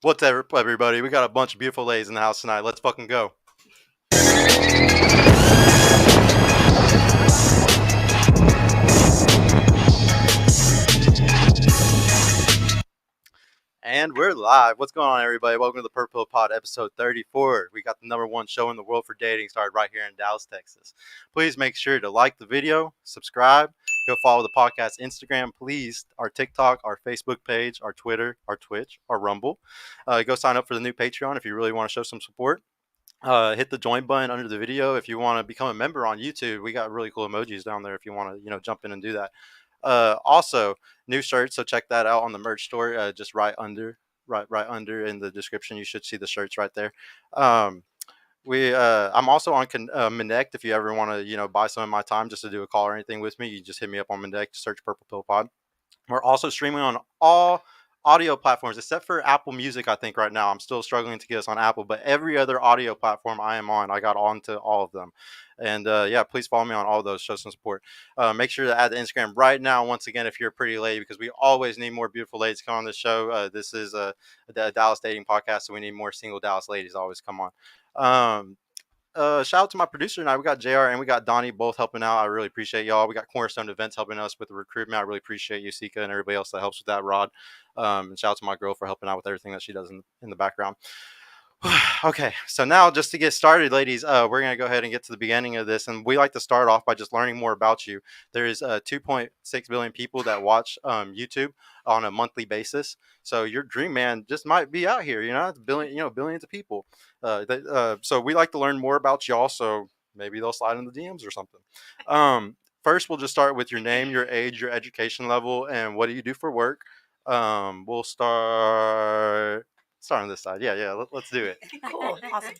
What's up, everybody? We got a bunch of beautiful ladies in the house tonight. Let's fucking go. And we're live. What's going on, everybody? Welcome to the Purple Pod, episode 34. We got the #1 show in the world for dating started right here in Dallas, Texas. Please make sure to like the video, subscribe, go follow the podcast Instagram, please, our TikTok, our Facebook page, our Twitter, our Twitch, our Rumble. Go sign up for the new Patreon if you really want to show some support. Hit the join button under the video if you want to become a member on YouTube. We got really cool emojis down there if you want to, jump in and do that. Also, new shirts, so check that out on the merch store. Just right under in the description, you should see the shirts right there. I'm also on Connect. If you ever want to, buy some of my time just to do a call or anything with me, you just hit me up on Connect. Search Purple Pill Pod. We're also streaming on all audio platforms except for Apple Music. I think right now I'm still struggling to get us on Apple, but every other audio platform I am on, I got onto all of them. And please follow me on all of those. Show some support. Make sure to add the Instagram right now. Once again, if you're a pretty lady, because we always need more beautiful ladies to come on the show. This is a Dallas dating podcast, so we need more single Dallas ladies to always come on. Shout out to my producer tonight. We got JR and we got Donnie both helping out. I really appreciate y'all. We got Cornerstone Events helping us with the recruitment. I really appreciate you, Sika, and everybody else that helps with that, Rod. And shout out to my girl for helping out with everything that she does in the background. Okay, so now just to get started, ladies, we're going to go ahead and get to the beginning of this. And we like to start off by just learning more about you. There's 2.6 billion people that watch YouTube on a monthly basis. So your dream man just might be out here, it's billions of people. So we like to learn more about y'all. So maybe they'll slide in the DMs or something. First, we'll just start with your name, your age, your education level, and what do you do for work. We'll start on this side. Let's do it. Cool. Awesome.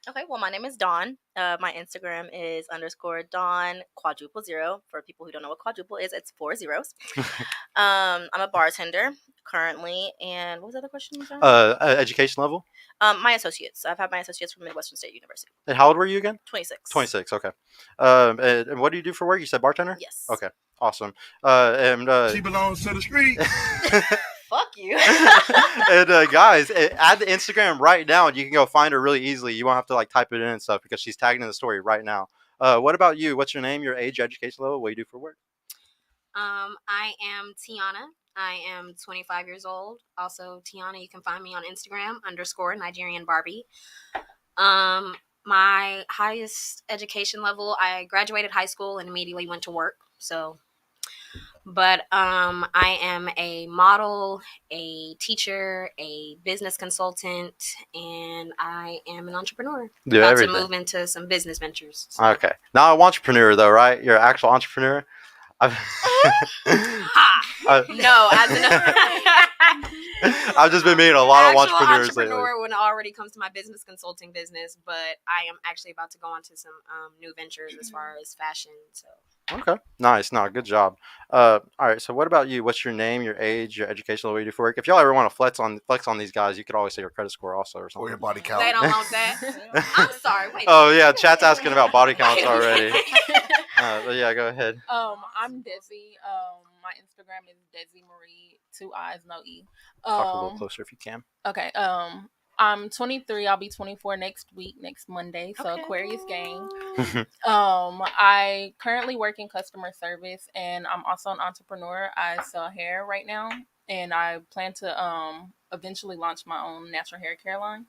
Okay, well, my name is Dawn. My Instagram is _Dawn quadruple zero. For people who don't know what quadruple is, it's 4 zeros. I'm a bartender currently. And what was the other question? Education level? My associates. I've had my associates from Midwestern State University. And how old were you again? 26. 26, okay. And what do you do for work? You said bartender? Yes. Okay, awesome. She belongs to the street. Fuck you. And guys, add the Instagram right now and you can go find her really easily. You won't have to type it in and stuff because she's tagging in the story right now. What about you? What's your name, your age, your education level? What do you do for work? I am Tiana. I am 25 years old. Also, Tiana, you can find me on Instagram _Nigerian Barbie. My highest education level, I graduated high school and immediately went to work. But I am a model, a teacher, a business consultant, and I am an entrepreneur. About to move into some business ventures. So. Okay. Now, an entrepreneur, though, right? You're an actual entrepreneur? No, as I've just been meeting a lot of entrepreneurs lately. When it already comes to my business consulting business, but I am actually about to go on to some new ventures as far as fashion. So. Okay, nice. No, good job. All right. So, what about you? What's your name, your age, your education level, what you do for work? If y'all ever want to flex on these guys, you could always say your credit score also or something. Or your body count. They don't want that. I'm sorry. Wait. Oh yeah, chat's asking about body counts already. But yeah, go ahead. I'm Desi. My Instagram is Desi Marie, 2 I's, no E. Talk a little closer if you can. Okay. I'm 23. I'll be 24 next Monday. So okay. Aquarius gang. I currently work in customer service, and I'm also an entrepreneur. I sell hair right now, and I plan to eventually launch my own natural hair care line.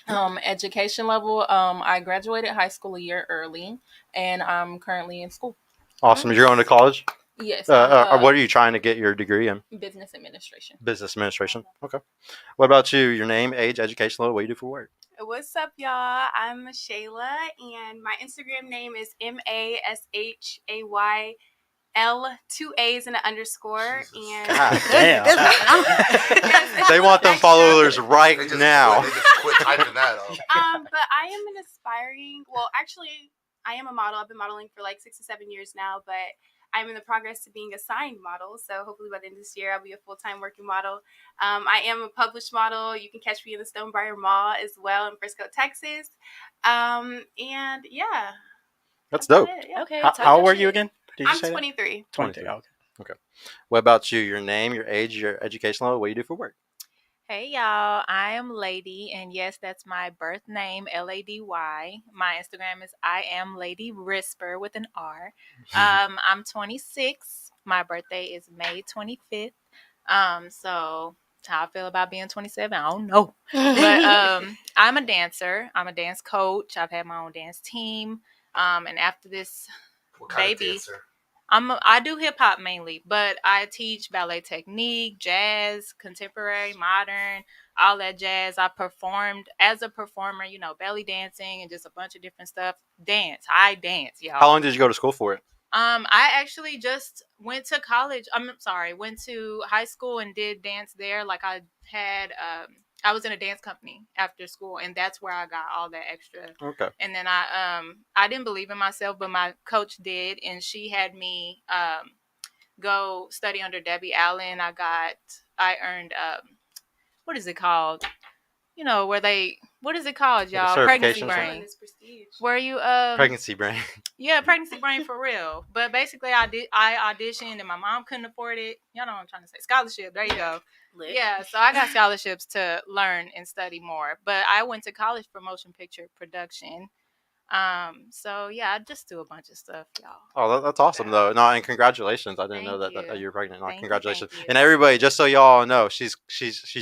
Education level, I graduated high school a year early, and I'm currently in school. Awesome. You're going to college? Yes. What are you trying to get your degree in? Business administration. Business administration. Okay. What about you? Your name, age, education level, what do you do for work? What's up, y'all? I'm Shayla, and my Instagram name is MASHAYL, 2 A's and an underscore. And God damn. They want them followers right now. They just quit typing that up. But I am an aspiring. Well, actually, I am a model. I've been modeling for 6 to 7 years now, but I'm in the progress of being a signed model, so hopefully by the end of this year, I'll be a full-time working model. I am a published model. You can catch me in the Stonebriar Mall as well in Frisco, Texas. And yeah. That's dope. Yeah. Okay. How old were you again? I'm 23. 23. Okay. What about you? Your name, your age, your education level, what do you do for work? Hey y'all, I am Lady, and yes, that's my birth name, Lady. My Instagram is I am Lady Risper with an R. I'm 26. My birthday is May 25th. So how I feel about being 27, I don't know. But I'm a dancer. I'm a dance coach. I've had my own dance team. And after this What kind baby, of dancer? I do hip hop mainly, but I teach ballet technique, jazz, contemporary, modern, all that jazz. I performed as a performer, belly dancing and just a bunch of different stuff. I dance, y'all. How long did you go to school for it? I actually just went to college. Went to high school and did dance there. Like I was in a dance company after school, and that's where I got all that extra. Okay. And then I didn't believe in myself, but my coach did, and she had me go study under Debbie Allen. I earned what is it called? What is it called, y'all? Pregnancy certification or brain. This prestige. Were you Pregnancy brain. Yeah, pregnancy brain for real. But basically, I auditioned and my mom couldn't afford it. Y'all know what I'm trying to say. Scholarship. There you go. Lit. Yeah, so I got scholarships to learn and study more. But I went to college for motion picture production. So yeah, I just do a bunch of stuff, y'all. Oh, that's awesome though. No, and congratulations. I didn't know Thank that you. you're pregnant. No, Thank you, congratulations. thank you. And everybody, just so y'all know, she's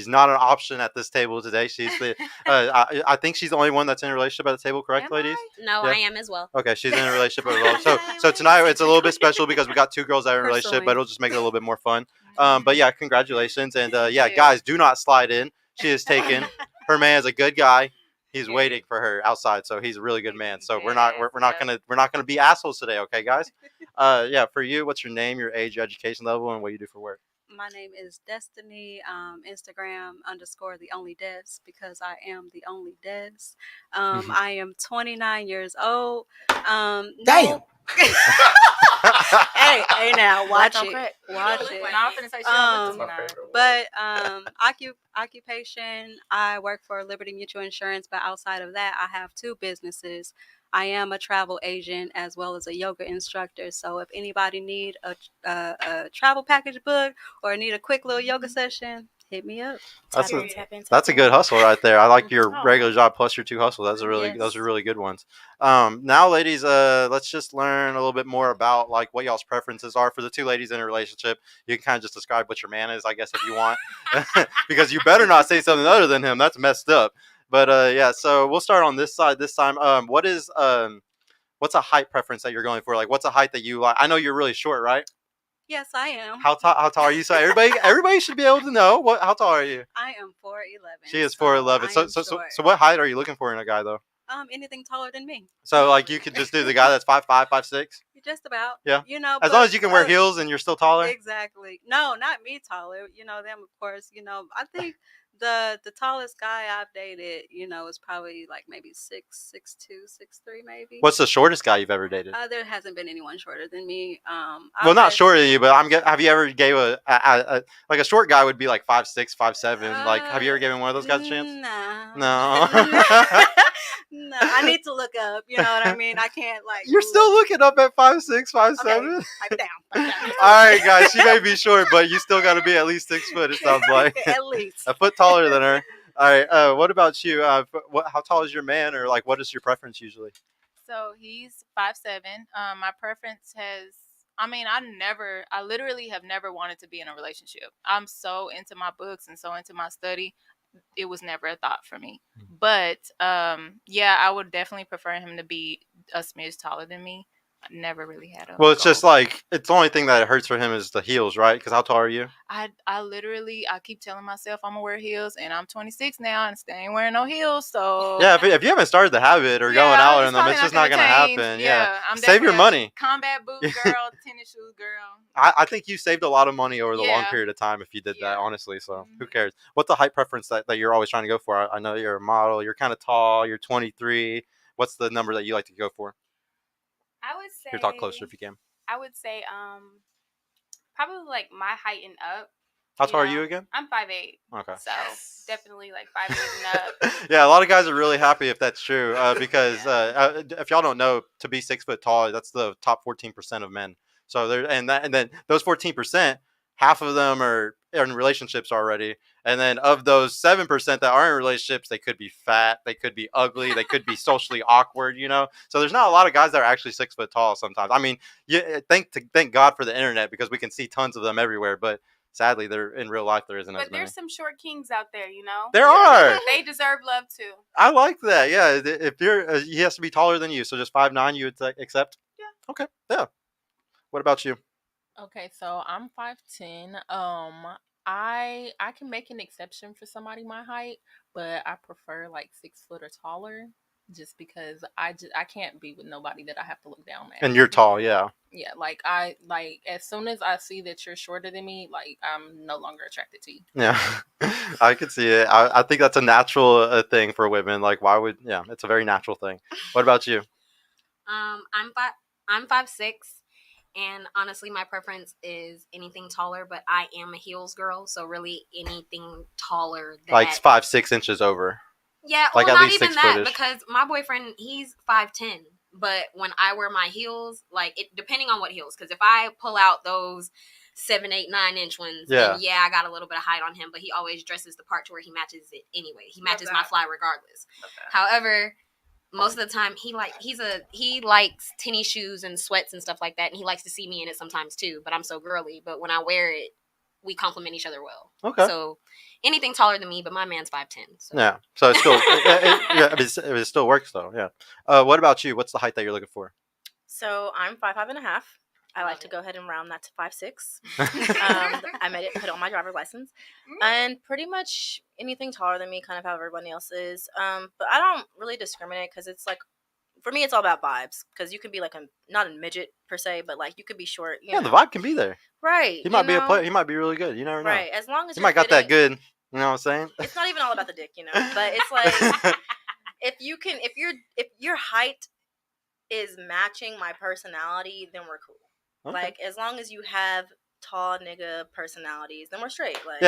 not an option at this table today. She's the I think she's the only one that's in a relationship at the table, correct, Am ladies? I? No, Yeah. I am as well. Okay, she's in a relationship as well. So tonight it's a little bit special because we got two girls that are in a relationship, but Personally. it'll just make it a little bit more fun. But yeah, congratulations. And Thank yeah, you. guys, do not slide in. She is taken. Her man is a good guy. He's Yeah. waiting for her outside, so he's a really good man. So we're Yes, not yep. gonna be assholes today, okay, guys? Yeah, for you, what's your name, your age, your education level, and what you do for work? My name is Destiny. Instagram _ the only Des because I am the only Des. I am 29 years old. Damn. Hey now, watch Black on it. crack. Watch You it. look No, I'm finna say she don't look My 29. favorite But occupation, I work for Liberty Mutual Insurance, but outside of that, I have two businesses. I am a travel agent as well as a yoga instructor. So if anybody need a travel package book or need a quick little yoga session, hit me up. That's Tap a in, tap in, tap that's a in. good hustle right there. I like your Oh. regular job plus your two hustles. Those Yes. are really good ones. Now, ladies, let's just learn a little bit more about like what y'all's preferences are for the two ladies in a relationship. You can kind of just describe what your man is, I guess, if you want, because you better not say something other than him. That's messed up. But yeah, so we'll start on this side this time. What's a height preference that you're going for? Like, what's a height that you like? I know you're really short, right? Yes, I am. How tall are you? So everybody should be able to know how tall are you? I am 4'11". She is 4'11". So, So what height are you looking for in a guy though? anything taller than me. So like you could just do the guy that's 5'5", 5'6". Just about. Yeah. As long as you can wear heels and you're still taller. Exactly. No, not me taller. Them, of course. I think the tallest guy I've dated, is probably like maybe 6'2", 6'3", maybe. What's the shortest guy you've ever dated? There hasn't been anyone shorter than me. Well, not shorter than you, but have you ever gave like a short guy would be like 5'6", 5'7"? Like, have you ever given one of those guys a chance? Nah. No. No, I need to look up. You know what I mean? I can't like. You're still looking up at 5'6", 5'7"? Okay, pipe down. All right, guys. She may be short, but you still got to be at least 6 foot. It sounds like At least a foot taller than her. All right. What about you? How tall is your man, or like what is your preference usually? So he's 5'7". My preference I literally have never wanted to be in a relationship. I'm so into my books and so into my study. It was never a thought for me. But yeah, I would definitely prefer him to be a smidge taller than me. I never really had a Well, it's goal. just like it's the only thing that hurts for him is the heels, right? Because how tall are you? I keep telling myself I'm gonna wear heels, and I'm 26 now and still ain't wearing no heels. So Yeah, if you haven't started the habit or going out in them, it's just not gonna happen. Yeah, I'm save your definitely a money. Combat boot girl, tennis shoes girl. I think you saved a lot of money over the long Yeah. period of time if you did that, Yeah. honestly. So who cares? What's the height preference that you're always trying to go for? I know you're a model. You're kind of tall. You're 23. What's the number that you like to go for? I would say. Here, talk closer if you can. I would say probably like my height and up. How tall are you again? I'm 5'8". Okay. So definitely like 5'8" and up. Yeah, a lot of guys are really happy if that's true because if y'all don't know, to be 6 foot tall, that's the top 14% of men. So there, and then those 14%, half of them are in relationships already. And then of those 7% that are in relationships, they could be fat, they could be ugly, they could be socially awkward, you know? So there's not a lot of guys that are actually 6 foot tall sometimes. I mean, thank God for the internet because we can see tons of them everywhere. But sadly, they're in real life, there isn't as But many. there's some short kings out there, you know? There are. They deserve love too. I like that. Yeah. If you're, he has to be taller than you. So just 5'9", you would accept? Yeah. Okay. Yeah. What about you? Okay, so I'm 5'10". I can make an exception for somebody my height, but I prefer like 6 foot or taller, just because I can't be with nobody that I have to look down at. And you're tall, yeah. Yeah, like as soon as I see that you're shorter than me, like I'm no longer attracted to you. Yeah, I could see it. I think that's a natural thing for women. Like, why would? Yeah, it's a very natural thing. What about you? I'm 5'6", and honestly, my preference is anything taller. But I am a heels girl, so really anything taller. Like 5-6 inches over. Yeah, like well, at not least even 6 that footish. because my boyfriend, he's 5'10". But when I wear my heels, like it depending on what heels, because if I pull out those 7, 8, 9-inch ones, then yeah, I got a little bit of height on him. But he always dresses the part to where he matches it anyway. He matches my fly regardless. However, most of the time he likes tennis shoes and sweats and stuff like that, and he likes to see me in it sometimes too. But I'm so girly. But when I wear it, we complement each other well. Okay. So anything taller than me, but my man's 5'10". So. Yeah. So it's still it still works though. Yeah. What about you? What's the height that you're looking for? So I'm 5'5.5". I like to go ahead and round that to 5'6". I made it put on my driver's license, and pretty much anything taller than me, kind of how everybody else is. But I don't really discriminate because it's like, for me, it's all about vibes. Because you can be like not a midget per se, but like you could be short. You know? The vibe can be there. Right. He might be a player. He might be really good. You never know. Right. As long as he you're might got that good. You know what I'm saying? It's not even all about the dick, you know. But it's like if your height is matching my personality, then we're cool. Okay. Like as long as you have tall nigga personalities, then we're straight. Like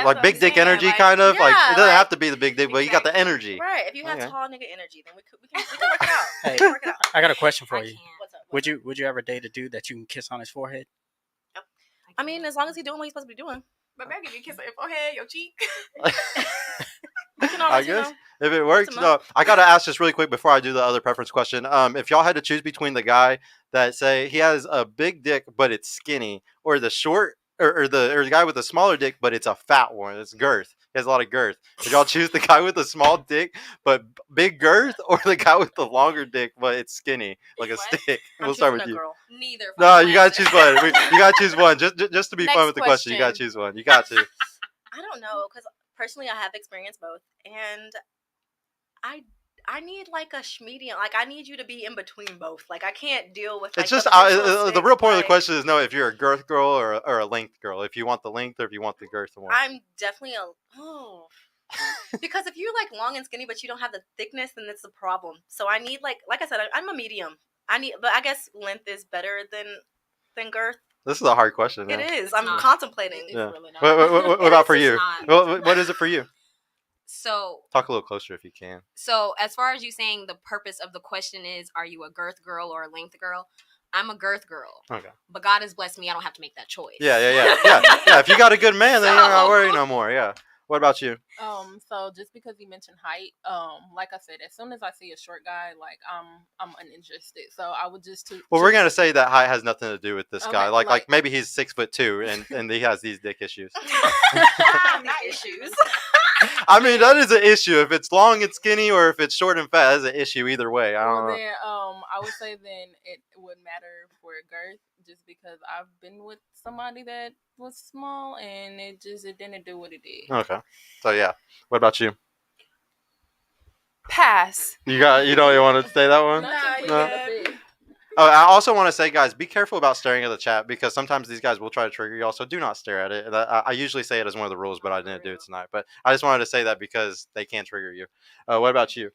like big dick energy, like, kind of. Yeah, like it doesn't have to be the big dick, but you got the energy. Right. If you have tall nigga energy, then we can work it out. Hey, we can work it out. I got a question for you. What's up? Would you ever date a dude that you can kiss on his forehead? Yep. I mean, as long as he's doing what he's supposed to be doing. But maybe give you a kiss on your forehead, your cheek. I guess if it works. No, I gotta ask just really quick before I do the other preference question. If y'all had to choose between the guy that say he has a big dick but it's skinny, or the short, or the guy with a smaller dick but it's a fat one, it's girth. He has a lot of girth. Would y'all choose the guy with a small dick but big girth, or the guy with the longer dick but it's skinny like a stick? We'll start with you. Girl. Neither. No, you gotta choose one. You gotta choose one. Just to be fun with the question, you gotta choose one. You got to. I don't know, because personally I have experienced both, and I need like a medium. Like I need you to be in between both. Like I can't deal with. Like, it's just the real point of the question is if you're a girth girl or a length girl. If you want the length or if you want the girth one. I'm definitely because if you're like long and skinny but you don't have the thickness, then it's a problem. So I need like I said, I'm a medium. But I guess length is better than girth. This is a hard question. It is. I'm contemplating. Yeah. Really what about for you? What is it for you? So talk a little closer if you can. So as far as you saying the purpose of the question is, are you a girth girl or a length girl? I'm a girth girl. Okay. But God has blessed me. I don't have to make that choice. Yeah. If you got a good man, then you don't gotta worry no more. Yeah. What about you? So just because you mentioned height, like I said, as soon as I see a short guy, like I'm uninterested. So I would just we're gonna say that height has nothing to do with this guy. Like maybe he's 6'2" and he has these dick issues. Not issues. I mean, that is an issue. If it's long and skinny, or if it's short and fat, that's an issue either way. I don't know. Then, I would say then it wouldn't matter for girth, just because I've been with somebody that was small and it didn't do what it did. Okay, so yeah. What about you? Pass. You don't want to say that one? No. Oh, I also want to say, guys, be careful about staring at the chat, because sometimes these guys will try to trigger you. Also, do not stare at it. I usually say it as one of the rules, but I didn't do it tonight. But I just wanted to say that because they can trigger you. What about you?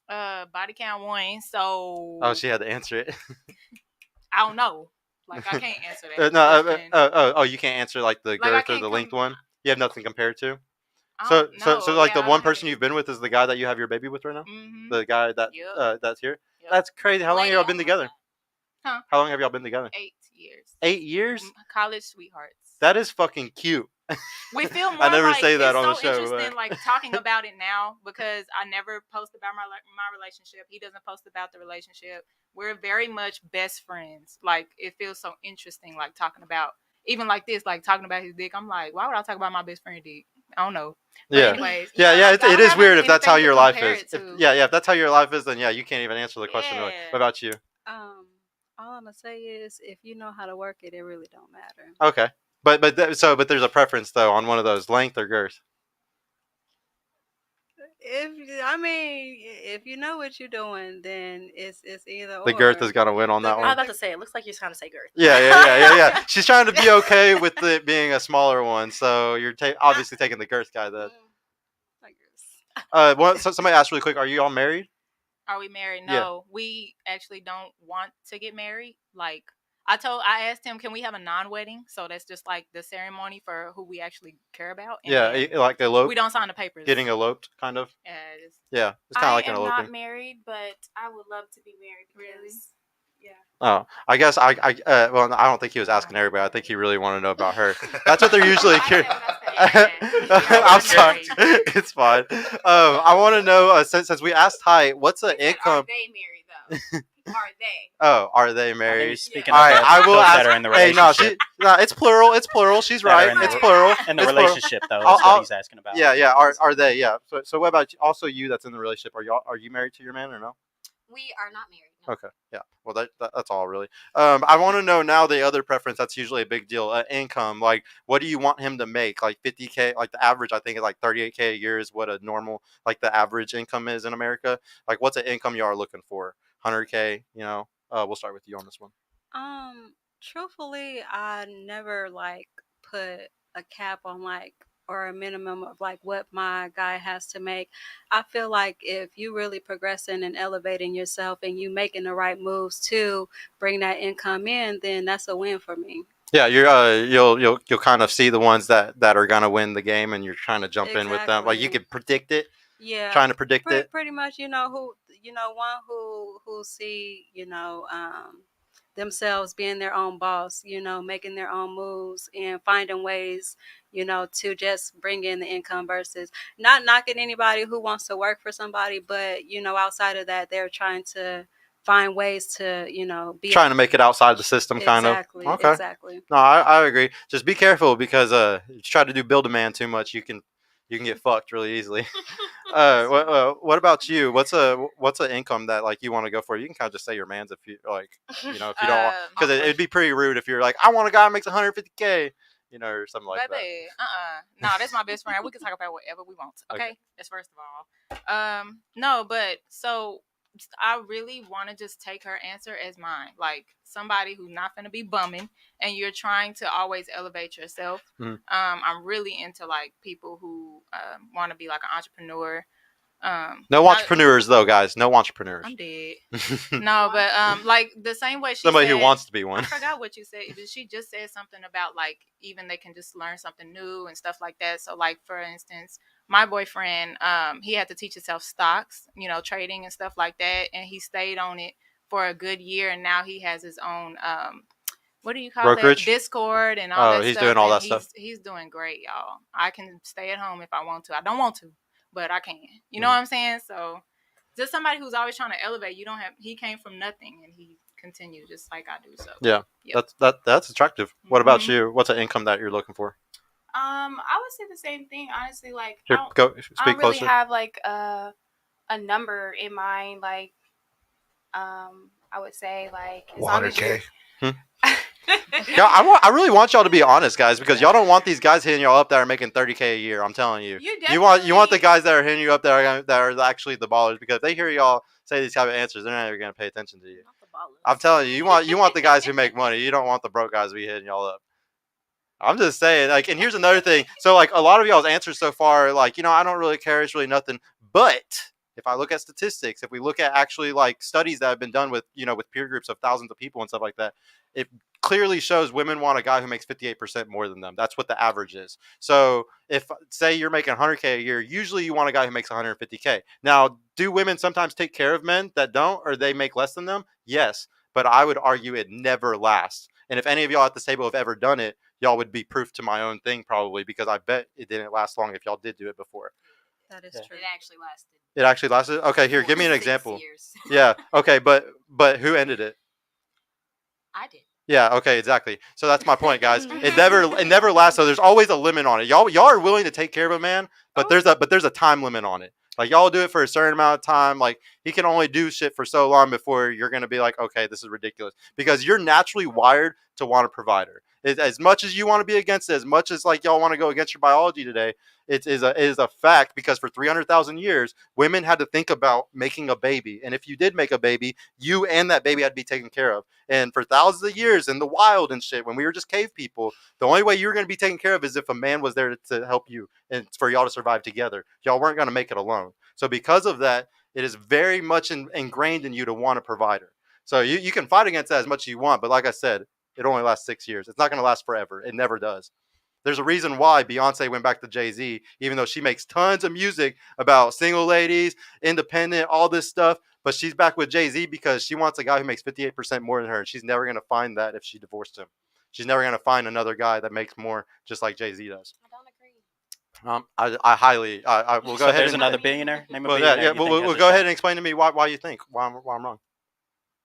Body count 1. So. Oh, she had to answer it. I don't know. Like I can't answer that. You can't answer like the girth or the length one. You have nothing compared to. So like the one person you've been with is the guy that you have your baby with right now. Mm-hmm. The guy that's here. Yep. That's crazy. How long have y'all been together? Huh? How long have y'all been together? 8 years. 8 years? College sweethearts. That is fucking cute. We feel more I never like say that it's on the so show. interesting, But... like talking about it now because I never post about my relationship. He doesn't post about the relationship. We're very much best friends. Like it feels so interesting, like talking about even like this, like talking about his dick. I'm like, why would I talk about my best friend dick? I don't know. But yeah. anyways, yeah, like, it is weird if that's how anything to your life compare is. it to. If that's how your life is, then yeah, you can't even answer the question really. What about you? All I'm gonna say is, if you know how to work it, it really don't matter. Okay, but there's a preference though on one of those, length or girth. If you know what you're doing, then it's either or. The girth has got to win on that I was one. about to say, it looks like you're trying to say girth. Yeah. She's trying to be okay with it being a smaller one, so you're obviously taking the girth guy then. So somebody asked really quick, are you all married? Are we married? No, we actually don't want to get married. Like I asked him, can we have a non-wedding? So that's just like the ceremony for who we actually care about. And like elope. We don't sign the papers. Getting eloped, kind of. Yeah, it's kind of like an eloping. I am not married, but I would love to be married. Really? Yeah. Oh, I guess well, I don't think he was asking everybody. I think he really wanted to know about her. That's what they're usually curious. I'm sorry. It's fine. I want to know since we asked height, what's the income? Are they married though? Are they? Oh, are they married? Speaking all of right, I will ask. That are in the relationship. No, it's plural. It's plural. She's right. It's plural. In the relationship, though, that's what he's asking about. Yeah. Are they? Yeah. So what about also you? That's in the relationship. Are you married to your man or no? We are not married. No. Okay. Yeah. Well, that's all really. I want to know now the other preference. That's usually a big deal. Income. Like, what do you want him to make? Like 50K. Like the average, I think, is like 38K a year is what a normal, like the average income is in America. Like, what's an income you are looking for? 100K. You know. We'll start with you on this one. Truthfully, I never like put a cap on or a minimum of what my guy has to make. I feel like if you really progressing and elevating yourself and you making the right moves to bring that income in, then that's a win for me. Yeah, you'll kind of see the ones that are gonna win the game, and you're trying to jump in with them. Like you can predict it. Yeah, trying to predict it. Pretty much, one who see themselves being their own boss, making their own moves and finding ways, to just bring in the income versus not knocking anybody who wants to work for somebody, but outside of that, they're trying to find ways to, be trying to make it outside the system, kind of. Okay. Exactly. No, I agree. Just be careful because you try to do build a man too much, you can get fucked really easily. What about you? What's an income that you want to go for? You can kind of just say your man's if you if you don't want, because it'd be pretty rude if you're like, I want a guy who makes 150K, or something like that. No, that's my best friend. We can talk about whatever we want. Okay, that's first of all. No, but so I really want to just take her answer as mine, like somebody who's not going to be bumming, and you're trying to always elevate yourself. Mm-hmm. I'm really into people who want to be an entrepreneur. No entrepreneurs though, guys. No entrepreneurs. I'm dead. No, but the same way somebody who wants to be one. I forgot what you said. She just said something about even they can just learn something new and stuff like that. So for instance, my boyfriend, he had to teach himself stocks, trading and stuff like that, and he stayed on it for a good year, and now he has his own what do you call brokerage? That? Discord and all that stuff. Oh, he's doing all that stuff. He's doing great, y'all. I can stay at home if I want to. I don't want to, but I can. You know what I'm saying? So just somebody who's always trying to elevate. He came from nothing and he continued just like I do. So yeah, yep. That's attractive. What about you? What's an income that you're looking for? I would say the same thing, honestly. Here, I don't really closer. have a number in mind. I would say 100K. Yeah, I really want y'all to be honest, guys, because y'all don't want these guys hitting y'all up that are making 30K a year. I'm telling you. You want the guys that are hitting you up that are actually the ballers, because if they hear y'all say these type of answers, they're not even gonna pay attention to you. I'm telling you, you want the guys who make money. You don't want the broke guys to be hitting y'all up. I'm just saying, and here's another thing. So, a lot of y'all's answers so far, I don't really care. It's really nothing. But if I look at statistics, if we look at actually studies that have been done with, with peer groups of thousands of people and stuff like that, it clearly shows women want a guy who makes 58% more than them. That's what the average is. So if, say, you're making 100K a year, usually you want a guy who makes 150K. Now, do women sometimes take care of men that don't, or they make less than them? Yes. But I would argue it never lasts. And if any of y'all at this table have ever done it, y'all would be proof to my own thing probably, because I bet it didn't last long if y'all did do it before. That is true. It actually lasted. It actually lasted? Okay, here, give me an 6 example. years. Yeah, okay, but who ended it? I did. Yeah, okay, exactly. So that's my point, guys. It never lasts. So there's always a limit on it. Y'all are willing to take care of a man, but there's a time limit on it. Like, y'all do it for a certain amount of time. Like, he can only do shit for so long before you're gonna be like, okay, this is ridiculous, because you're naturally wired to want a provider. As much as you want to be against it, as much as like y'all want to go against your biology today, it is a fact, because for 300,000 years, women had to think about making a baby, and if you did make a baby, you and that baby had to be taken care of. And for thousands of years in the wild and shit, when we were just cave people, the only way you were going to be taken care of is if a man was there to help you and for y'all to survive together. Y'all weren't going to make it alone. So because of that, it is very much ingrained in you to want a provider. So you can fight against that as much as you want, but like I said, it only lasts 6 years. It's not going to last forever. It never does. There's a reason why Beyonce went back to Jay-Z, even though she makes tons of music about single ladies, independent, all this stuff. But she's back with Jay-Z because she wants a guy who makes 58% more than her. And she's never going to find that if she divorced him. She's never going to find another guy that makes more just like Jay-Z does. I don't agree. I highly, I will go So ahead. there's and, another billionaire. Name a well, billionaire. yeah, you think we'll has a go ahead shot. and explain to me why you think why I'm wrong.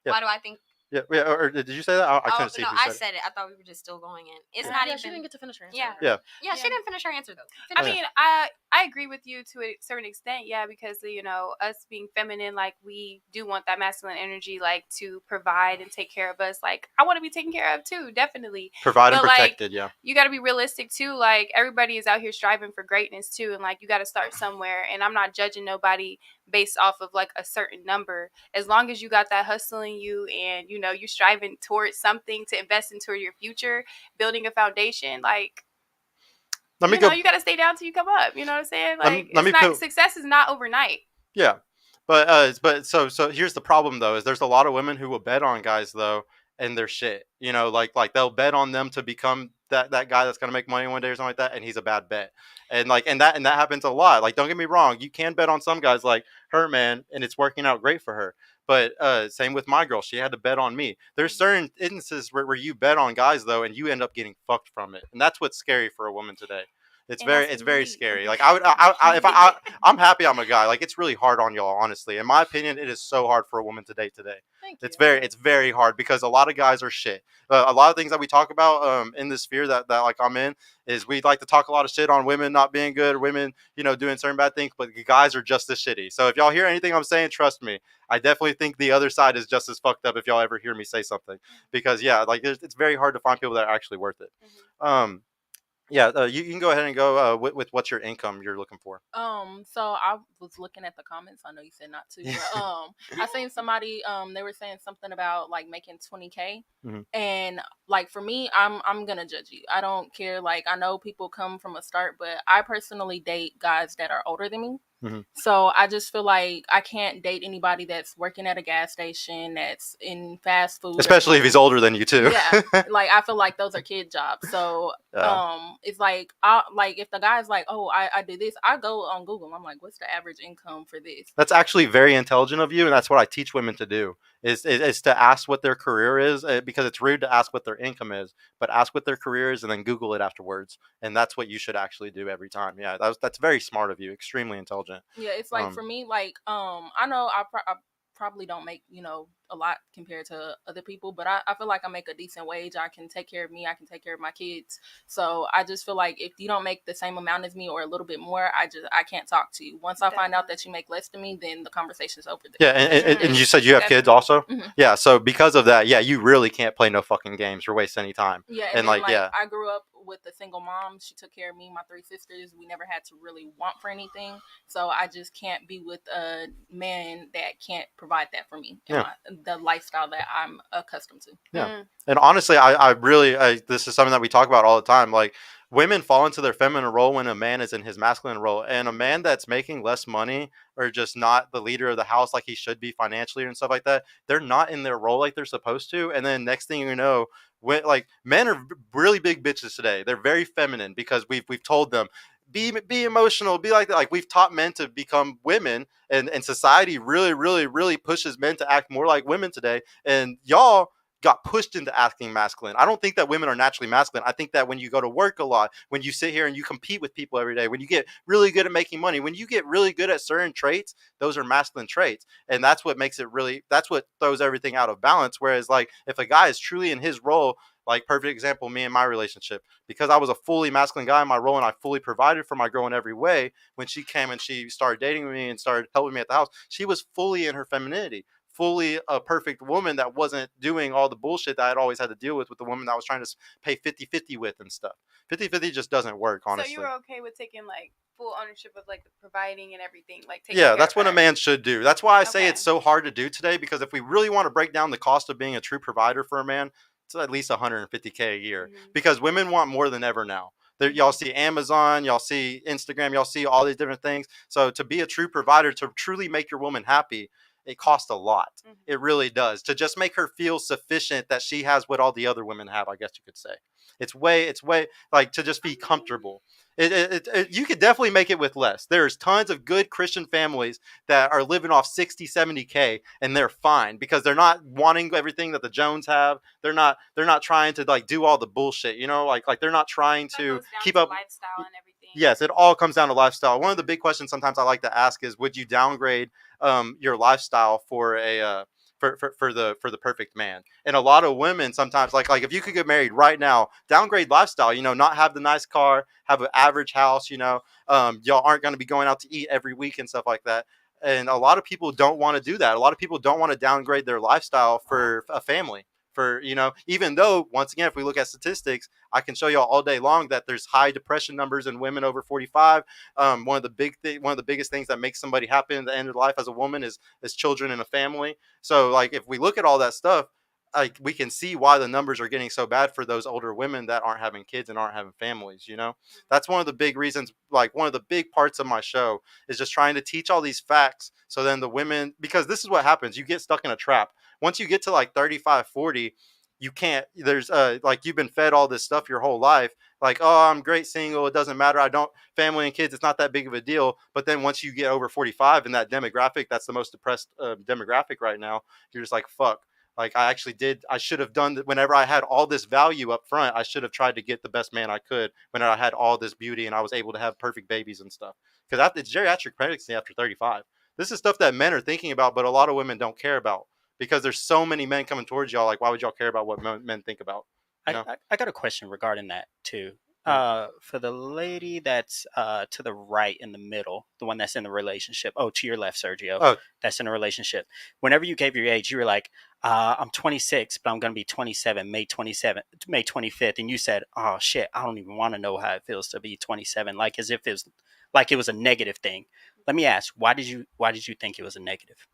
Yeah. Why do I think? Yeah, or did you say that? I couldn't see. No, if you I said said it. I thought we were just still going in. It's Yeah, not yeah, even. she didn't get to finish her answer. Yeah. Yeah. Yeah, she didn't finish her answer though. I Finish mean, I agree with you to a certain extent, yeah, because us being feminine, like we do want that masculine energy, like to provide and take care of us. Like I want to be taken care of too, definitely. Provide and But, like, protected, yeah. You got to be realistic too. Like everybody is out here striving for greatness too, and like you got to start somewhere. And I'm not judging nobody based off of like a certain number. As long as you got that hustle in you, and you're striving towards something to invest into your future, building a foundation, like. Let me go. You got to stay down till you come up. You know what I'm saying? Like, let me success is not overnight. Yeah, but so here's the problem though: is there's a lot of women who will bet on guys though, and they're shit. Like they'll bet on them to become that guy that's gonna make money one day or something like that, and he's a bad bet. And that happens a lot. Like, don't get me wrong, you can bet on some guys like her, man, and it's working out great for her. But same with my girl, she had to bet on me. There's certain instances where you bet on guys though, and you end up getting fucked from it, and that's what's scary for a woman today. It's very scary. Like I'm happy I'm a guy. Like, it's really hard on y'all, honestly. In my opinion, it is so hard for a woman to date today. Thank you. It's very hard because a lot of guys are shit. A lot of things that we talk about in this sphere that like I'm in is we like to talk a lot of shit on women not being good, or women doing certain bad things, but the guys are just as shitty. So if y'all hear anything I'm saying, trust me, I definitely think the other side is just as fucked up if y'all ever hear me say something, because like it's very hard to find people that are actually worth it. Yeah, you can go ahead and go with what's your income you're looking for. So I was looking at the comments. I know you said not to, but I seen somebody they were saying something about like making 20K, and like for me, I'm gonna judge you. I don't care. Like, I know people come from a start, but I personally date guys that are older than me. So I just feel like I can't date anybody that's working at a gas station, that's in fast food, especially if he's older than you too. Yeah, like I feel like those are kid jobs. So it's like if the guy's like, oh, I do this, I go on Google. I'm like, what's the average income for this? That's actually very intelligent of you, and that's what I teach women to do. Is to ask what their career is, because it's rude to ask what their income is, but ask what their career is and then Google it afterwards, and that's what you should actually do every time. Yeah, that's very smart of you, extremely intelligent. Yeah, it's like for me, like I know I probably don't make a lot compared to other people, but I feel like I make a decent wage. I can take care of me, I can take care of my kids. So I just feel like if you don't make the same amount as me or a little bit more, I can't talk to you. Once I find out that you make less than me, then the conversation's over there. Yeah, and you said you have kids also. Yeah, so because of that, yeah, you really can't play no fucking games or waste any time. Yeah, and like yeah, I grew up with a single mom. She took care of me, my 3 sisters. We never had to really want for anything. So I just can't be with a man that can't provide that for me. The lifestyle that I'm accustomed to. Yeah. And honestly, I really, this is something that we talk about all the time. Like, women fall into their feminine role when a man is in his masculine role, and a man that's making less money or just not the leader of the house like he should be financially and stuff like that, they're not in their role like they're supposed to. And then next thing you know, like, men are really big bitches today. They're very feminine because we've told them, be emotional, be like that. Like, we've taught men to become women, and society really, really, really pushes men to act more like women today. And y'all got pushed into acting masculine. I don't think that women are naturally masculine. I think that when you go to work a lot, when you sit here and you compete with people every day, when you get really good at making money, when you get really good at certain traits, those are masculine traits. And that's what makes it really, that's what throws everything out of balance. Whereas like if a guy is truly in his role, like perfect example, me and my relationship, because I was a fully masculine guy in my role and I fully provided for my girl in every way. When she came and she started dating me and started helping me at the house, she was fully in her femininity, fully a perfect woman that wasn't doing all the bullshit that I'd always had to deal with the woman that I was trying to pay 50-50 with and stuff. 50-50 just doesn't work, honestly. So you were okay with taking like full ownership of like the providing and everything, like taking yeah, care that's of what a her. man should do. That's why I say Okay. it's so hard to do today, because if we really want to break down the cost of being a true provider for a man, it's at least $150K a year, because women want more than ever now. Y'all see Amazon, y'all see Instagram, y'all see all these different things. So to be a true provider, to truly make your woman happy, it costs a lot. It really does. To just make her feel sufficient that she has what all the other women have, I guess you could say. It's way like to just be comfortable. You could definitely make it with less. There's tons of good Christian families that are living off 60-70K and they're fine, because they're not wanting everything that the Jones have. They're not trying to like do all the bullshit, you know, like they're not trying to keep up lifestyle and everything. Yes, it all comes down to lifestyle. One of the big questions sometimes I like to ask is, would you downgrade your lifestyle for a for the perfect man? And a lot of women sometimes like if you could get married right now, downgrade lifestyle, you know, not have the nice car, have an average house, you know, y'all aren't going to be going out to eat every week and stuff like that. And a lot of people don't want to do that. A lot of people don't want to downgrade their lifestyle for a family. For, you know, even though once again, if we look at statistics, I can show you all day long that there's high depression numbers in women over 45. One of the biggest things that makes somebody happy at the end of life as a woman is children and a family. So like if we look at all that stuff, like we can see why the numbers are getting so bad for those older women that aren't having kids and aren't having families. You know, that's one of the big reasons. Like one of the big parts of my show is just trying to teach all these facts, so then the women, because this is what happens, you get stuck in a trap once you get to like 35, 40. You can't, there's like you've been fed all this stuff your whole life, like, oh, I'm great single, it doesn't matter, I don't, family and kids, it's not that big of a deal. But then once you get over 45 in that demographic, that's the most depressed demographic right now, you're just like, fuck, like I should have done that. Whenever I had all this value up front, I should have tried to get the best man I could when I had all this beauty and I was able to have perfect babies and stuff, because it's geriatric pregnancy after 35. This is stuff that men are thinking about, but a lot of women don't care about, because there's so many men coming towards y'all. Like, why would y'all care about what men think about? You know? I got a question regarding that too. For the lady that's to the right in the middle, the one that's in the relationship. Oh, to your left, Sergio. Oh. That's in a relationship. Whenever you gave your age, you were like, I'm 26, but I'm going to be 27, May 25th. And you said, oh, shit, I don't even want to know how it feels to be 27. Like as if it was a negative thing. Let me ask, why did you think it was a negative?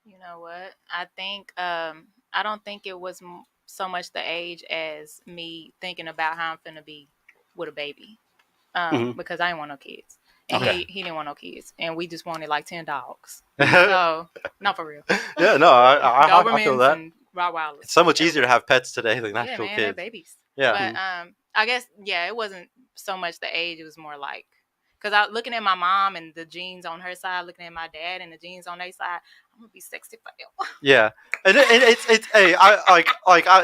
You know what? I think I don't think it was so much the age as me thinking about how I'm finna be with a baby, because I didn't want no kids, and Okay. he didn't want no kids, and we just wanted like 10 dogs. So not for real. Yeah, no, I feel Dobermans that. and Rottweilers. It's so much easier to have pets today than Yeah, actual man, kids. they're babies. Yeah. But I guess it wasn't so much the age. It was more like, because I looking at my mom and the genes on her side, looking at my dad and the genes on their side, I'm gonna be 65. Yeah, and it's hey,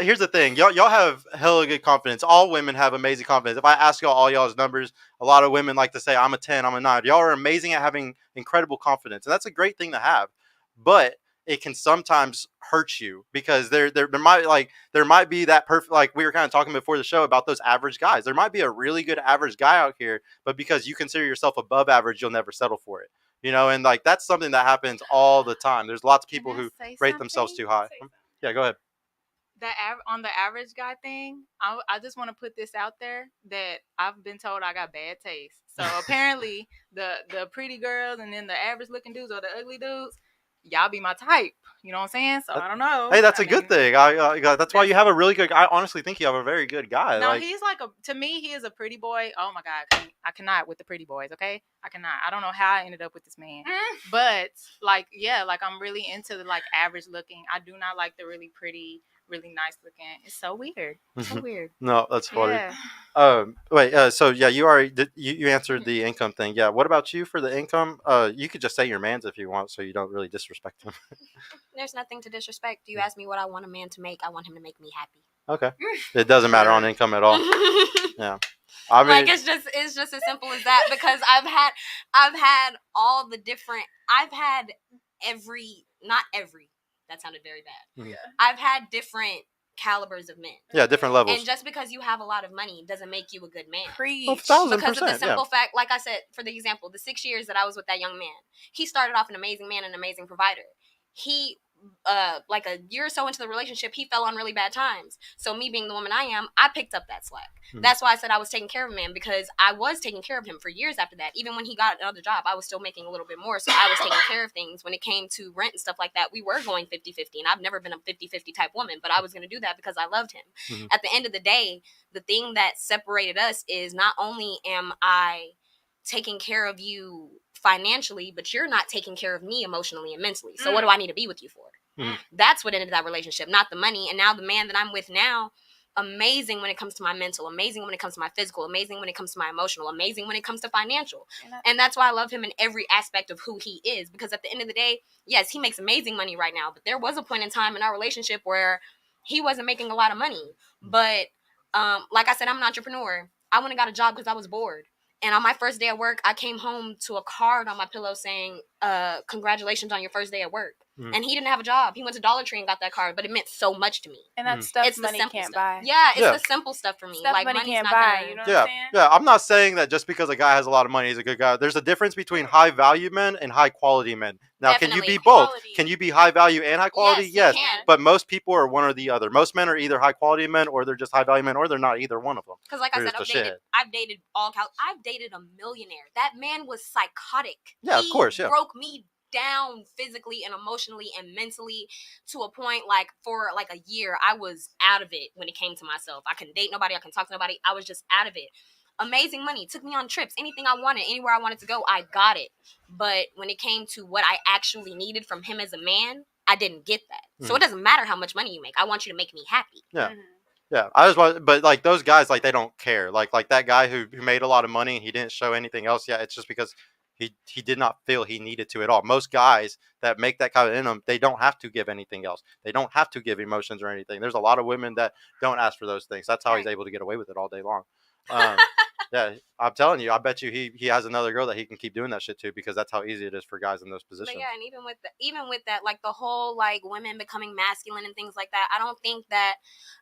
here's the thing, y'all have hella good confidence. All women have amazing confidence. If I ask all y'all's numbers, a lot of women like to say I'm a 10, I'm a 9. Y'all are amazing at having incredible confidence, and that's a great thing to have. But it can sometimes hurt you, because there might be that perfect, like we were kind of talking before the show about those average guys. There might be a really good average guy out here, but because you consider yourself above average, you'll never settle for it. You know, and like that's something that happens all the time. There's lots of people who rate themselves too high. Yeah, go ahead. On the average guy thing, I just want to put this out there that I've been told I got bad taste. So apparently the pretty girls and then the average looking dudes or the ugly dudes, y'all be my type. You know what I'm saying? So I don't know. Hey, that's a good thing. That's why you have a really good. I honestly think you have a very good guy. No, he's like to me, he is a pretty boy. Oh my God, I cannot with the pretty boys. Okay, I cannot. I don't know how I ended up with this man, but like I'm really into the like average looking. I do not like the really pretty really nice looking. It's so weird. So weird. No, that's funny. Yeah. Wait. So yeah, you already did. You answered the income thing. Yeah. What about you for the income? You could just say your man's if you want, so you don't really disrespect him. There's nothing to disrespect. You ask me what I want a man to make. I want him to make me happy. Okay. It doesn't matter on income at all. Yeah. I mean, like it's just as simple as that because I've had all the different. I've had not every. That sounded very bad. Yeah. I've had different calibers of men. Yeah, different levels. And just because you have a lot of money doesn't make you a good man. Preach. 1,000%. Because of the simple fact, like I said, for the example, the 6 years that I was with that young man, he started off an amazing man, an amazing provider. He, like a year or so into the relationship, he fell on really bad times. So me being the woman I am, I picked up that slack. Mm-hmm. That's why I said I was taking care of a man, because I was taking care of him for years after that. Even when he got another job, I was still making a little bit more. So I was taking care of things. When it came to rent and stuff like that, we were going 50-50. And I've never been a 50-50 type woman, but I was going to do that because I loved him. Mm-hmm. At the end of the day, the thing that separated us is not only am I taking care of you financially, but you're not taking care of me emotionally and mentally. So what do I need to be with you for? Mm. That's what ended that relationship, not the money. And now the man that I'm with now, amazing when it comes to my mental, amazing when it comes to my physical, amazing when it comes to my emotional, amazing when it comes to financial. And that's why I love him in every aspect of who he is, because at the end of the day, yes, he makes amazing money right now, but there was a point in time in our relationship where he wasn't making a lot of money. But like I said, I'm an entrepreneur. I went and got a job because I was bored. And on my first day at work, I came home to a card on my pillow saying, congratulations on your first day at work. Mm. And he didn't have a job. He went to Dollar Tree and got that card, but it meant so much to me. And that's stuff money can't buy. Yeah, it's the simple stuff for me. Stuff like money money's can't not buy. gonna... You know what I'm saying? Yeah, I'm not saying that just because a guy has a lot of money, he's a good guy. There's a difference between high value men and high quality men. Now, Definitely. Can you be both? Can you be high value and high quality? Yes. You can. But most people are one or the other. Most men are either high quality men or they're just high value men, or they're not either one of them. Because like I said, I've dated I've dated a millionaire. That man was psychotic. Yeah, of course. Yeah. Broke me down physically and emotionally and mentally to a point like for like a year I was out of it when it came to myself. I couldn't date nobody, I couldn't talk to nobody. I was just out of it. Amazing money, took me on trips, anything I wanted, anywhere I wanted to go, I got it. But when it came to what I actually needed from him as a man, I didn't get that. So it doesn't matter how much money you make. I want you to make me happy. Yeah. Yeah, I just want, but like those guys, like they don't care. Like that guy who made a lot of money and he didn't show anything else. Yeah, it's just because he did not feel he needed to at all. Most guys that make that kind of in them, they don't have to give anything else. They don't have to give emotions or anything. There's a lot of women that don't ask for those things. That's how he's able to get away with it all day long. Yeah, I'm telling you, I bet you he has another girl that he can keep doing that shit to, because that's how easy it is for guys in those positions. But yeah, and even with that, like the whole like women becoming masculine and things like that,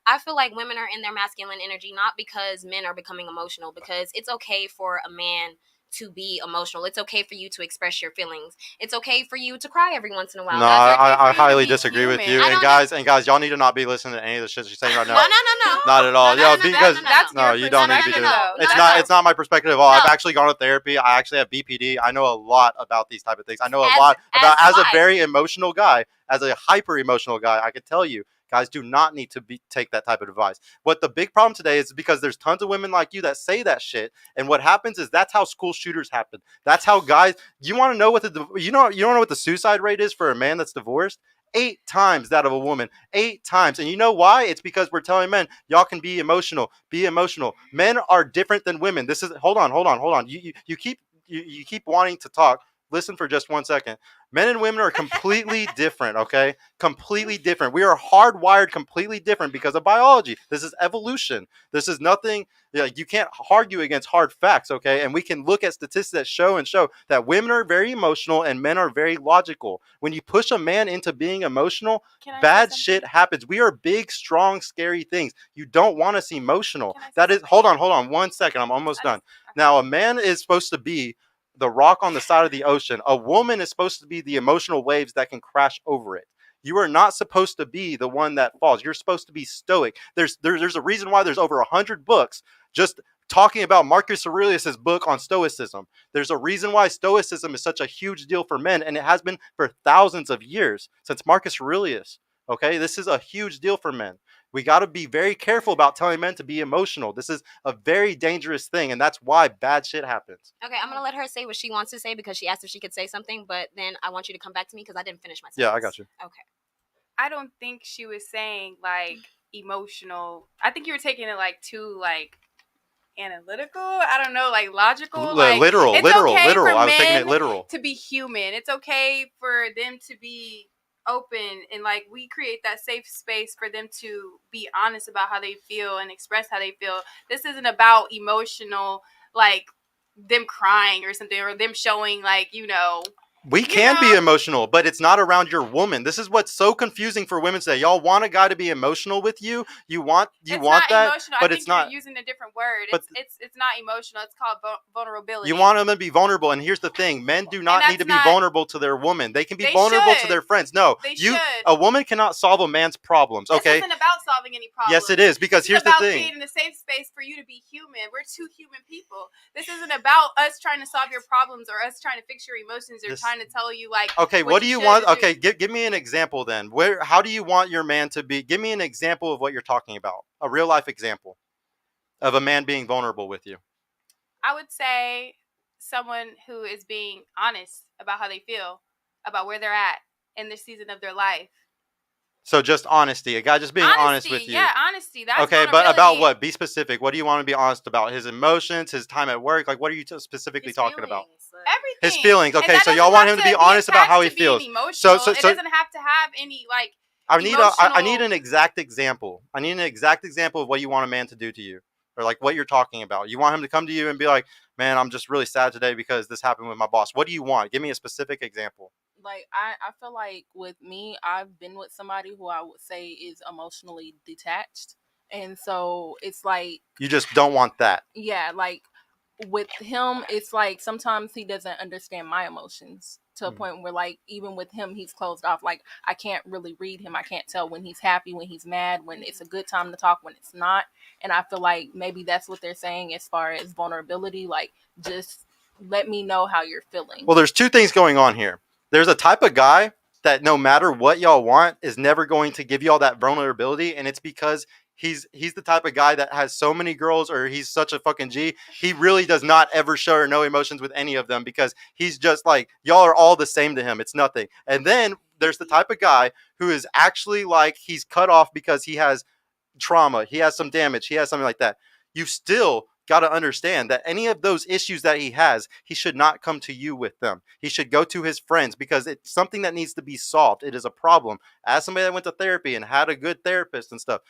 I feel like women are in their masculine energy not because men are becoming emotional, because it's okay for a man to be emotional. It's okay for you to express your feelings. It's okay for you to cry every once in a while. No, I highly disagree with you. And guys, y'all need to not be listening to any of the shit she's saying right now. No. Not at all. Because you don't need to be doing that. It's not my perspective at all. I've actually gone to therapy. I actually have BPD. I know a lot about these type of things. I know a lot about, as a very emotional guy, as a hyper emotional guy, I could tell you, guys do not need to take that type of advice. What the big problem today is because there's tons of women like you that say that shit, and what happens is that's how school shooters happen. That's how guys. You want to know what you don't know what the suicide rate is for a man that's divorced? 8 times that of a woman. 8 times. And you know why? It's because we're telling men, y'all can be emotional. Be emotional. Men are different than women. This is hold on. You keep wanting to talk. Listen for just 1 second. Men and women are completely different, okay? Completely different. We are hardwired completely different because of biology. This is evolution. This is nothing, you can't argue against hard facts, okay? And we can look at statistics that show that women are very emotional and men are very logical. When you push a man into being emotional, bad shit happens. We are big, strong, scary things. You don't want us emotional. That is, hold on 1 second. I'm almost done. Now, a man is supposed to be the rock on the side of the ocean. A woman is supposed to be the emotional waves that can crash over it. You are not supposed to be the one that falls. You're supposed to be stoic. There's a reason why there's over 100 books just talking about Marcus Aurelius's book on stoicism. There's a reason why stoicism is such a huge deal for men, and it has been for thousands of years since Marcus Aurelius. Okay, this is a huge deal for men. We got to be very careful about telling men to be emotional. This is a very dangerous thing, and that's why bad shit happens. Okay, I'm going to let her say what she wants to say because she asked if she could say something, but then I want you to come back to me because I didn't finish my sentence. Yeah, I got you. Okay. I don't think she was saying like emotional. I think you were taking it like too like analytical. I don't know, like logical. Like Literal. it's okay for I was taking men it literal. to be human. It's okay for them to be open, and like we create that safe space for them to be honest about how they feel and express how they feel. This isn't about emotional, like them crying or something, or them showing like We can be emotional, but it's not around your woman. This is what's so confusing for women today. Y'all want a guy to be emotional with you. You want not that, emotional. but I it's think not. You're using a different word. But It's not emotional. It's called vulnerability. you want them to be vulnerable, and here's the thing: men do not need to be vulnerable to their woman. They can be vulnerable to their friends. No, a woman cannot solve a man's problems. Okay, this isn't about solving any problems. Yes, it is, because here's the thing: creating a safe space for you to be human. We're two human people. This isn't about us trying to solve your problems or us trying to fix your emotions or trying to tell you like. Okay, what do you want? Okay, give me an example then. How do you want your man to be? Give me an example of what you're talking about. A real life example of a man being vulnerable with you. I would say someone who is being honest about how they feel, about where they're at in this season of their life. So just honesty. A guy just being honest with you. Yeah, honesty. That's okay, but about what? Be specific. What do you want to be honest about? His emotions, his time at work? Like, what are you specifically talking about? Everything. His feelings. Okay, so y'all want him to be honest about how he feels. So it doesn't have to have any like. I need an exact example. I need an exact example of what you want a man to do to you, or like what you're talking about. You want him to come to you and be like, "Man, I'm just really sad today because this happened with my boss." What do you want? Give me a specific example. Like I feel like with me, I've been with somebody who I would say is emotionally detached, and so it's like you just don't want that. Yeah, like with him, it's like sometimes he doesn't understand my emotions to a point where like even with him he's closed off. Like I can't really read him. I can't tell when he's happy, when he's mad, when it's a good time to talk, when it's not. And I feel like maybe that's what they're saying as far as vulnerability, like just let me know how you're feeling. Well, there's two things going on here. There's a type of guy that no matter what y'all want is never going to give y'all that vulnerability, and it's because he's the type of guy that has so many girls, or he's such a fucking G. He really does not ever show no emotions with any of them because he's just like, y'all are all the same to him. It's nothing. And then there's the type of guy who is actually like he's cut off because he has trauma, he has some damage, he has something like that. You still got to understand that any of those issues that he has, he should not come to you with them. He should go to his friends because it's something that needs to be solved. It is a problem. As somebody that went to therapy and had a good therapist and stuff,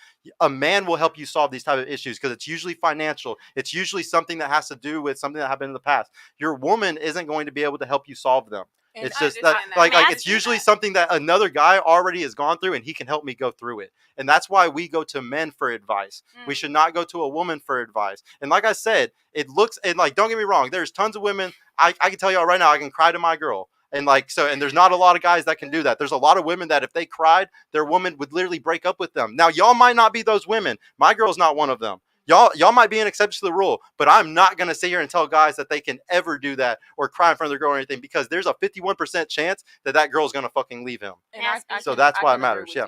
a man will help you solve these type of issues because it's usually financial. It's usually something that has to do with something that happened in the past. Your woman isn't going to be able to help you solve them. And it's just that, like it's usually something that another guy already has gone through, and he can help me go through it. And that's why we go to men for advice. We should not go to a woman for advice. And like I said, it looks, and like, don't get me wrong, there's tons of women. I can tell y'all right now, I can cry to my girl. And like, so, and there's not a lot of guys that can do that. There's a lot of women that if they cried, their woman would literally break up with them. Now, y'all might not be those women. My girl's not one of them. Y'all might be an exception to the rule, but I'm not going to sit here and tell guys that they can ever do that or cry in front of their girl or anything, because there's a 51% chance that girl's going to fucking leave him. And so that's why it matters. Yeah.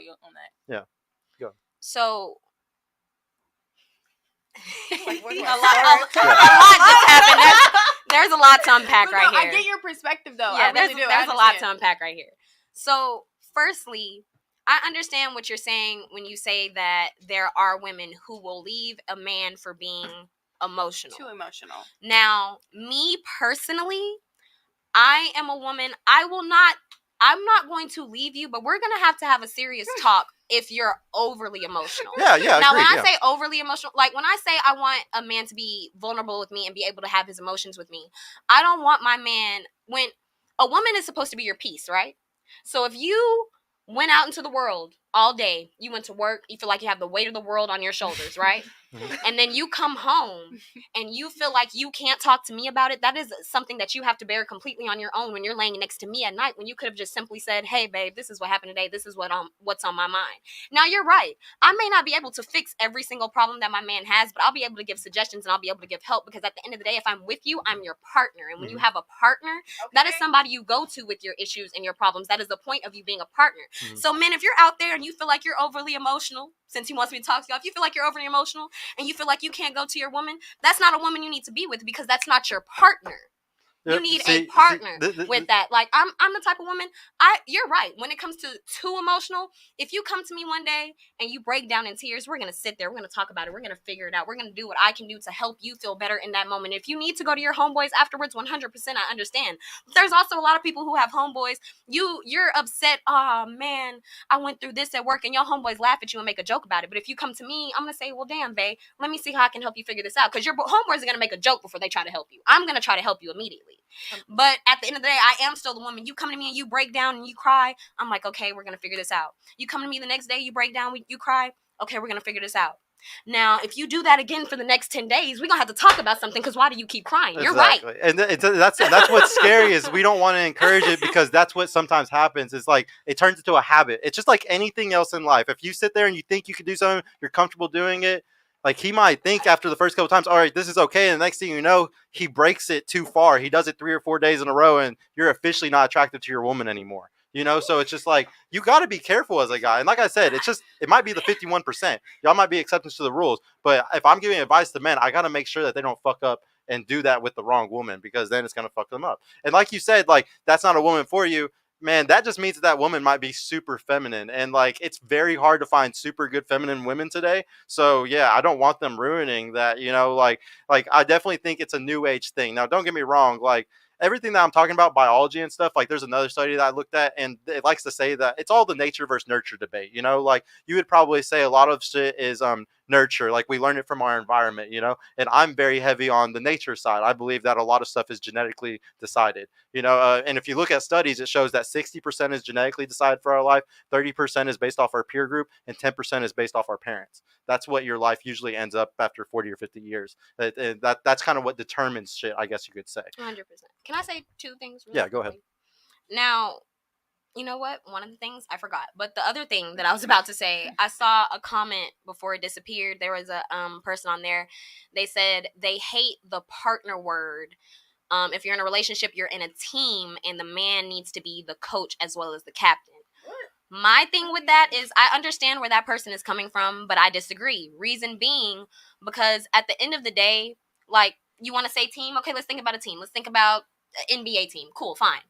Yeah. Go. So like, a lot just happened. There's a lot to unpack right here. I get your perspective though. Yeah, I really do. There's a lot to unpack right here. So firstly, I understand what you're saying when you say that there are women who will leave a man for being emotional. Too emotional. Now, me personally, I am a woman. I'm not going to leave you, but we're going to have a serious talk if you're overly emotional. Yeah. Now, agreed, when I say overly emotional, like when I say I want a man to be vulnerable with me and be able to have his emotions with me, I don't want my man, when a woman is supposed to be your peace, right? So if you went out into the world all day, you went to work, you feel like you have the weight of the world on your shoulders, right? And then you come home and you feel like you can't talk to me about it. That is something that you have to bear completely on your own when you're laying next to me at night, when you could have just simply said, hey babe, this is what happened today, this is what's on my mind. Now you're right, I may not be able to fix every single problem that my man has, but I'll be able to give suggestions and I'll be able to give help, because at the end of the day, if I'm with you, I'm your partner. And when you have a partner, that is somebody you go to with your issues and your problems. That is the point of you being a partner. So men, if you're out there and you feel like you're overly emotional, since he wants me to talk to you, if you feel like you're overly emotional and you feel like you can't go to your woman, that's not a woman you need to be with, because that's not your partner. You need See, a partner see, with that. Like I'm the type of woman. You're right. When it comes to too emotional, if you come to me one day and you break down in tears, we're gonna sit there. We're gonna talk about it. We're gonna figure it out. We're gonna do what I can do to help you feel better in that moment. If you need to go to your homeboys afterwards, 100%, I understand. But there's also a lot of people who have homeboys. You're upset. Oh man, I went through this at work, and your homeboys laugh at you and make a joke about it. But if you come to me, I'm gonna say, well, damn, babe, let me see how I can help you figure this out. Because your homeboys are gonna make a joke before they try to help you. I'm gonna try to help you immediately. But at the end of the day, I am still the woman. You come to me and you break down and you cry. I'm like, okay, we're gonna figure this out. You come to me the next day, you break down, you cry. Okay, we're gonna figure this out. Now, if you do that again for the next 10 days, we're gonna have to talk about something. Because why do you keep crying? You're right. And that's what's scary is we don't want to encourage it, because that's what sometimes happens. Is like it turns into a habit. It's just like anything else in life. If you sit there and you think you can do something, you're comfortable doing it. Like he might think after the first couple times, all right, this is okay. And the next thing you know, he breaks it too far. He does it 3 or 4 days in a row, and you're officially not attracted to your woman anymore. So it's just like you got to be careful as a guy. And like I said, it might be the 51%. Y'all might be exceptions to the rules, but if I'm giving advice to men, I got to make sure that they don't fuck up and do that with the wrong woman, because then it's gonna fuck them up. And like you said, like that's not a woman for you. Man, that just means that woman might be super feminine, and like it's very hard to find super good feminine women today. So yeah, I don't want them ruining that. Like I definitely think it's a new age thing. Now, don't get me wrong, like everything that I'm talking about, biology and stuff, like there's another study that I looked at, and it likes to say that it's all the nature versus nurture debate. Like you would probably say a lot of shit is nurture, like we learn it from our environment, and I'm very heavy on the nature side. I believe that a lot of stuff is genetically decided, and if you look at studies, it shows that 60% is genetically decided for our life, 30% is based off our peer group, and 10% is based off our parents. That's what your life usually ends up after 40 or 50 years. That's kind of what determines shit, I guess you could say. 100%. Can I say 2 things? Really Yeah, go ahead. quickly? Now, you know what? One of the things I forgot, but the other thing that I was about to say, I saw a comment before it disappeared. There was a person on there. They said they hate the partner word. If you're in a relationship, you're in a team, and the man needs to be the coach as well as the captain. My thing with that is I understand where that person is coming from, but I disagree. Reason being, because at the end of the day, like, you want to say team? Okay, let's think about a team. Let's think about an NBA team. Cool, fine.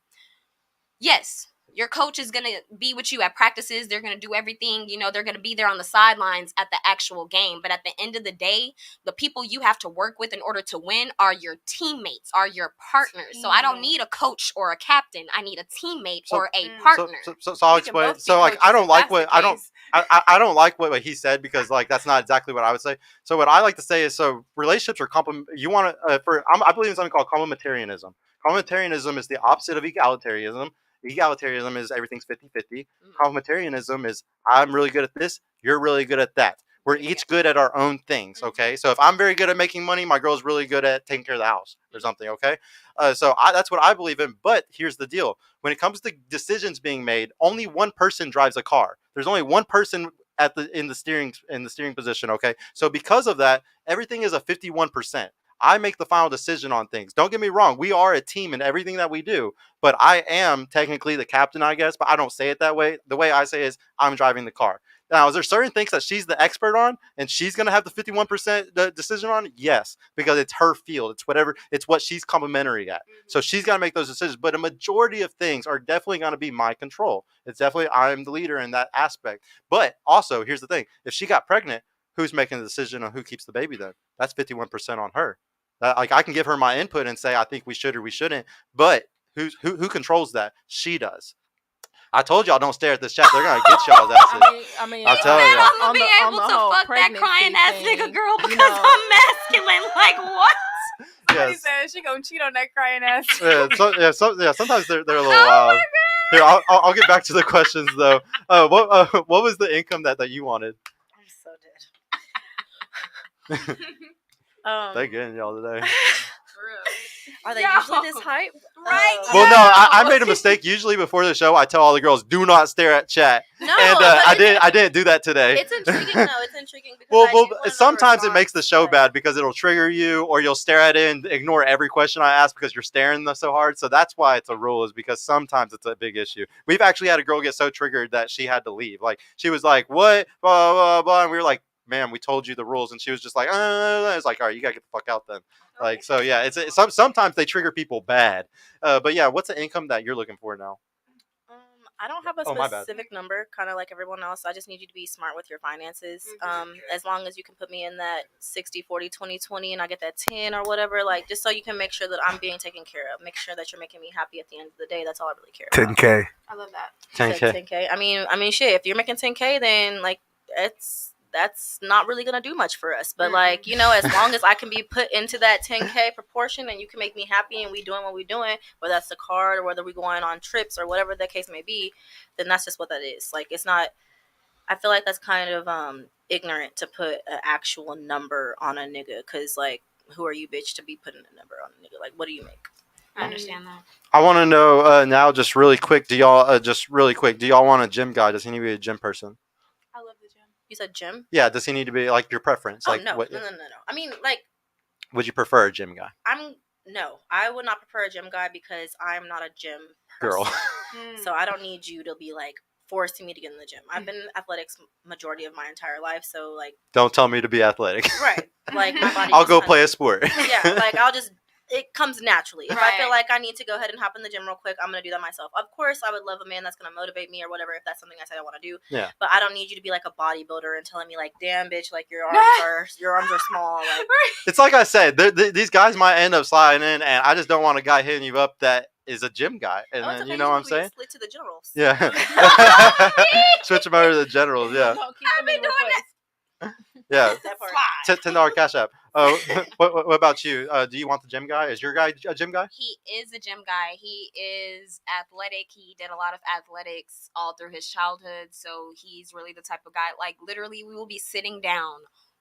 Yes, your coach is going to be with you at practices. They're going to do everything. They're going to be there on the sidelines at the actual game. But at the end of the day, the people you have to work with in order to win are your teammates, are your partners. So I don't need a coach or a captain. I need a teammate or a partner. So I'll explain. So like I don't like what I don't like what he said, because like that's not exactly what I would say. So what I like to say is, so relationships are you want to I believe in something called complementarianism. Complementarianism is the opposite of egalitarianism. Egalitarianism is everything's 50-50. Complementarianism is I'm really good at this, you're really good at that. We're each good at our own things, okay? So if I'm very good at making money, my girl's really good at taking care of the house or something, okay? So that's what I believe in. But here's the deal. When it comes to decisions being made, only one person drives a car. There's only one person in the steering position, okay? So because of that, everything is a 51%. I make the final decision on things. Don't get me wrong. We are a team in everything that we do, but I am technically the captain, I guess, but I don't say it that way. The way I say it is I'm driving the car. Now, is there certain things that she's the expert on and she's going to have the 51% decision on? Yes, because it's her field. It's what she's complimentary at. So she's got to make those decisions. But a majority of things are definitely going to be my control. It's definitely, I'm the leader in that aspect. But also, here's the thing. If she got pregnant, who's making the decision on who keeps the baby then? That's 51% on her. Like I can give her my input and say I think we should or we shouldn't, but who controls that? She does. I told y'all don't stare at this chat. They're gonna get y'all's asses. I mean, I'll tell you. I'm gonna be able to fuck that crying ass nigga girl because I'm masculine. Like what? Somebody said she gonna cheat on that crying ass. Sometimes they're a little wild. Here, I'll get back to the questions though. What was the income that you wanted? I'm so dead. They getting y'all today. Are they usually this hype? Right. Well, no, I made a mistake. Usually before the show, I tell all the girls, do not stare at chat. No, and I didn't do that today. It's intriguing though. It's intriguing because well, sometimes it makes the show bad because it'll trigger you, or you'll stare at it and ignore every question I ask because you're staring so hard. So that's why it's a rule, is because sometimes it's a big issue. We've actually had a girl get so triggered that she had to leave. Like she was like, "What?" Blah blah blah, and we were like, ma'am, we told you the rules, and she was just like, it's like, all right, you gotta get the fuck out then. Like, so yeah, sometimes they trigger people bad. But yeah, what's the income that you're looking for now? I don't have a Oh, my bad. specific number, kind of like everyone else. I just need you to be smart with your finances. As long as you can put me in that 60, 40, 20, 20, and I get that 10 or whatever, like, just so you can make sure that I'm being taken care of. Make sure that you're making me happy at the end of the day. That's all I really care about. 10K. I love that. 10K. 10K. I mean, shit. If you're making 10K, then like that's not really gonna do much for us. But like, as long as I can be put into that 10K proportion, and you can make me happy, and we doing what we doing, whether that's the card or whether we going on trips or whatever the case may be, then that's just what that is. Like, it's not. I feel like that's kind of ignorant to put an actual number on a nigga, because like, who are you, bitch, to be putting a number on a nigga? Like, what do you make? I understand that. I want to know now, just really quick. Do y'all want a gym guy? Does he need to be a gym person? I love the gym. You said gym? Yeah. Does he need to be like your preference? Oh, like, no. what, No. I mean, like, would you prefer a gym guy? No, I would not prefer a gym guy, because I'm not a gym person. Girl. So I don't need you to be like forcing me to get in the gym. I've been in athletics majority of my entire life, so like, Don't tell me to be athletic. right, like, my body. I'll just go kinda- play a sport. Yeah, like, it comes naturally. If I feel Right. like I need to go ahead and hop in the gym real quick, I'm gonna do that myself. Of course, I would love a man that's gonna motivate me or whatever, if that's something I say I want to do. Yeah. But I don't need you to be like a bodybuilder and telling me like, damn, bitch, like your arms are small. Like, It's like I said, these guys might end up sliding in, and I just don't want a guy hitting you up that is a gym guy. And oh, it's then, okay, you know what I'm we can saying? Split to the generals. Yeah. Switch them over to the generals. Yeah. No, keep them in request. Yeah. That part. $10 cash app. Oh, what about you? Do you want the gym guy? Is your guy a gym guy? He is a gym guy. He is athletic. He did a lot of athletics all through his childhood. So he's really the type of guy, like, literally, we will be sitting down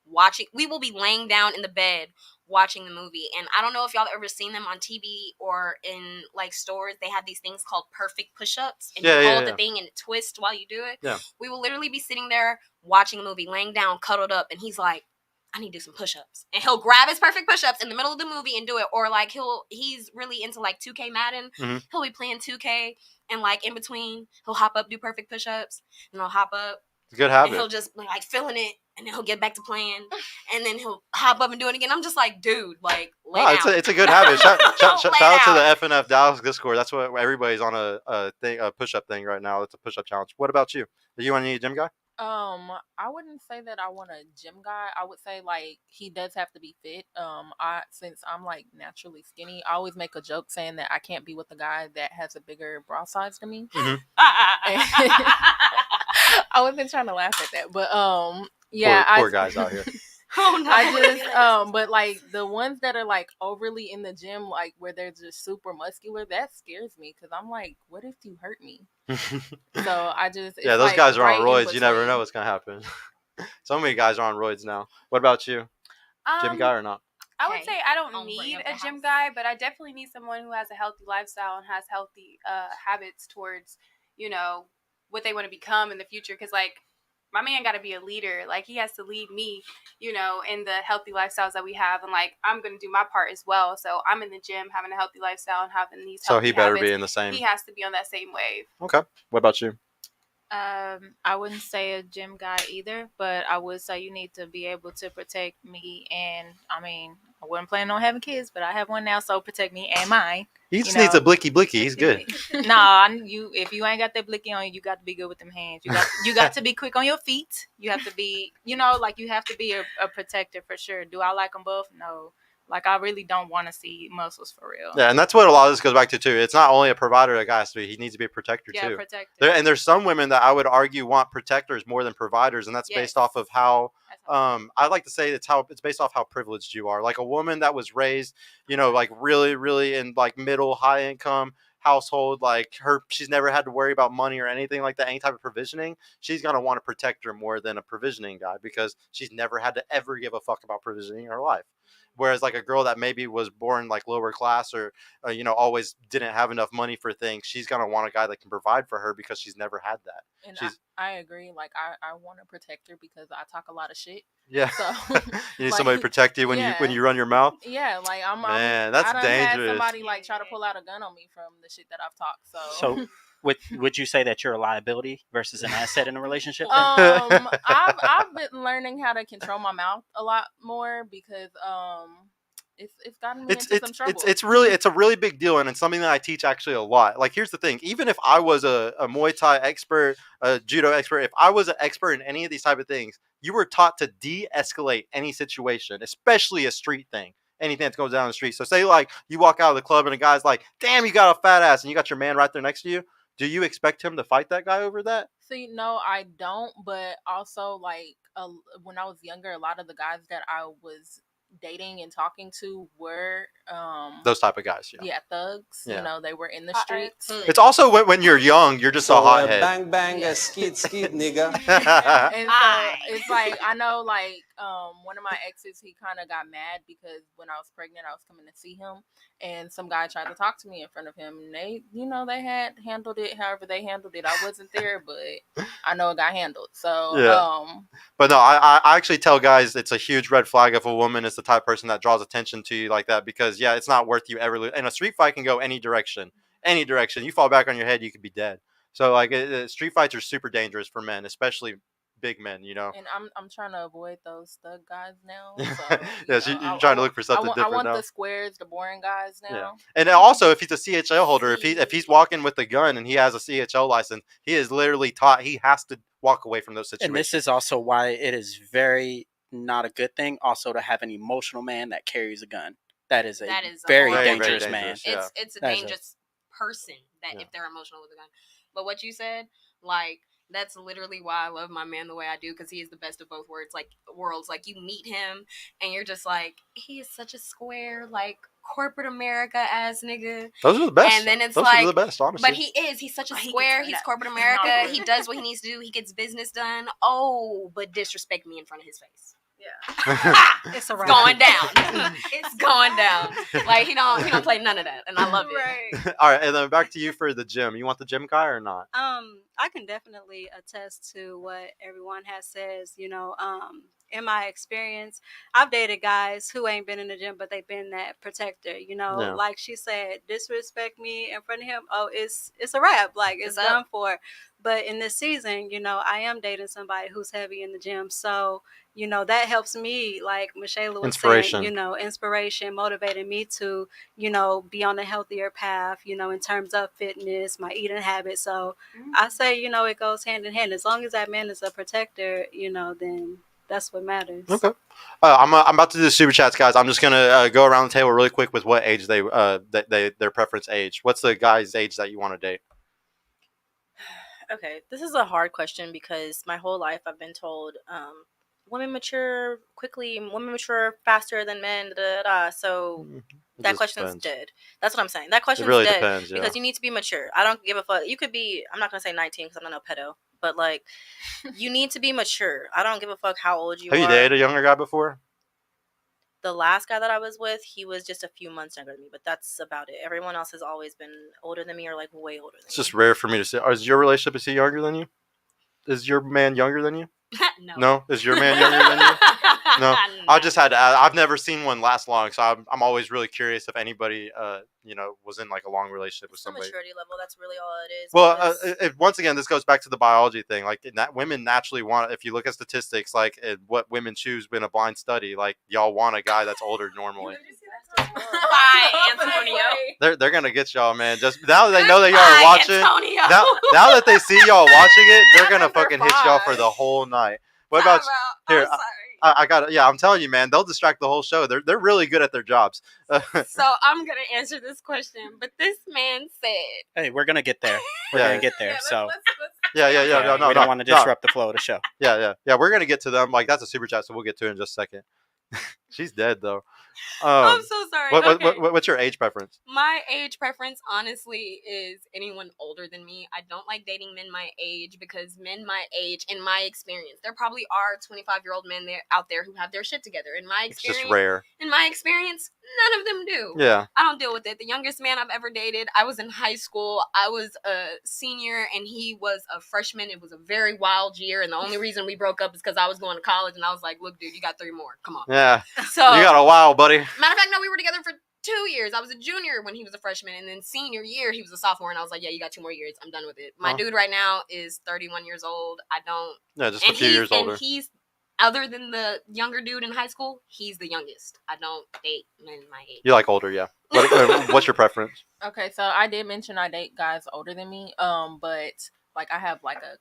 watching. We will be laying down in the bed watching the movie. And I don't know if y'all ever seen them on TV or in like stores. They have these things called perfect push-ups, and you hold the thing and it twists while you do it. Yeah. We will literally be sitting there watching a movie, laying down, cuddled up, and he's like, I need to do some push-ups. And he'll grab his perfect push-ups in the middle of the movie and do it. Or like he's really into like 2K Madden. Mm-hmm. He'll be playing 2K, and like in between, he'll hop up, do perfect push-ups, and he'll hop up. It's a good And habit. he'll just like feeling it, and then he'll get back to playing, and then he'll hop up and do it again. I'm just like, dude, like, lay down. It's a good habit. Shout Lay out to down. the FNF Dallas Discord. That's what everybody's on a push-up thing right now. It's a push-up challenge. What about you? Do you want to need a gym guy? I wouldn't say that I want a gym guy. I would say like he does have to be fit. Since I'm like naturally skinny, I always make a joke saying that I can't be with a guy that has a bigger bra size than me. Mhm. I wasn't trying to laugh at that, but yeah, Poor guys out here. Oh no. I just but like the ones that are like overly in the gym, like where they're just super muscular, that scares me, because I'm like, what if you hurt me? So I just Yeah, those guys are on roids. You never know what's gonna happen. So many guys are on roids now. What about you? Gym guy or not? I would Okay. say I don't I'll bring need up a the gym house. guy, but I definitely need someone who has a healthy lifestyle and has healthy habits towards, what they want to become in the future. Because, like, my man got to be a leader. Like, he has to lead me, in the healthy lifestyles that we have. And, like, I'm going to do my part as well. So I'm in the gym having a healthy lifestyle and having these So healthy he better habits. be in the same. He has to be on that same wave. Okay. What about you? I wouldn't say a gym guy either, but I would say you need to be able to protect me. And I mean, I wasn't planning on having kids, but I have one now, so protect me and mine. He just needs a blicky. He's good. If you ain't got that blicky on you got to be good with them hands. You got to be quick on your feet. You have to be, you have to be a protector for sure. Do I like them both? No. Like, I really don't want to see muscles for real. Yeah, and that's what a lot of this goes back to too. It's not only a provider that guy has to be; he needs to be a protector Yeah, too. protector. And there's some women that I would argue want protectors more than providers, and that's based off of how. I like to say it's based off how privileged you are. Like a woman that was raised, like really, really in like middle, high income household, like she's never had to worry about money or anything like that, any type of provisioning. She's gonna want a protector more than a provisioning guy because she's never had to ever give a fuck about provisioning in her life. Whereas like a girl that maybe was born like lower class or you know, always didn't have enough money for things, she's gonna want a guy that can provide for her because she's never had that. And She's I agree. Like I want to protect her because I talk a lot of shit. yeah. So You need like, somebody to protect you when yeah. you run your mouth. Yeah, like Man, that's I done dangerous. had somebody like try to pull out a gun on me from the shit that I've talked. So would you say that you're a liability versus an asset in a relationship? I've been learning how to control my mouth a lot more because it's gotten me into some trouble. It's a really big deal, and it's something that I teach actually a lot. Like here's the thing: even if I was a Muay Thai expert, a judo expert, if I was an expert in any of these type of things, you were taught to de-escalate any situation, especially a street thing. Anything that goes down the street. So say like you walk out of the club and a guy's like, "Damn, you got a fat ass," and you got your man right there next to you. Do you expect him to fight that guy over that? See, no, I don't. But also, like when I was younger, a lot of the guys that I was dating and talking to were those type of guys. Yeah, thugs. Yeah. You know, they were in the streets. It's also when you're young, you're just a hothead. Bang bang, skeet nigga. And so it's like I know, like one of my exes, he kind of got mad because when I was pregnant, I was coming to see him, and some guy tried to talk to me in front of him, and they, you know, they had handled it however they handled it. I wasn't there, but I know it got handled. So yeah. But no, I actually tell guys it's a huge red flag if a woman is the type of person that draws attention to you like that, because yeah, it's not worth you ever lose. And a street fight can go any direction. You fall back on your head, you could be dead. So like street fights are super dangerous for men, especially big men, you know. And I'm trying to avoid those thug guys now. So, yes, you're trying to look for something different now. I want the squares, the boring guys now. Yeah. And also, if he's a CHL holder, if he's walking with a gun and he has a CHL license, he is literally taught he has to walk away from those situations. And this is also why it is very not a good thing also to have an emotional man that carries a gun. That is a very dangerous man. Yeah. It's a dangerous person that if they're emotional with a gun. But what you said, like, that's literally why I love my man the way I do, because he is the best of both worlds. Like you meet him and you're just like, he is such a square, like corporate America ass nigga. Those are the best. And then it's those like, are the best, honestly. But he's such a square. He's corporate America. He does what he needs to do. He gets business done. Oh, but disrespect me in front of his face. Yeah, it's going down. It's going down. Like he don't play none of that, and I love it. All right, and then back to you for the gym. You want the gym guy or not? I can definitely attest to what everyone has says. You know, in my experience, I've dated guys who ain't been in the gym, but they've been that protector. You know, like she said, disrespect me in front of him. Oh, it's a wrap. Like it's done for. But in this season, you know, I am dating somebody who's heavy in the gym, so. You know, that helps me, like Michelle was saying, you know, inspiration, motivating me to, you know, be on a healthier path, you know, in terms of fitness, my eating habits. So I say, you know, it goes hand in hand. As long as that man is a protector, you know, then that's what matters. Okay. I'm about to do the super chats, guys. I'm just going to go around the table really quick with what age their preference age. What's the guy's age that you want to date? Okay, this is a hard question because my whole life I've been told women mature quickly, women mature faster than men, so that question's dead. That's what I'm saying. That question's really dead depends, because you need to be mature. I don't give a fuck. You could be, I'm not going to say 19 because I'm not no pedo, but like, you need to be mature. I don't give a fuck how old you are. Have you dated a younger guy before? The last guy that I was with, he was just a few months younger than me, but that's about it. Everyone else has always been older than me or like way older than me. It's just rare for me to say. Is your relationship, is he younger than you? Is your man younger than you? No. Is your man younger than you? No. I just had to ask. I've never seen one last long, so I'm always really curious if anybody was in like a long relationship with somebody. Maturity level, that's really all it is. Well, once again, this goes back to the biology thing. Like women naturally want, if you look at statistics, like what women choose in a blind study, like y'all want a guy that's older normally. Bye, Antonio. They're gonna get y'all, man. Just now that they know that y'all are watching. Now that they see y'all watching it, they're gonna fucking hit y'all for the whole night. What about here? I got it. Yeah, I'm telling you, man. They'll distract the whole show. They're really good at their jobs. So I'm gonna answer this question, but this man said, "Hey, we're gonna get there. We're gonna get there." So yeah. No, we don't want to disrupt the flow of the show. Yeah. We're gonna get to them. Like that's a super chat, so we'll get to it in just a second. She's dead though. I'm so sorry. What's your age preference? My age preference, honestly, is anyone older than me. I don't like dating men my age because men my age, in my experience, there probably are 25-year-old men there out there who have their shit together. In my It's experience, just rare. In my experience, none of them do. Yeah. I don't deal with it. The youngest man I've ever dated, I was in high school. I was a senior and he was a freshman. It was a very wild year, and the only reason we broke up is because I was going to college, and I was like, "Look, dude, you got 3 more. Come on." Yeah. So you got a while, buddy. Matter of fact, no, we were together for 2 years. I was a junior when he was a freshman, and then senior year he was a sophomore, and I was like, "Yeah, you got 2 more years. I'm done with it." My dude right now is 31 years old. I don't. Yeah, just a few years older. And he's, other than the younger dude in high school, he's the youngest. I don't date men my age. You like older, yeah. What's your preference? Okay, so I did mention I date guys older than me, but like I have like a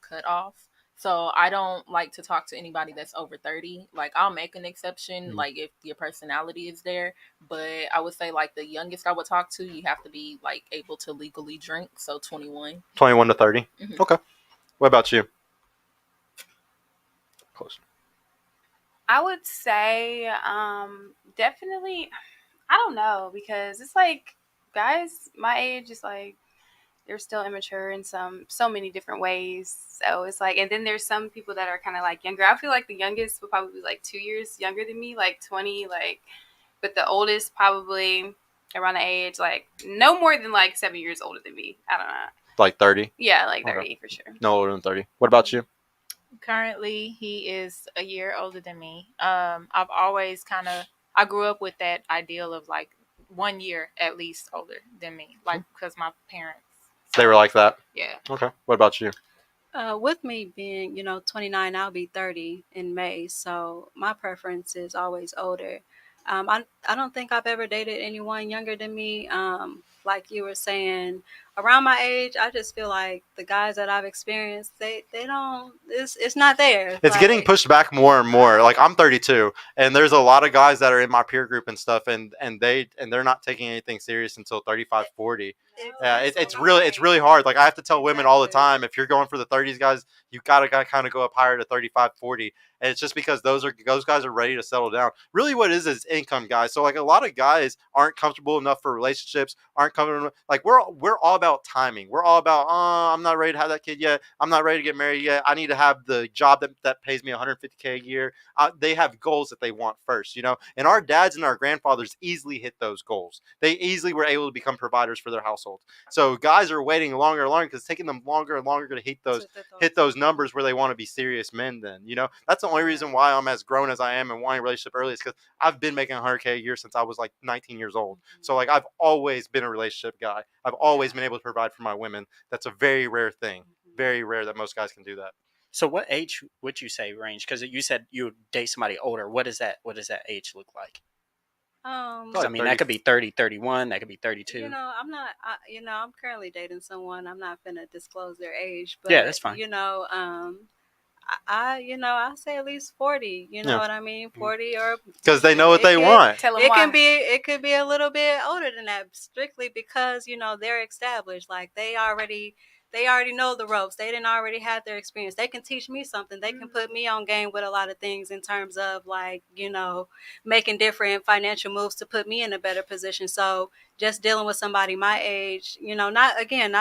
cutoff. So I don't like to talk to anybody that's over 30. Like I'll make an exception, like if your personality is there. But I would say like the youngest I would talk to, you have to be like able to legally drink. So 21. 21 to 30. Mhm. Okay. What about you? Close. I would say definitely, I don't know, because it's like guys my age is like they're still immature in so many different ways. So it's like, and then there's some people that are kind of like younger. I feel like the youngest would probably be like 2 years younger than me, like 20, like, but the oldest probably around the age like no more than like 7 years older than me. I don't know. Like 30? Yeah, like 30 Okay. for sure. No older than 30. What about you? Currently, he is a year older than me. I've always I grew up with that ideal of like 1 year at least older than me, like because my parents. They were like that? Yeah. Okay. What about you? With me being, 29, I'll be 30 in May. So my preference is always older. I don't think I've ever dated anyone younger than me. Like you were saying, around my age, I just feel like the guys that I've experienced, they don't, it's not there. It's getting pushed back more and more. Like I'm 32, and there's a lot of guys that are in my peer group and stuff, and they're not taking anything serious until 35, 40. Yeah, it's really hard. Like I have to tell women all the time, if you're going for the 30s guys, you gotta kind of go up higher to 35, 40. And it's just because those guys are ready to settle down. Really, what it is income, guys. So like a lot of guys aren't comfortable enough for relationships, aren't comfortable. Like we're all about timing. We're all about, I'm not ready to have that kid yet. I'm not ready to get married yet. I need to have the job that pays me $150K a year. They have goals that they want first, And our dads and our grandfathers easily hit those goals. They easily were able to become providers for their households. So guys are waiting longer and longer because it's taking them longer and longer to hit those numbers where they want to be serious men. Then that's the only reason why I'm as grown as I am and wanting a relationship early is because I've been making $100K a year since I was like 19 years old. So like I've always been a relationship guy. I've always been able to provide for my women. That's a very rare thing. Very rare that most guys can do that. So what age would you say range? Because you said you would date somebody older. What does that age look like? I mean, 30. that could be 30, 31. That could be 32. I'm currently dating someone. I'm not finna disclose their age, but yeah, that's fine. I say at least 40. You know what I mean? 40 or because they know what they want. It could be a little bit older than that, strictly because they're established. Like they already know the ropes. They didn't already have their experience. They can teach me something. They can put me on game with a lot of things in terms of like making different financial moves to put me in a better position. So just dealing with somebody my age, not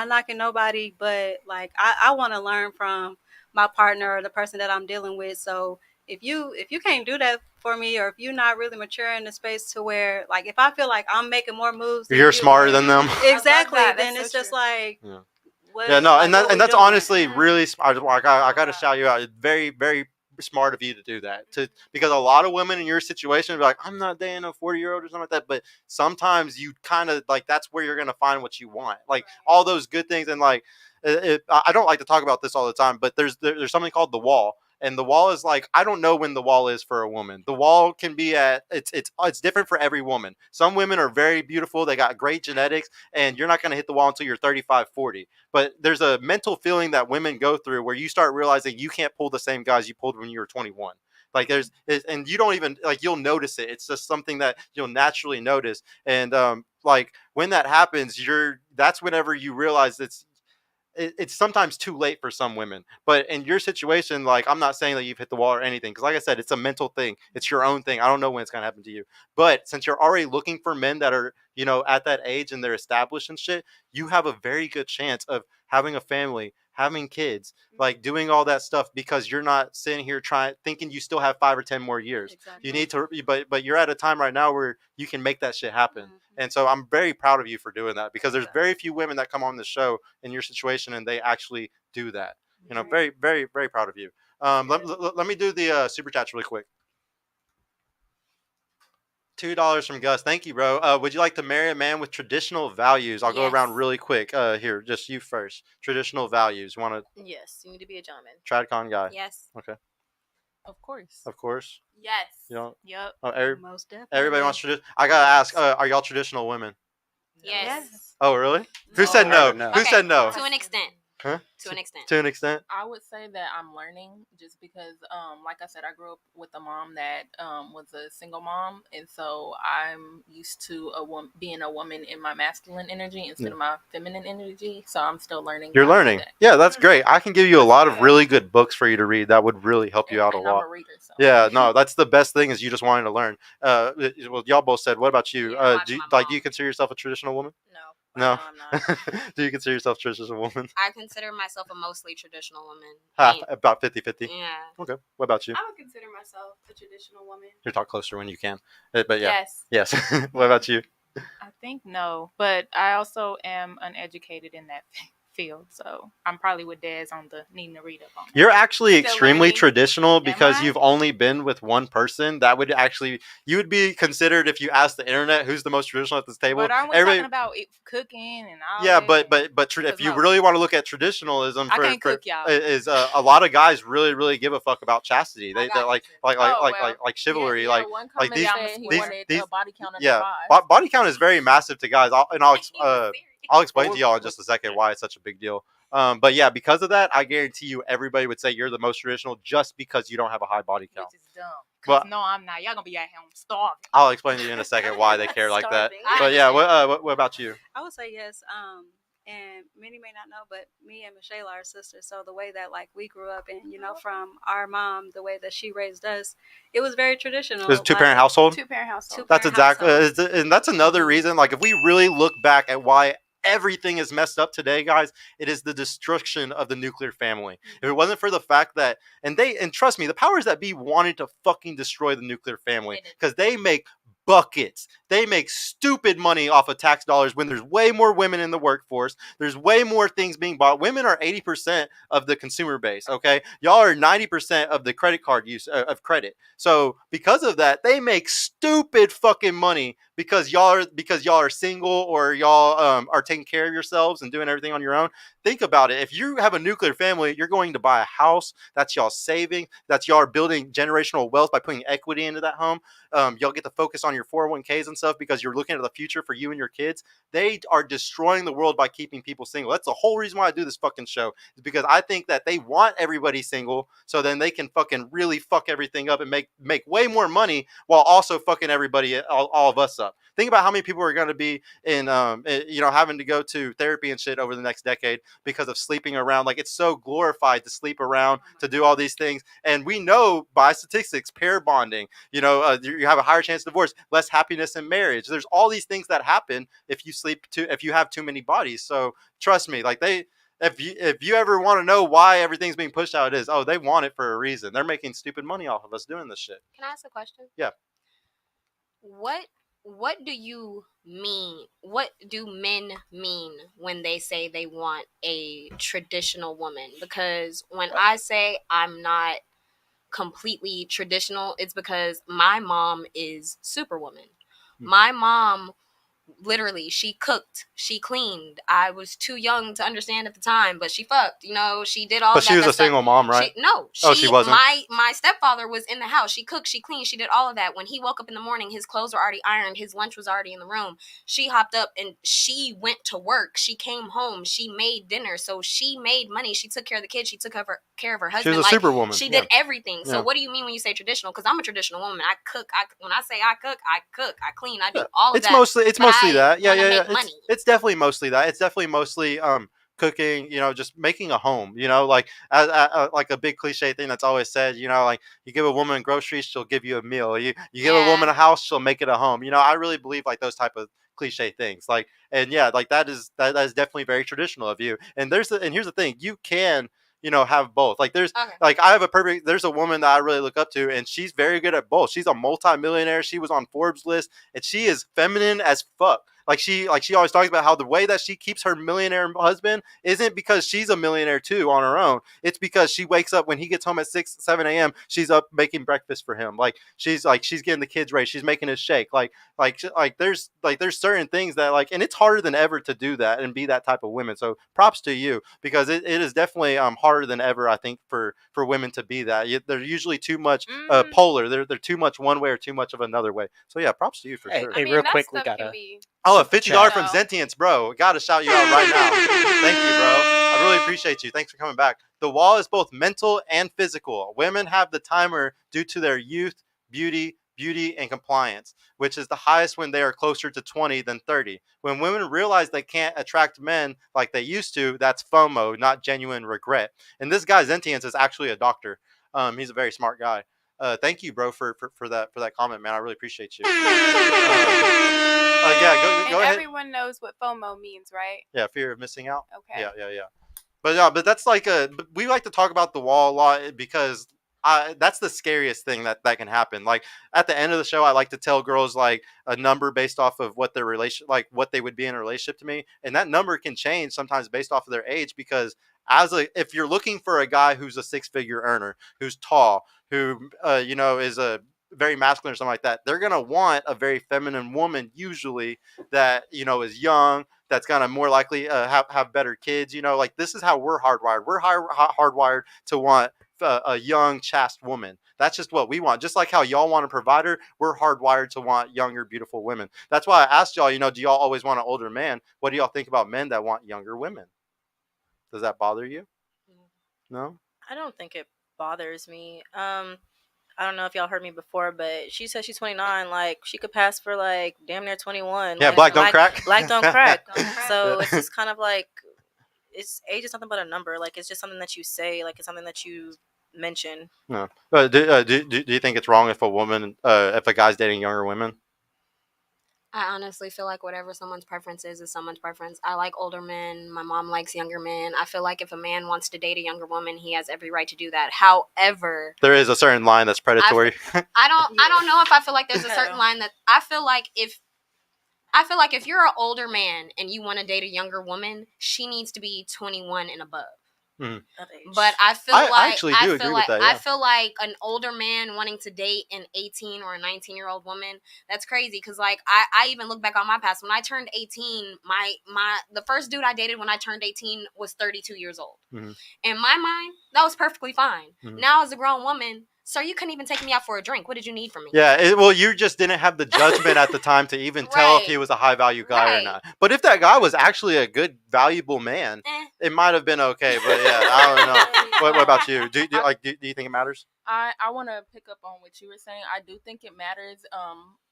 knocking nobody, but like I want to learn from my partner or the person that I'm dealing with. So if you can't do that for me, or if you're not really mature in the space to where like if I feel like I'm making more moves than you're smarter than them. Exactly. Then it's just like and that's honestly really smart. I got to shout you out. It's very, very smart of you to do that. Because a lot of women in your situation be like, I'm not dating a 40-year-old or something like that. But sometimes you kind of like that's where you're gonna find what you want, like all those good things. And like, I don't like to talk about this all the time, but there's something called the wall. And the wall is like, I don't know when the wall is for a woman. The wall can be it's different for every woman. Some women are very beautiful. They got great genetics, and you're not going to hit the wall until you're 35, 40. But there's a mental feeling that women go through where you start realizing you can't pull the same guys you pulled when you were 21. Like and you don't even like, you'll notice it. It's just something that you'll naturally notice. And like when that happens, that's whenever you realize it's sometimes too late for some women. But in your situation, like, I'm not saying that you've hit the wall or anything, because like I said, it's a mental thing. It's your own thing. I don't know when it's gonna happen to you. But since you're already looking for men that are, at that age and they're established and shit, you have a very good chance of having a family, having kids, like doing all that stuff, because you're not sitting here thinking you still have 5 or 10 more years. Exactly. You need to, but you're at a time right now where you can make that shit happen. And so I'm very proud of you for doing that, because there's very few women that come on the show in your situation and they actually do that. Very, very, very proud of you. Let me do the super chats really quick. $2 from Gus. Thank you, bro. Would you like to marry a man with traditional values? I'll go around really quick. Here, just you first. Traditional values. You want to? Yes, you need to be a gentleman. Tradcon guy. Yes. Okay. Of course. Of course. Yes. You don't? Yep. Oh, Most definitely. everybody wants tradition. I gotta ask. Are y'all traditional women? Yes. Oh, really? Who said no? No. Who said no? To an extent. Huh? To an extent. To an extent. I would say that I'm learning, just because, like I said, I grew up with a mom that was a single mom, and so I'm used to being a woman in my masculine energy instead of my feminine energy. So I'm still learning. You're how to do learning. that. Yeah, that's great. I can give you a lot of really good books for you to read that would really help you out a And lot. I'm a reader, so. Yeah, no, that's the best thing, is you just wanting to learn. Well, y'all both said. What about you? Yeah, Do you my do you consider yourself a traditional woman? No. No. I'm not. Do you consider yourself a traditional woman? I consider myself a mostly traditional woman. Half, about 50-50. Yeah. Okay. What about you? I would consider myself a traditional woman. You talk closer when you can. But yeah. Yes. Yes. What about you? I think no, but I also am uneducated in that field, so I'm probably with Des on the needing to read up on it. You're actually Still extremely learning. traditional, because I? you've only been with one person. That would actually, you would be considered, if you asked the internet who's the most traditional at this table. But aren't we talking about cooking and all Yeah, that? but if you really want to look at traditionalism, I can't cook, y'all. is a lot of guys really give a fuck about chastity. They got like chivalry, Yeah, one comment these- said he these- wanted these- a body count of yeah. 5. Body count is very massive to guys. I'll explain to y'all in just a second why it's such a big deal. But yeah, because of that, I guarantee you everybody would say you're the most traditional, just because you don't have a high body count. Which is dumb. Well- No, I'm not. Y'all gonna be at home starving. I'll explain to you in a second why they care like that. Starving. But yeah, what about you? I would say yes. And many may not know, but me and Michelle are sisters. So the way that like we grew up, and from our mom, the way that she raised us, it was very traditional. It was a two-parent household. Two-parent household. That's exactly, household. and that's another reason. Like, if we really look back at why everything is messed up today, guys, it is the destruction of the nuclear family. If it wasn't for the fact that, and trust me, the powers that be wanted to fucking destroy the nuclear family, because they make buckets. They make stupid money off of tax dollars when there's way more women in the workforce. There's way more things being bought. Women are 80% of the consumer base, okay? Y'all are 90% of the credit card use of credit. So because of that, they make stupid fucking money because y'all are single, or y'all are taking care of yourselves and doing everything on your own. Think about it. If you have a nuclear family, you're going to buy a house. That's y'all saving. That's y'all are building generational wealth by putting equity into that home. Y'all get to focus on your 401ks and stuff, because you're looking at the future for you and your kids. They are destroying the world by keeping people single. That's the whole reason why I do this fucking show, is because I think that they want everybody single, so then they can fucking really fuck everything up and make way more money while also fucking everybody, all of us up. Think about how many people are going to be in, having to go to therapy and shit over the next decade because of sleeping around. Like, it's so glorified to sleep around, to do all these things. And we know by statistics, pair bonding, you have a higher chance of divorce, less happiness in marriage. There's all these things that happen if you have too many bodies. So trust me, like if you ever want to know why everything's being pushed out, it is, they want it for a reason. They're making stupid money off of us doing this shit. Can I ask a question? Yeah. What do you mean? What do men mean when they say they want a traditional woman? Because when I say I'm not completely traditional, it's because my mom is Superwoman. My mom, literally, she cooked, she cleaned. I was too young to understand at the time, but she fucked, she did all But that. she was a stuff. single mom, right? She wasn't. My stepfather was in the house. She cooked, she cleaned, she did all of that. When he woke up in the morning, his clothes were already ironed, his lunch was already in the room. She hopped up and she went to work. She came home, she made dinner, so she made money. She took care of the kids, she took care of her husband. She was a superwoman. She did everything. So Yeah. what do you mean when you say traditional? Because I'm a traditional woman. I cook. When I say I cook, I clean, I do all of that. It's mostly that. Yeah. Money. It's definitely mostly that. It's definitely mostly cooking, just making a home, like like a big cliche thing that's always said, like you give a woman groceries, she'll give you a meal. You give a woman a house, she'll make it a home. I really believe like those type of cliche things. Like, and yeah, like that is definitely very traditional of you. And here's the thing, you can have both. Like like there's a woman that I really look up to, and she's very good at both. She's a multi-millionaire. She was on Forbes list, and she is feminine as fuck. She always talks about how the way that she keeps her millionaire husband isn't because she's a millionaire too on her own. It's because she wakes up when he gets home at 6-7 a.m. She's up making breakfast for him. She's getting the kids ready. She's making his shake. There's certain things that and it's harder than ever to do that and be that type of women. So props to you, because it is definitely harder than ever, I think, for women to be that. They're usually too much polar. They're too much one way or too much of another way. So yeah, props to you for sure. Hey, real quick, we gotta. Oh, $50 from Zentience, bro. Got to shout you out right now. Thank you, bro. I really appreciate you. Thanks for coming back. The wall is both mental and physical. Women have the timer due to their youth, beauty, and compliance, which is the highest when they are closer to 20 than 30. When women realize they can't attract men like they used to, that's FOMO, not genuine regret. And this guy Zentience is actually a doctor. He's a very smart guy. Thank you, bro, for that comment, man. I really appreciate you. Yeah, go ahead. Everyone knows what FOMO means, right? Yeah, fear of missing out. Okay. Yeah. But that's we like to talk about the wall a lot because that's the scariest thing that can happen. Like at the end of the show, I like to tell girls like a number based off of what their what they would be in a relationship to me, and that number can change sometimes based off of their age. Because if you're looking for a guy who's a 6-figure earner, who's tall, who is a very masculine or something like that, they're gonna want a very feminine woman usually that is young, that's gonna more likely have better kids. Like this is how we're hardwired. We're hardwired to want a young, chaste woman. That's just what we want. Just like how y'all want a provider, we're hardwired to want younger, beautiful women. That's why I asked y'all, do y'all always want an older man? What do y'all think about men that want younger women? Does that bother you? No? I don't think it bothers me. I don't know if y'all heard me before, but she said she's 29. Like she could pass for like damn near 21. Yeah, like, black don't crack. Black don't crack. So it's just kind of like age is nothing but a number. Like it's just something that you say. Like it's something that you mention. No. Do you think it's wrong if if a guy's dating younger women? I honestly feel like whatever someone's preference is someone's preference. I like older men. My mom likes younger men. I feel like if a man wants to date a younger woman, he has every right to do that. However, there is a certain line that's predatory. I don't know if I feel like there's a certain line that I feel like if you're an older man and you want to date a younger woman, she needs to be 21 and above. Mm. But I feel I feel like an older man wanting to date an 18 or a 19-year-old woman, that's crazy. Because like I even look back on my past. When I turned 18, the first dude I dated when I turned 18 was 32 years old. Mm-hmm. In my mind, that was perfectly fine. Mm-hmm. Now as a grown woman, sir, you couldn't even take me out for a drink. What did you need from me? Yeah, well, you just didn't have the judgment at the time to even tell if he was a high-value guy or not. But if that guy was actually a good, valuable man, it might have been okay. But yeah, I don't know. What about you? Do you think it matters? I want to pick up on what you were saying. I do think it matters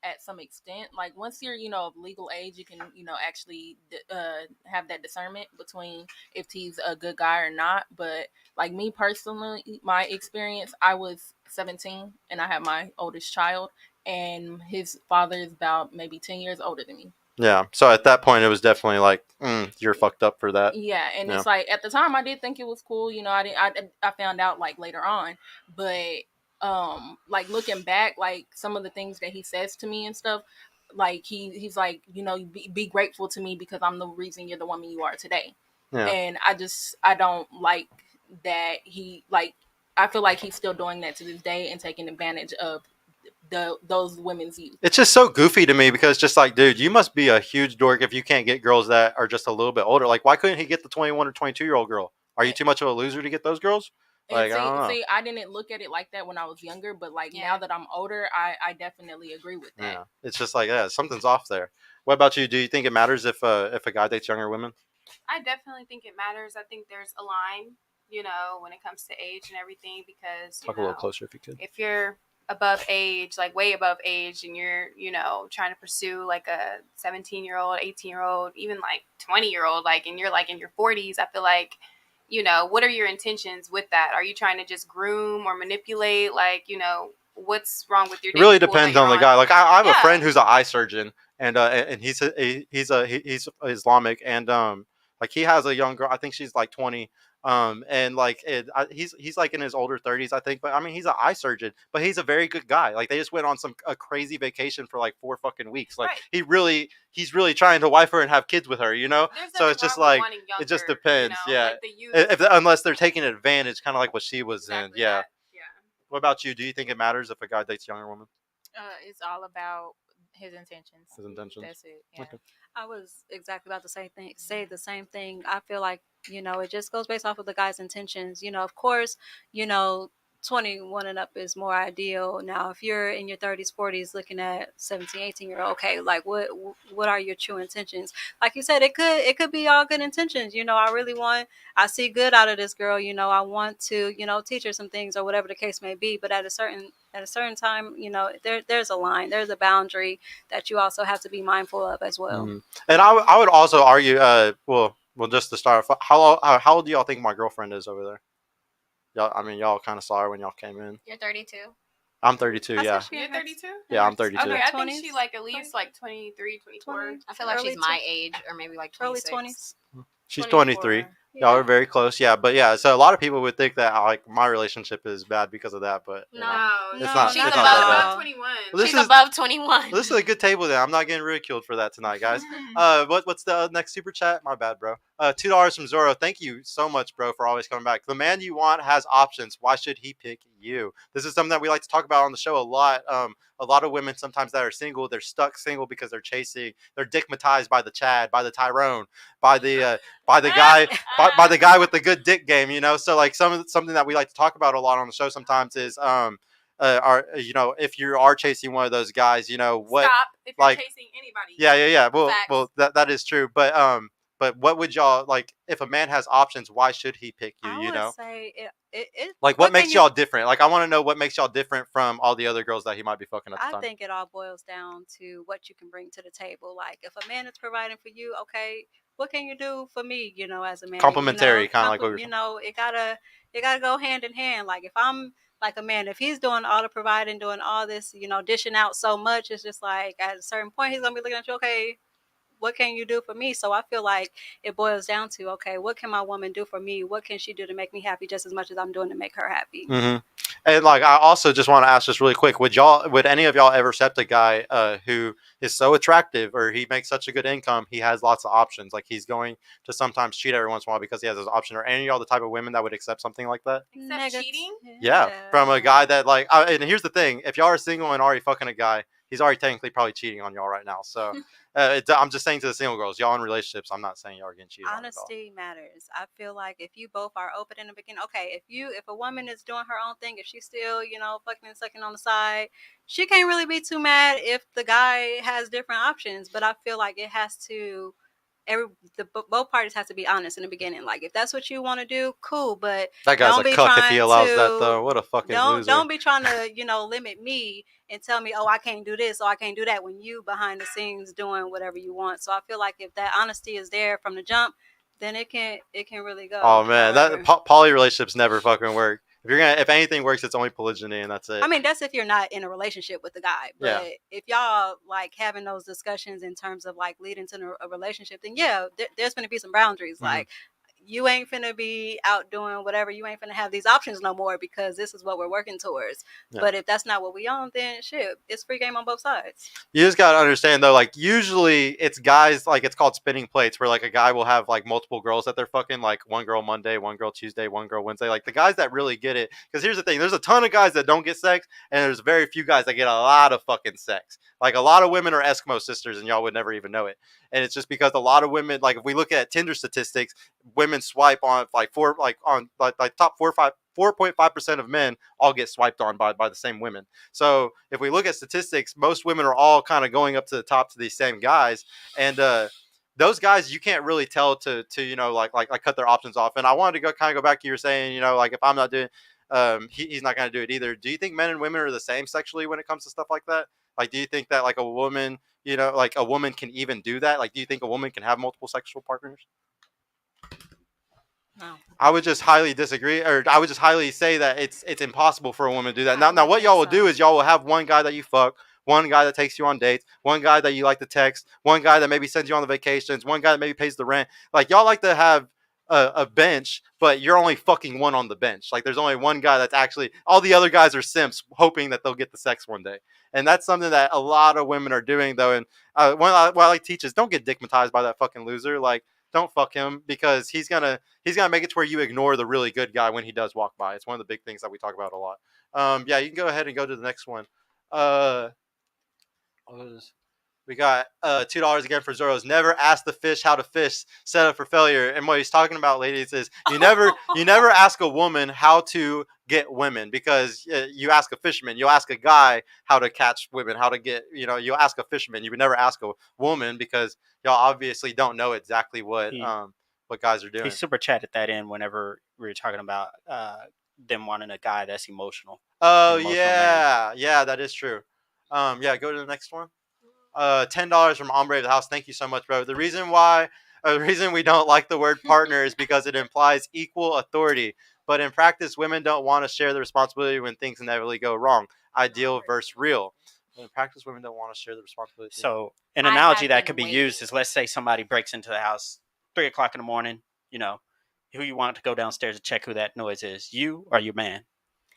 at some extent. Like once you're of legal age, you can actually have that discernment between if he's a good guy or not. But like me personally, my experience, I was 17 and I had my oldest child, and his father is about maybe 10 years older than me. Yeah, so at that point it was definitely like you're fucked up for that. Yeah, and it's like at the time I did think it was cool. I found out like later on, but like looking back, like some of the things that he says to me and stuff, like he's like be grateful to me because I'm the reason you're the woman you are today. Yeah. And I don't like that he like. I feel like he's still doing that to this day and taking advantage of those women's youth. It's just so goofy to me because just like, dude, you must be a huge dork if you can't get girls that are just a little bit older. Like, why couldn't he get the 21 or 22-year-old girl? Are you too much of a loser to get those girls? Like, I don't know. See, I didn't look at it like that when I was younger, but like now that I'm older, I definitely agree with that. Yeah, it's just like, something's off there. What about you? Do you think it matters if a guy dates younger women? I definitely think it matters. I think there's a line, when it comes to age and everything, because talk a little closer if you could. If you're above age, like way above age, and you're, trying to pursue like a 17-year-old, 18-year-old, even like 20-year-old, like, and you're like in your 40s, I feel like, what are your intentions with that? Are you trying to just groom or manipulate? Like, what's wrong with your It really dating pool that depends you're on the on? guy. Like I have a Yeah. friend who's an eye surgeon, and he's Islamic, and like he has a young girl. I think she's like 20. And like he's like in his older 30s, I think. But I mean, he's an eye surgeon, but he's a very good guy. Like they just went on a crazy vacation for like 4 fucking weeks. Like Right. he's really trying to wife her and have kids with her. There's So it's nothing just wrong with like wanting it just younger, depends. Yeah. like the youth. Unless they're taking advantage, kind of like what she was in. Exactly Yeah. that. Yeah. What about you? Do you think it matters if a guy dates a younger woman? It's all about his intentions. His intentions. That's it. Yeah. Okay. I was exactly about to say the same thing. I feel like, it just goes based off of the guy's intentions. Of course, you know, 21 and up is more ideal. Now, if you're in your 30s, 40s looking at 17, 18-year-old, okay, like what are your true intentions? Like you said, it could be all good intentions. I see good out of this girl, I want to, teach her some things or whatever the case may be, but at a certain time, there's a line, there's a boundary that you also have to be mindful of as well. Mhm. And I would also argue, well, just to start off, how old do y'all think my girlfriend is over there? Y'all kind of saw her when y'all came in. You're 32. I'm 32. I Yeah. said she You're had- 32? Yeah, I'm 32. Okay, I think 20s? she like at least like 23, 24. 20. I feel like Early she's my age or maybe like Early 26. 20s. She's 23. 24. Y'all are very close. Yeah, but yeah, so a lot of people would think that like my relationship is bad because of that, but you know. No, It's No, not- she's it's above, not that bad. 21. Well, this She's is- above 21. Well, this is a good table then. I'm not getting ridiculed for that tonight, guys. What's the next super chat? My bad, bro. $2 from Zoro. Thank you so much, bro, for always coming back. The man you want has options. Why should he pick you? This is something that we like to talk about on the show a lot. A lot of women sometimes that are single, they're stuck single because they're dickmatized by the Chad, by the Tyrone, by the guy, by the guy with the good dick game. So like something that we like to talk about a lot on the show sometimes is if you are chasing one of those guys, what Stop if you're like- chasing anybody. yeah. Well, Facts. that is true. But what would y'all like if a man has options? Why should he pick you? I would say it Like what can makes you- y'all different? Like I want to know what makes y'all different from all the other girls that he might be fucking at the I time. think it all boils down to what you can bring to the table. Like if a man is providing for you, okay, what can you do for me? As a man, Complimentary, kinda like what we were it gotta go hand in hand. Like if I'm like a man, if he's doing all the providing, doing all this, dishing out so much, it's just like at a certain point he's gonna be looking at you, okay, what can you do for me? So I feel like it boils down to, okay, what can my woman do for me? What can she do to make me happy just as much as I'm doing to make her happy? Mm-hmm. And like I also just want to ask just really quick, would any of y'all ever accept a guy who is so attractive or he makes such a good income, he has lots of options, like he's going to sometimes cheat every once in a while because he has his option? Or any of y'all the type of women that would accept something like that? Except cheating? Yeah, from a guy that like and here's the thing, if y'all are single and already fucking a guy, he's already technically probably cheating on y'all right now. So I'm just saying to the single girls, y'all in relationships, I'm not saying y'all are getting cheated on at all. Honesty matters. I feel like if you both are open in the beginning, okay, if a woman is doing her own thing, if she's still, fucking and sucking on the side, she can't really be too mad if the guy has different options. But I feel like it has to both parties have to be honest in the beginning. Like if that's what you want to do, cool. But That guy's don't a be cuck if he trying allows to- that though. What a fucking loser. Don't be trying to limit me and tell me, oh, I can't do this or I can't do that when you behind the scenes doing whatever you want. So I feel like if that honesty is there from the jump, then it can really go. Oh man, however. that poly relationships never fucking work. If anything works, it's only polygyny and that's it. I mean, that's if you're not in a relationship with the guy. But Yeah. if y'all like having those discussions in terms of like leading to a relationship, then yeah, there's going to be some boundaries. Mhm. Like you ain't finna be out doing whatever. You ain't finna have these options no more because this is what we're working towards. Yeah. But if that's not what we on, then shit, it's free game on both sides. You just gotta understand though, like usually it's guys, like it's called spinning plates, where like a guy will have like multiple girls that they're fucking, like one girl Monday, one girl Tuesday, one girl Wednesday. Like the guys that really get it, because here's the thing: there's a ton of guys that don't get sex, and there's very few guys that get a lot of fucking sex. Like a lot of women are Eskimo sisters, and y'all would never even know it. And it's just because a lot of women, like if we look at Tinder statistics, women swipe on like top 4.5% of men all get swiped on by the same women. So if we look at statistics, most women are all kind of going up to the top to these same guys, and those guys you can't really tell to like cut their options off. And I wanted to kind of go back to you saying, like if I'm not doing, he's not going to do it either. Do you think men and women are the same sexually when it comes to stuff like that? Like, do you think that like a woman, like a woman can even do that? Like, do you think a woman can have multiple sexual partners? No. I would just highly disagree, or I would just highly say that it's impossible for a woman to do that. I Now, would what think y'all will so. do is y'all will have one guy that you fuck, one guy that takes you on dates, one guy that you like to text, one guy that maybe sends you on the vacations, one guy that maybe pays the rent. Like, y'all like to have a bench, but you're only fucking one on the bench. Like, there's only one guy that's actually, all the other guys are simps, hoping that they'll get the sex one day. And that's something that a lot of women are doing, though. And what I like to teach is, don't get dickmatized by that fucking loser. Like, don't fuck him, because he's gonna make it to where you ignore the really good guy when he does walk by. It's one of the big things that we talk about a lot. Yeah, you can go ahead and go to the next one. We got $2 again for Zoros. Never ask the fish how to fish. Set up for failure. And what he's talking about, ladies, is you never ask a woman how to get women, because you ask a fisherman, you'll ask a guy how to catch women, how to get, you'll ask a fisherman. You would never ask a woman, because y'all obviously don't know exactly what guys are doing. He super chatted that in whenever we were talking about them wanting a guy that's emotional. Oh, Emotional yeah. Yeah, that is true. Yeah, go to the next one. $10 from Ombre of the House. Thank you so much, bro. The reason we don't like the word partner is because it implies equal authority. But in practice, women don't want to share the responsibility when things inevitably go wrong. Ideal versus real. But in practice, women don't want to share the responsibility. So an I analogy have that been could be waiting. used is, let's say somebody breaks into the house 3:00 in the morning. Who you want to go downstairs to check who that noise is? You or your man?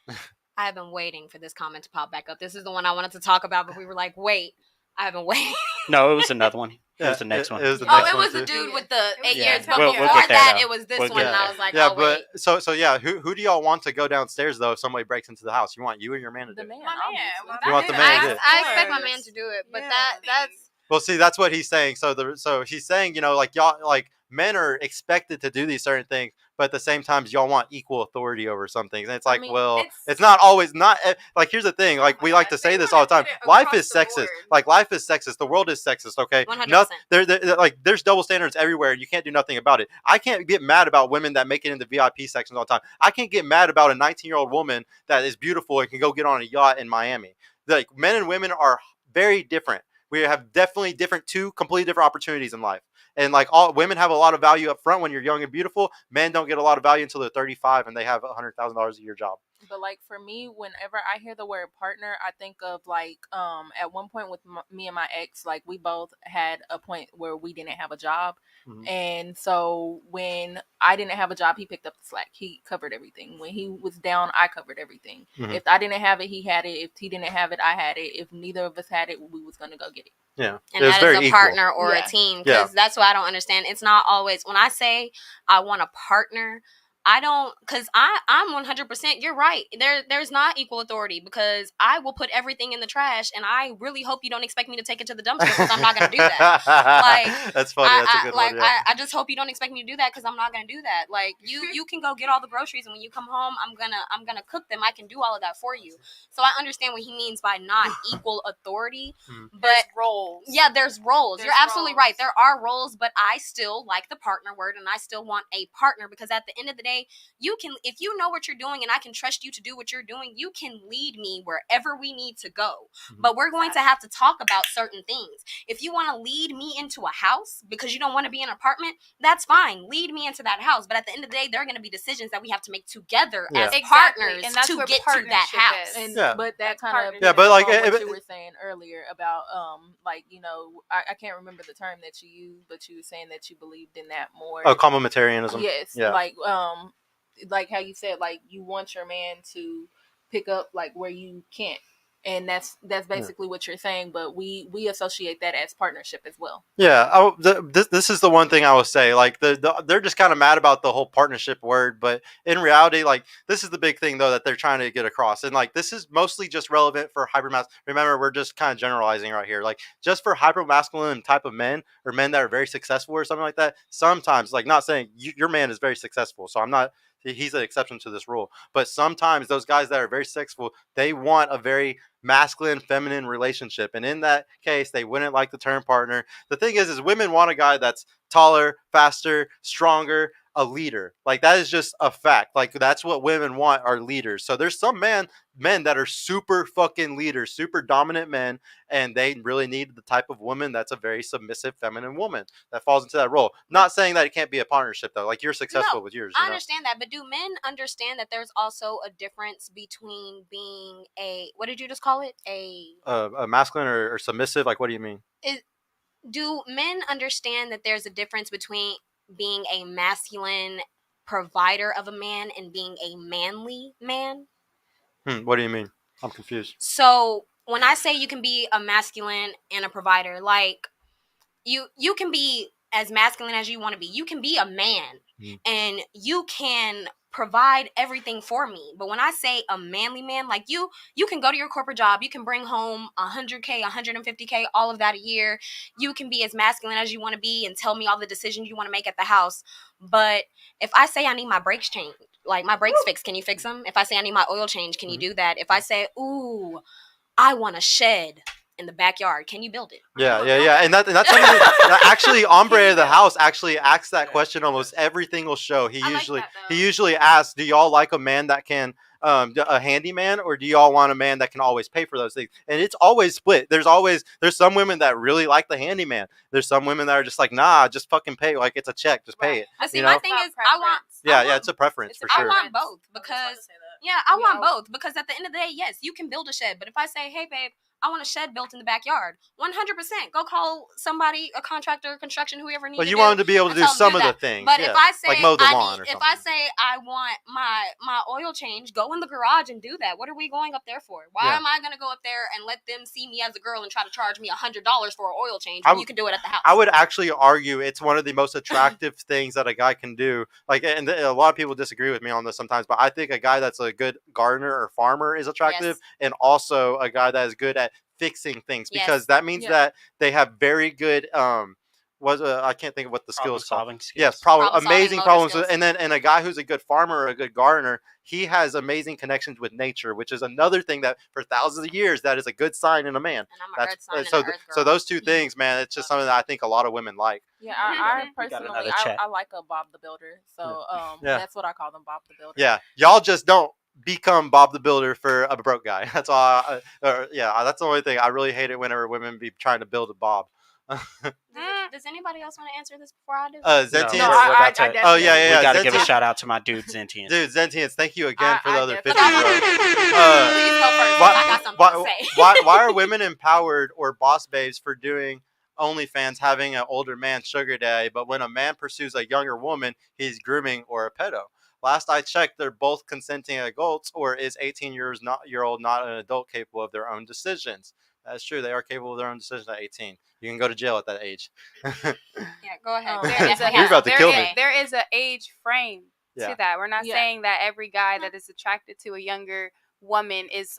I have been waiting for this comment to pop back up. This is the one I wanted to talk about, but we were like, wait, I have been waiting. No, it was another one. It Yeah, was the next one. it was the Oh, next it one was the too. dude with the 8 Yeah. years. But We'll before get there, that, though. it was this We'll one, get and I there. was like, Yeah, oh, but wait. so yeah, who do y'all want to go downstairs though if somebody breaks into the house? You want you or your man to do The it? man, My man, obviously. my You want the man. man to do it? I expect my man to do it, but Yeah. that's Well, see, that's what he's saying. So he's saying, like y'all, like men are expected to do these certain things, but at the same time, y'all want equal authority over some things. And it's like, mean, well, it's- it's not always not like. Here's the thing, like my we like God, to say they this all the wanna time. put it Life across is the sexist. board. Like life is sexist. The world is sexist. Okay, 100%. like there's double standards everywhere, and you can't do nothing about it. I can't get mad about women that make it into VIP sections all the time. I can't get mad about a 19-year-old woman that is beautiful and can go get on a yacht in Miami. Like men and women are very different. We have definitely two completely different opportunities in life. And like all women have a lot of value up front when you're young and beautiful. Men don't get a lot of value until they're 35 and they have $100,000 a year job. But like for me, whenever I hear the word partner, I think of like at one point with me and my ex, like we both had a point where we didn't have a job. Mhm. And so when I didn't have a job, he picked up the slack. He covered everything. When he was down, I covered everything. Mhm. If I didn't have it, he had it. If he didn't have it, I had it. If neither of us had it, we was gonna go get it. Yeah, And it was that very is a equal. partner or Yeah. a team, Yeah. because that's what I don't understand. It's not always when I say I want a partner, I don't, because I'm 100%. You're right. There's not equal authority, because I will put everything in the trash, and I really hope you don't expect me to take it to the dumpster, because I'm not gonna do that. Like, That's funny. That's a good one. Yeah. I just hope you don't expect me to do that, because I'm not gonna do that. Like you can go get all the groceries, and when you come home, I'm gonna cook them. I can do all of that for you. So I understand what he means by not equal authority, but There's roles. yeah, there's roles. There's You're absolutely roles. right. There are roles, but I still like the partner word, and I still want a partner, because at the end of the day, you can, if you know what you're doing and I can trust you to do what you're doing, you can lead me wherever we need to go. But we're going to have to talk about certain things. If you want to lead me into a house because you don't want to be in an apartment, that's fine. Lead me into that house. But at the end of the day, there are going to be decisions that we have to make together Yeah. as Exactly. partners And that's to where get to that partnership house. is. And Yeah. but that That's kind of partnership. Yeah, but like, what if- you were saying earlier about like I can't remember the term that you used, but you were saying that you believed in that more. Oh, complementarianism. Yes, Yeah. like how you said, like you want your man to pick up like where you can't, and that's basically what you're saying. But we associate that as partnership as well. Yeah, this is the one thing I will say. Like they're just kind of mad about the whole partnership word, but in reality, like this is the big thing though that they're trying to get across, and like this is mostly just relevant for hypermasculine. Remember, we're just kind of generalizing right here. Like just for hypermasculine type of men or men that are very successful or something like that. Sometimes, like not saying your man is very successful, so I'm not. He's an exception to this rule, but sometimes those guys that are very successful, they want a very masculine feminine relationship, and in that case they wouldn't like the term partner. The thing is women want a guy that's taller, faster, stronger, a leader. Like that is just a fact. Like that's what women want are leaders. So there's some men that are super fucking leaders, super dominant men, and they really need the type of woman that's a very submissive feminine woman that falls into that role. Not saying that it can't be a partnership though. Like you're successful No, with yours. I understand that, but do men understand that there's also a difference between being a, what did you just call it? A masculine or submissive? Like what do you mean? Do men understand that there's a difference between being a masculine provider of a man and being a manly man? What do you mean? I'm confused. So when I say you can be a masculine and a provider, like you can be as masculine as you want to be. You can be a man and you can provide everything for me. But when I say a manly man, like you can go to your corporate job, you can bring home 100K, 150K, all of that a year. You can be as masculine as you want to be and tell me all the decisions you want to make at the house. But if I say I need my brakes changed, like my brakes fixed, can you fix them? If I say I need my oil changed, can you do that? If I say, ooh, I want a shed in the backyard, can you build it? Yeah, and that's something that actually Ombre of the House actually asks that question almost every single show. He usually asks, "Do y'all like a man that can a handyman, or do y'all want a man that can always pay for those things?" And it's always split. There's some women that really like the handyman. There's some women that are just like, nah, just fucking pay. Like it's a check, just pay it. See, my thing is, it's a preference for sure. I want both because I want both because at the end of the day, yes, you can build a shed, but if I say, hey, babe, I want a shed built in the backyard, 100%. Go call somebody, a contractor, construction, whoever needs. But you want them to be able to do some of the things. But if I say like mow the lawn or if I say I want my oil change, go in the garage and do that. What are we going up there for? Why am I going to go up there and let them see me as a girl and try to charge me $100 for an oil change when you can do it at the house? I would actually argue it's one of the most attractive things that a guy can do. Like, and a lot of people disagree with me on this sometimes, but I think a guy that's a good gardener or farmer is attractive, and also a guy that is good at fixing things, because that means that they have very good I can't think of what the skill is called. Yes, amazing problems. And a guy who's a good farmer or a good gardener, he has amazing connections with nature, which is another thing that for thousands of years that is a good sign in a man. And I'm an earth sign so those two things, man, it's just something that I think a lot of women like. Yeah, I personally I like a Bob the Builder, so that's what I call them, Bob the Builder. Yeah, y'all just don't become Bob the Builder for a broke guy. That's all. That's the only thing. I really hate it whenever women be trying to build a Bob. Does anybody else want to answer this before I do? Zentians. No, we gotta give a Zentians. shout out to my dude Zentians. Dude, Zentians, thank you again for the other 50 Please go first. I got something to say. why are women empowered or boss babes for doing OnlyFans, having an older man sugar daddy, but when a man pursues a younger woman, he's grooming or a pedo? Last I checked, they're both consenting adults, or is 18-year-old not an adult capable of their own decisions? That's true. They are capable of their own decisions at 18. You can go to jail at that age. Yeah, go ahead. You're about to kill me. There is an age frame to that. We're not saying that every guy that is attracted to a younger woman is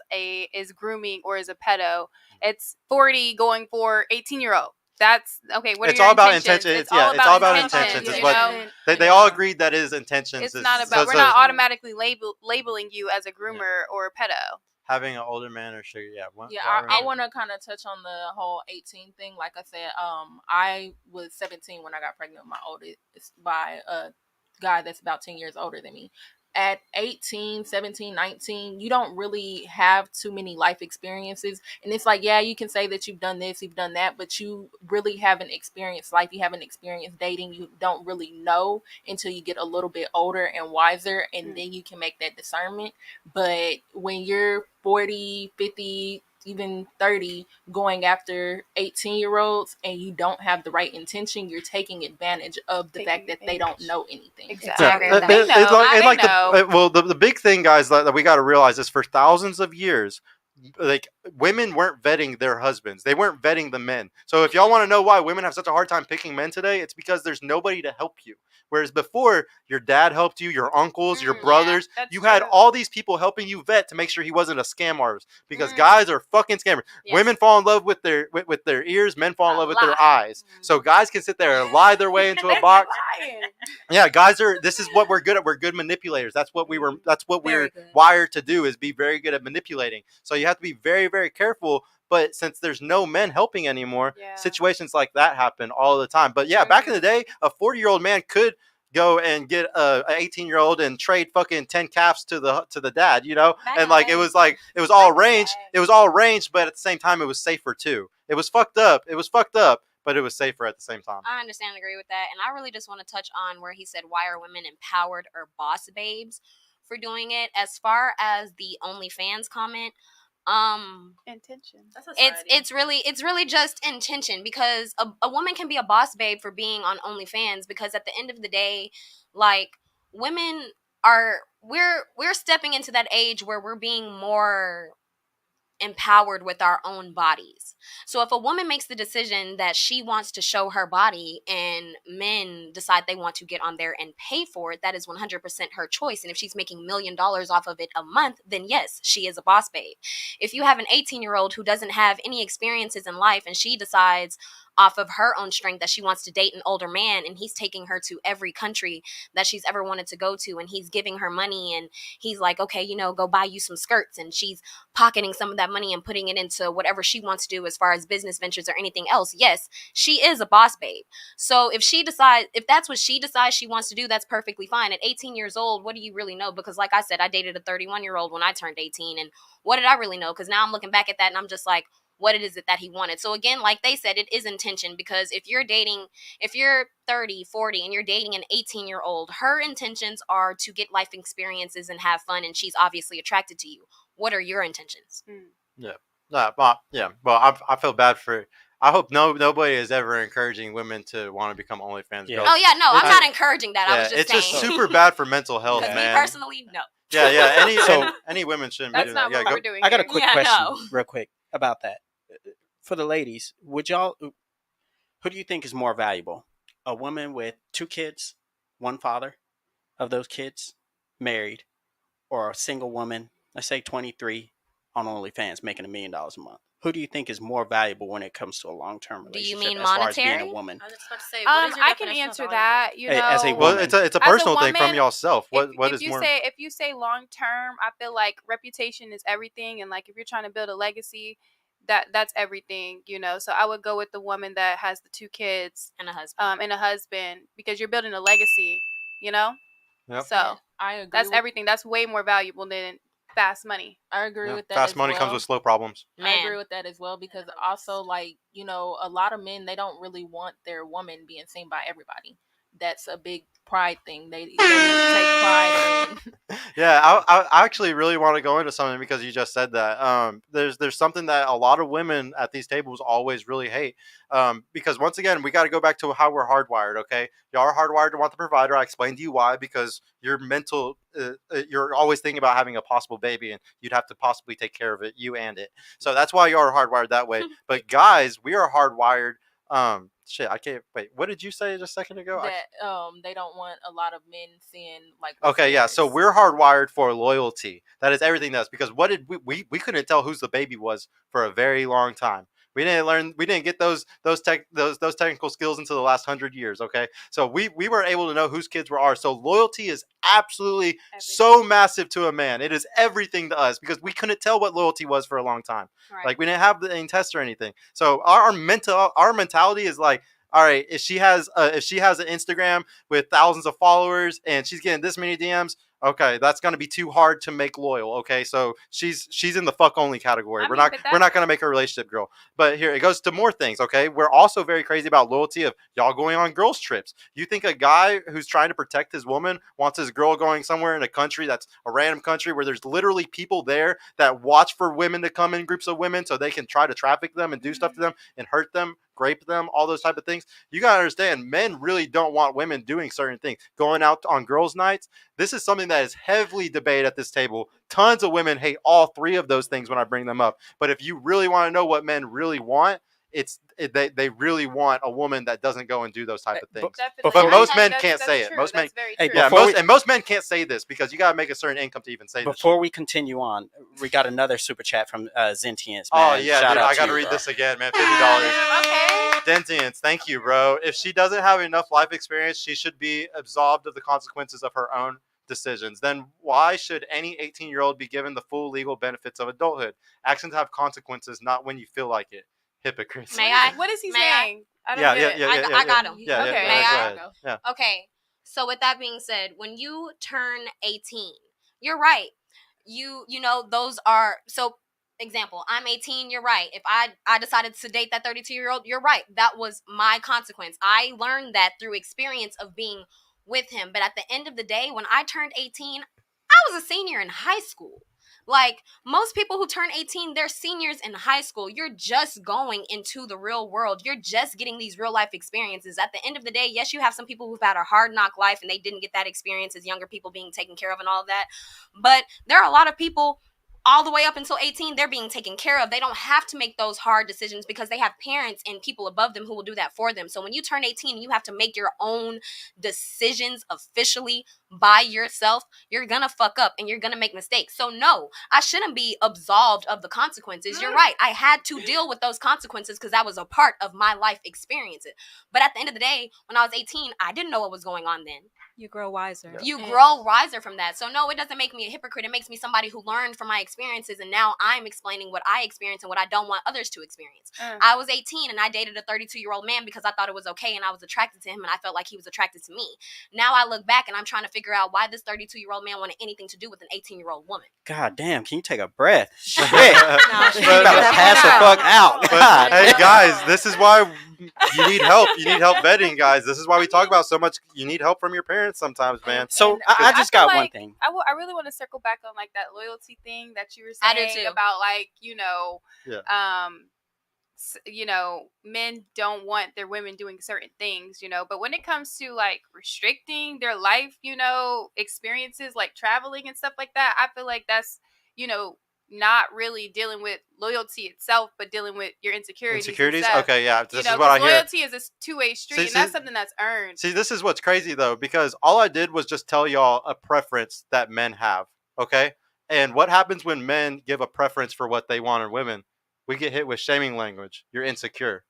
grooming or is a pedo. It's 40 going for 18-year-old. That's okay. What are your intentions? It's all about intentions. It's what they all agreed that is intentions. It's not about. We're not automatically labeling you as a groomer or a pedo. Having an older man or sugar, I want to kind of touch on the whole 18 thing. Like I said, I was 17 when I got pregnant with my oldest by a guy that's about 10 years older than me. At 18, 17, 19, you don't really have too many life experiences. And it's like, yeah, you can say that you've done this, you've done that, but you really haven't experienced life. You haven't experienced dating. You don't really know until you get a little bit older and wiser, and then you can make that discernment. But when you're 40, 50, even 30, going after 18-year-olds and you don't have the right intention, you're taking advantage of the fact that they don't know anything. Exactly. The big thing, guys, that we got to realize is for thousands of years, like women weren't vetting their husbands. They weren't vetting the men. So if y'all want to know why women have such a hard time picking men today, it's because there's nobody to help you. Whereas before, your dad helped you, your uncles, your brothers. You had all these people helping you vet to make sure he wasn't a scam artist. Because guys are fucking scammers. Yes. Women fall in love with their ears. Men fall in love with their eyes. So guys can sit there and lie their way into a box. Yeah, guys are. This is what we're good at. We're good manipulators. That's what we're wired to do, is be very good at manipulating. So you have to be very, very careful. But since there's no men helping anymore, situations like that happen all the time. But yeah, back in the day, a 40-year-old man could go and get a 18-year-old and trade fucking 10 calves to the dad, you know? Back And in the like day. it was all Back in the arranged. day. It was all arranged, but at the same time it was safer too. It was fucked up. It was fucked up, but it was safer at the same time. I understand and agree with that. And I really just want to touch on where he said, why are women empowered or boss babes for doing it? As far as the OnlyFans comment, Intention. That's it's really just intention, because a woman can be a boss babe for being on OnlyFans, because at the end of the day, like, women are we're stepping into that age where we're being more empowered with our own bodies. So if a woman makes the decision that she wants to show her body and men decide they want to get on there and pay for it, that is 100% her choice. And if she's making $1 million off of it a month, then yes, she is a boss babe. If you have an 18-year-old who doesn't have any experiences in life and she decides off of her own strength that she wants to date an older man, and he's taking her to every country that she's ever wanted to go to, and he's giving her money, and he's like, okay, you know, go buy you some skirts, and she's pocketing some of that money and putting it into whatever she wants to do as far as business ventures or anything else, yes, she is a boss babe. So if that's what she decides she wants to do, that's perfectly fine. At 18 years old, what do you really know? Because like I said, I dated a 31-year-old when I turned 18, and what did I really know? Because now I'm looking back at that and I'm just like, what is it that he wanted? So again, like they said, it is intention, because if you're 30, 40 and you're dating an 18-year-old, her intentions are to get life experiences and have fun, and she's obviously attracted to you. What are your intentions? Yeah. Yeah. Well, I feel bad for. I hope nobody is ever encouraging women to want to become OnlyFans Yeah. girls. Oh yeah, no, I'm I- not encouraging that. I was Yeah, just it's saying. just super bad for mental health, Because man. me personally, no. Yeah. Any women shouldn't be That's doing not that. what Yeah, we're doing. I got a here. quick Yeah, question, no. real quick, about that. For the ladies, who do you think is more valuable? A woman with 2 kids, one father of those kids, married, or a single woman, let's say 23, on OnlyFans, making $1 million a month? Who do you think is more valuable when it comes to a long-term Do you relationship mean as far as being monetary? a woman? I was just about to say, what is your I can definition of answer valuable? that. You know, As a Well, woman. it's a As a personal thing from woman, yourself. What if is you more? say long term, I feel like reputation is everything, and like if you're trying to build a legacy, that's everything, you know. So I would go with the woman that has the 2 kids And a husband. and a husband, because you're building a legacy, you know. Yep. So I agree. that's with, everything. That's way more valuable than fast money. I agree Yeah. with that. Fast as money well. comes with slow problems. I agree Man, with that as well, because also, like, you know, a lot of men, they don't really want their woman being seen by everybody. That's a big pride thing. They take pride in. Yeah, I actually really want to go into something because you just said that. There's something that a lot of women at these tables always really hate. Because once again, we got to go back to how we're hardwired. Okay, y'all are hardwired to want the provider. I explained to you why, because your mental, you're always thinking about having a possible baby, and you'd have to possibly take care of it, you and it. So that's why you are hardwired that way. But guys, we are hardwired. Shit, I can't wait. What did you say just a second ago? That they don't want a lot of men seeing like. Okay, yeah. So we're hardwired for loyalty. That is everything to us. Because what did we couldn't tell whose the baby was for a very long time. We didn't get those technical skills until the last 100 years. Okay, so we were able to know whose kids were ours. So loyalty is absolutely so massive to a man. It is everything to us because we couldn't tell what loyalty was for a long time. right. Like we didn't have any tests or anything. So our mentality is like, all right, if she has an Instagram with thousands of followers and she's getting this many DMs, okay, that's gonna be too hard to make loyal. Okay, so she's in the fuck only category. I We're mean, not but we're not gonna make her a relationship girl. But here it goes to more things. Okay, we're also very crazy about loyalty of y'all going on girls trips. You think a guy who's trying to protect his woman wants his girl going somewhere in a country that's a random country where there's literally people there that watch for women to come in groups of women so they can try to traffic them and do stuff to them and hurt them, grape them, all those type of things? You gotta understand, men really don't want women doing certain things. Going out on girls' nights, this is something that is heavily debated at this table. Tons of women hate all 3 of those things when I bring them up. But if you really want to know what men really want, they really want a woman that doesn't go and do those type of things. Definitely. But I most think men that's- can't that's say it. true. Most men- That's very Hey, true. Yeah, Before most men can't say this because you gotta make a certain income to even say this. Before we continue on, we got another super chat from Zentience. Oh Man. yeah, Shout dude, out I to gotta you, read bro. this again, man. $50. Okay. Dentience, thank you, bro. If she doesn't have enough life experience, she should be absolved of the consequences of her own decisions. Then why should any 18-year-old be given the full legal benefits of adulthood? Actions have consequences, not when you feel like it. Hypocrites. May I? What is he May I? saying? I don't Yeah, get it. I got him. Yeah, Okay. yeah, May go I? ahead. Yeah. Okay. So with that being said, when you turn 18, you're right. You know, those are so example, I'm 18, you're right. If I decided to date that 32-year-old, you're right. That was my consequence. I learned that through experience of being with him. But at the end of the day, when I turned 18, I was a senior in high school. Like most people who turn 18, they're seniors in high school. You're just going into the real world. You're just getting these real life experiences. At the end of the day, yes, you have some people who've had a hard knock life and they didn't get that experience as younger people being taken care of and all of that. But there are a lot of people all the way up until 18, they're being taken care of. They don't have to make those hard decisions because they have parents and people above them who will do that for them. So when you turn 18 and you have to make your own decisions officially by yourself, you're gonna fuck up and you're gonna make mistakes. So no, I shouldn't be absolved of the consequences. You're right. I had to deal with those consequences because that was a part of my life experiences. But at the end of the day, when I was 18, I didn't know what was going on then. You grow wiser. You grow wiser from that. So no, it doesn't make me a hypocrite. It makes me somebody who learned from my experiences, and now I'm explaining what I experienced and what I don't want others to experience. I was 18 and I dated a 32-year-old man because I thought it was okay and I was attracted to him and I felt like he was attracted to me. Now I look back and I'm trying to figure out why this 32-year-old man wanted anything to do with an 18-year-old woman. God damn, can you take a breath? Shit. No, You about to pass the fuck out. But, God. hey guys, this is why you need help. You need help vetting, guys. This is why we talk about so much. You need help from your parents sometimes, man. So And I just feel got one like thing. I really want to circle back on like that loyalty thing that you were I do saying too. about like, you know, Yeah. you know, men don't want their women doing certain things, you know, but when it comes to like restricting their life, you know, experiences like traveling and stuff like that, I feel like that's, you know, not really dealing with loyalty itself, but dealing with your insecurities. Insecurities? And stuff. Okay, yeah. You This know, is what I 'cause hear. loyalty is a two-way street, and that's something that's earned. See, this is what's crazy though, because all I did was just tell y'all a preference that men have. Okay? And what happens when men give a preference for what they want in women? We get hit with shaming language. You're insecure.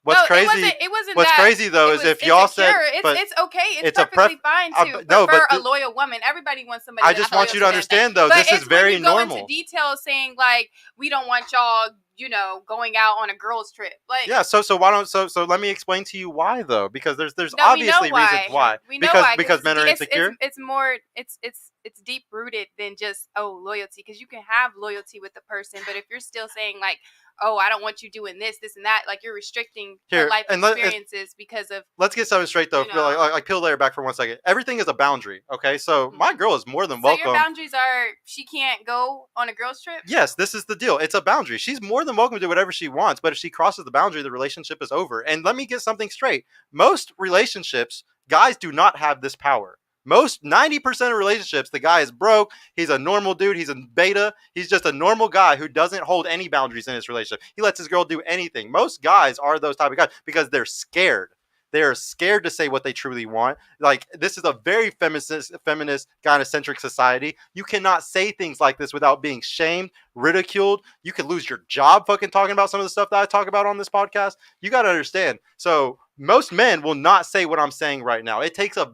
What's No, crazy? It wasn't What's that, crazy though it is was if y'all said, insecure. but It's okay. It's it's perfectly fine to no, prefer but a loyal woman. Everybody wants somebody. I that's just want you to loyal them. understand though, But this is it's very when you go normal. into detail saying like we don't want y'all, you know, going out on a girls trip. Like Yeah, so why don't so let me explain to you why though, because there's no, obviously we know reasons why. We know because why. because men are insecure. It's more. It's deep rooted than just loyalty. Because you can have loyalty with the person, but if you're still saying like, oh, I don't want you doing this, this, and that, like you're restricting her life experiences because of. Let's get something straight though. You know. Like peel layer back for 1 second. Everything is a boundary. Okay, so my girl is more than So welcome. your boundaries are she can't go on a girls trip? Yes, this is the deal. It's a boundary. She's more than welcome to do whatever she wants, but if she crosses the boundary, the relationship is over. And let me get something straight. Most relationships, guys do not have this power. Most 90% of relationships, the guy is broke. He's a normal dude. He's a beta. He's just a normal guy who doesn't hold any boundaries in his relationship. He lets his girl do anything. Most guys are those type of guys because they're scared. They are scared to say what they truly want. Like, this is a very feminist gynocentric society. You cannot say things like this without being shamed, ridiculed. You could lose your job fucking talking about some of the stuff that I talk about on this podcast. You got to understand. So most men will not say what I'm saying right now. It takes a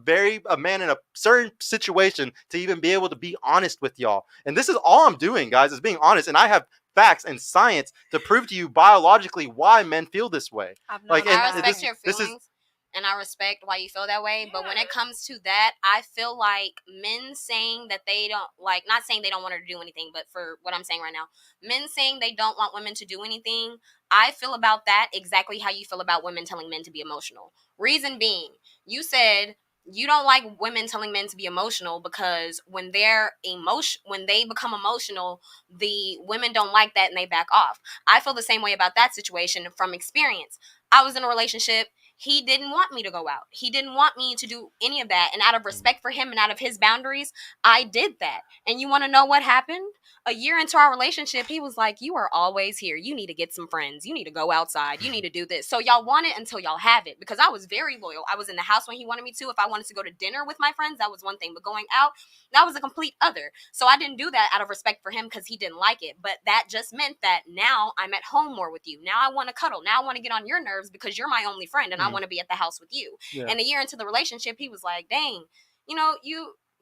man in a certain situation to even be able to be honest with y'all. And this is all I'm doing, guys, is being honest. And I have facts and science to prove to you biologically why men feel this way. Like, I respect your feelings. And I respect why you feel that way. But when it comes to that, I feel like men saying that they don't, like, not saying they don't want her to do anything, but for what I'm saying right now, men saying they don't want women to do anything, I feel about that exactly how you feel about women telling men to be emotional. Reason being, you said you don't like women telling men to be emotional because when they become emotional, the women don't like that and they back off. I feel the same way about that situation from experience. I was in a relationship. He didn't want me to go out. He didn't want me to do any of that. And out of respect for him and out of his boundaries, I did that. And you want to know what happened? A year into our relationship, he was like, you are always here. You need to get some friends. You need to go outside. You need to do this. So y'all want it until y'all have it. Because I was very loyal. I was in the house when he wanted me to. If I wanted to go to dinner with my friends, that was one thing. But going out, that was a complete other. So I didn't do that out of respect for him because he didn't like it. But that just meant that now I'm at home more with you. Now I want to cuddle. Now I want to get on your nerves because you're my only friend and I want to be at the house with you. Yeah. And a year into the relationship, he was like, dang, you know,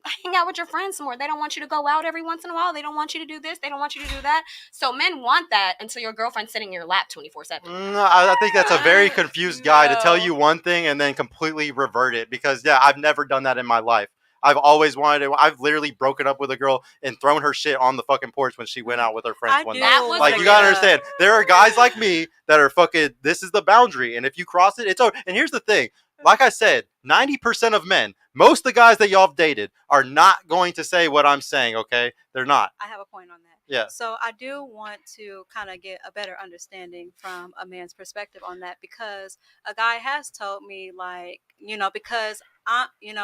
hang out with your friends some more. They don't want you to go out every once in a while. They don't want you to do this. They don't want you to do that. So men want that until your girlfriend's sitting in your lap 24/7. I think that's a very confused guy to tell you one thing and then completely revert it. Because yeah, I've never done that in my life. I've always wanted it. I've literally broken up with a girl and thrown her shit on the fucking porch when she went out with her friends one night. Like, you gotta understand, there are guys like me that are fucking, this is the boundary, and if you cross it, it's over. And here's the thing, like I said, 90% of men, most of the guys that y'all have dated, are not going to say what I'm saying, okay? They're not. I have a point on that. Yeah. So I do want to kind of get a better understanding from a man's perspective on that, because a guy has told me, like, because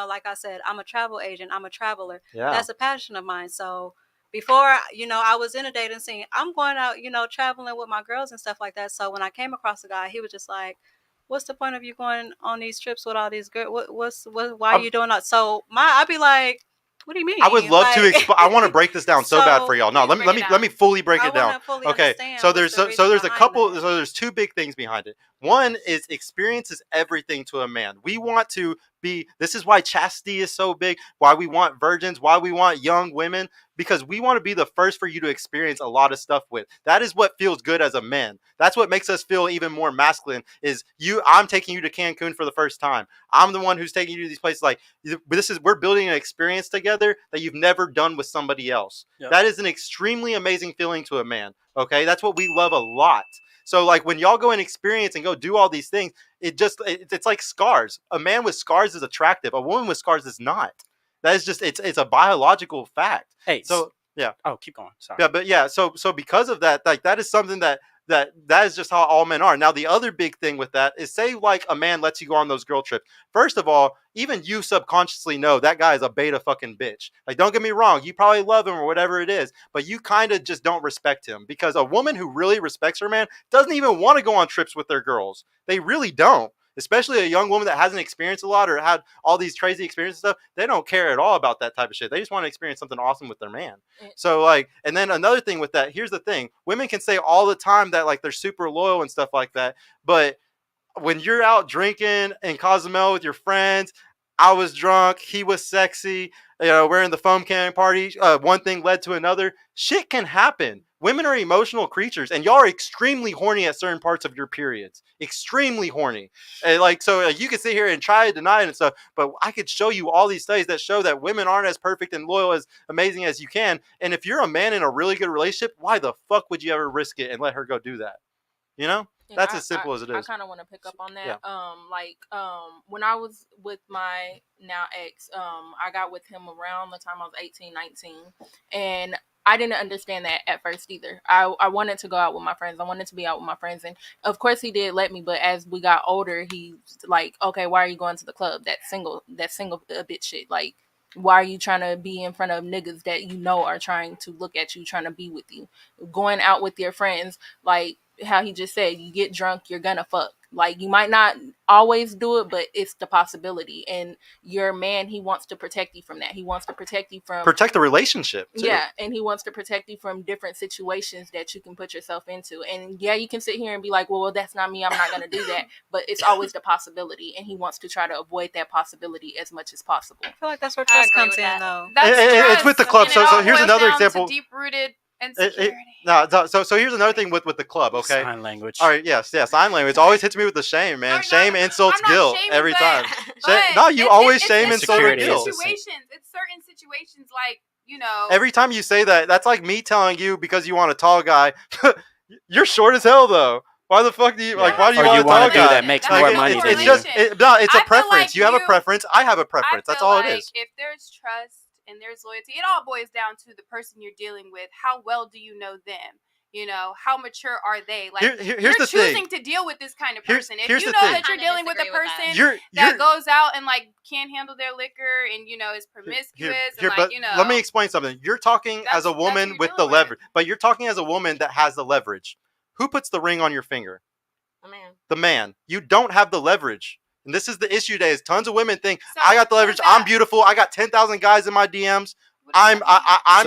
like I said, I'm a travel agent, I'm a traveler. Yeah. That's a passion of mine. So before, I was in a dating scene, I'm going out, traveling with my girls and stuff like that. So when I came across a guy, he was just like, what's the point of you going on these trips with all these girls? Why are you doing that? So I'd be like, what do you mean? I would love to. I want to break this down so bad for y'all. No, let me fully break it down. Okay, so there's a couple. So there's two big things behind it. One is experience is everything to a man. We want to be. This is why chastity is so big. Why we want virgins. Why we want young women. Because we want to be the first for you to experience a lot of stuff with. That is what feels good as a man. That's what makes us feel even more masculine. Is I'm taking you to Cancun for the first time. I'm the one who's taking you to these places. Like, we're building an experience together that you've never done with somebody else. Yep. That is an extremely amazing feeling to a man. Okay, that's what we love a lot. So like when y'all go and experience and go do all these things, it's like scars. A man with scars is attractive. A woman with scars is not. That is just it's a biological fact. Hey, so yeah. Oh, keep going. Sorry. Yeah, but yeah, so because of that, like that is something that is just how all men are. Now, the other big thing with that is, say like a man lets you go on those girl trips. First of all, even you subconsciously know that guy is a beta fucking bitch. Like, don't get me wrong, you probably love him or whatever it is, but you kind of just don't respect him, because a woman who really respects her man doesn't even want to go on trips with their girls. They really don't. Especially a young woman that hasn't experienced a lot or had all these crazy experiences and stuff, they don't care at all about that type of shit. They just want to experience something awesome with their man. So like, and then another thing with that, here's the thing. Women can say all the time that like they're super loyal and stuff like that, but when you're out drinking in Cozumel with your friends, I was drunk, he was sexy, we're in the foam cannon party, one thing led to another. Shit can happen. Women are emotional creatures, and y'all are extremely horny at certain parts of your periods. Extremely horny. And like, so you can sit here and try to deny it and stuff, but I could show you all these studies that show that women aren't as perfect and loyal, as amazing as you can. And if you're a man in a really good relationship, why the fuck would you ever risk it and let her go do that? That's as simple as it is. I kind of want to pick up on that. Yeah. When I was with my now ex, I got with him around the time I was 18, 19. And I didn't understand that at first either. I wanted to go out with my friends. I wanted to be out with my friends. And of course he did let me. But as we got older, he's like, okay, why are you going to the club? That single bitch shit. Like, why are you trying to be in front of niggas that you know are trying to look at you, trying to be with you? Going out with your friends, like how he just said, you get drunk, you're gonna fuck. Like, you might not always do it, but it's the possibility. And your man, he wants to protect you from that. He wants to protect you from... Protect the relationship, too. Yeah, and he wants to protect you from different situations that you can put yourself into. And yeah, you can sit here and be like, well, that's not me, I'm not going to do that. But it's always the possibility, and he wants to try to avoid that possibility as much as possible. I feel like that's where trust comes in, though. It's with the club. So here's another example. Deep-rooted So here's another thing with the club, okay? Sign language. All right, yes, sign language always hits me with the shame, man. Shame, insults, guilt every time. No, you always shame, insult, or guilt. It's certain situations, like, Every time you say that, that's like me telling you, because you want a tall guy, you're short as hell, though. Why the fuck do you why do you want a tall guy? That makes more money. It's just it's a preference. Like you have a preference. I have a preference. That's all it is. If there's trust and there's loyalty, it all boils down to the person you're dealing with. How well do you know them? How mature are they? Like, here's you're the choosing thing. to deal with this kind of person. If you know thing. that you're dealing with a person that goes out and like can't handle their liquor and is promiscuous let me explain something. You're talking as a woman with the leverage, but you're talking as a woman that has the leverage. Who puts the ring on your finger? A man. The man. You don't have the leverage. And this is the issue today, is tons of women think, I got the leverage, I'm beautiful, I got 10,000 guys in my DMs. I'm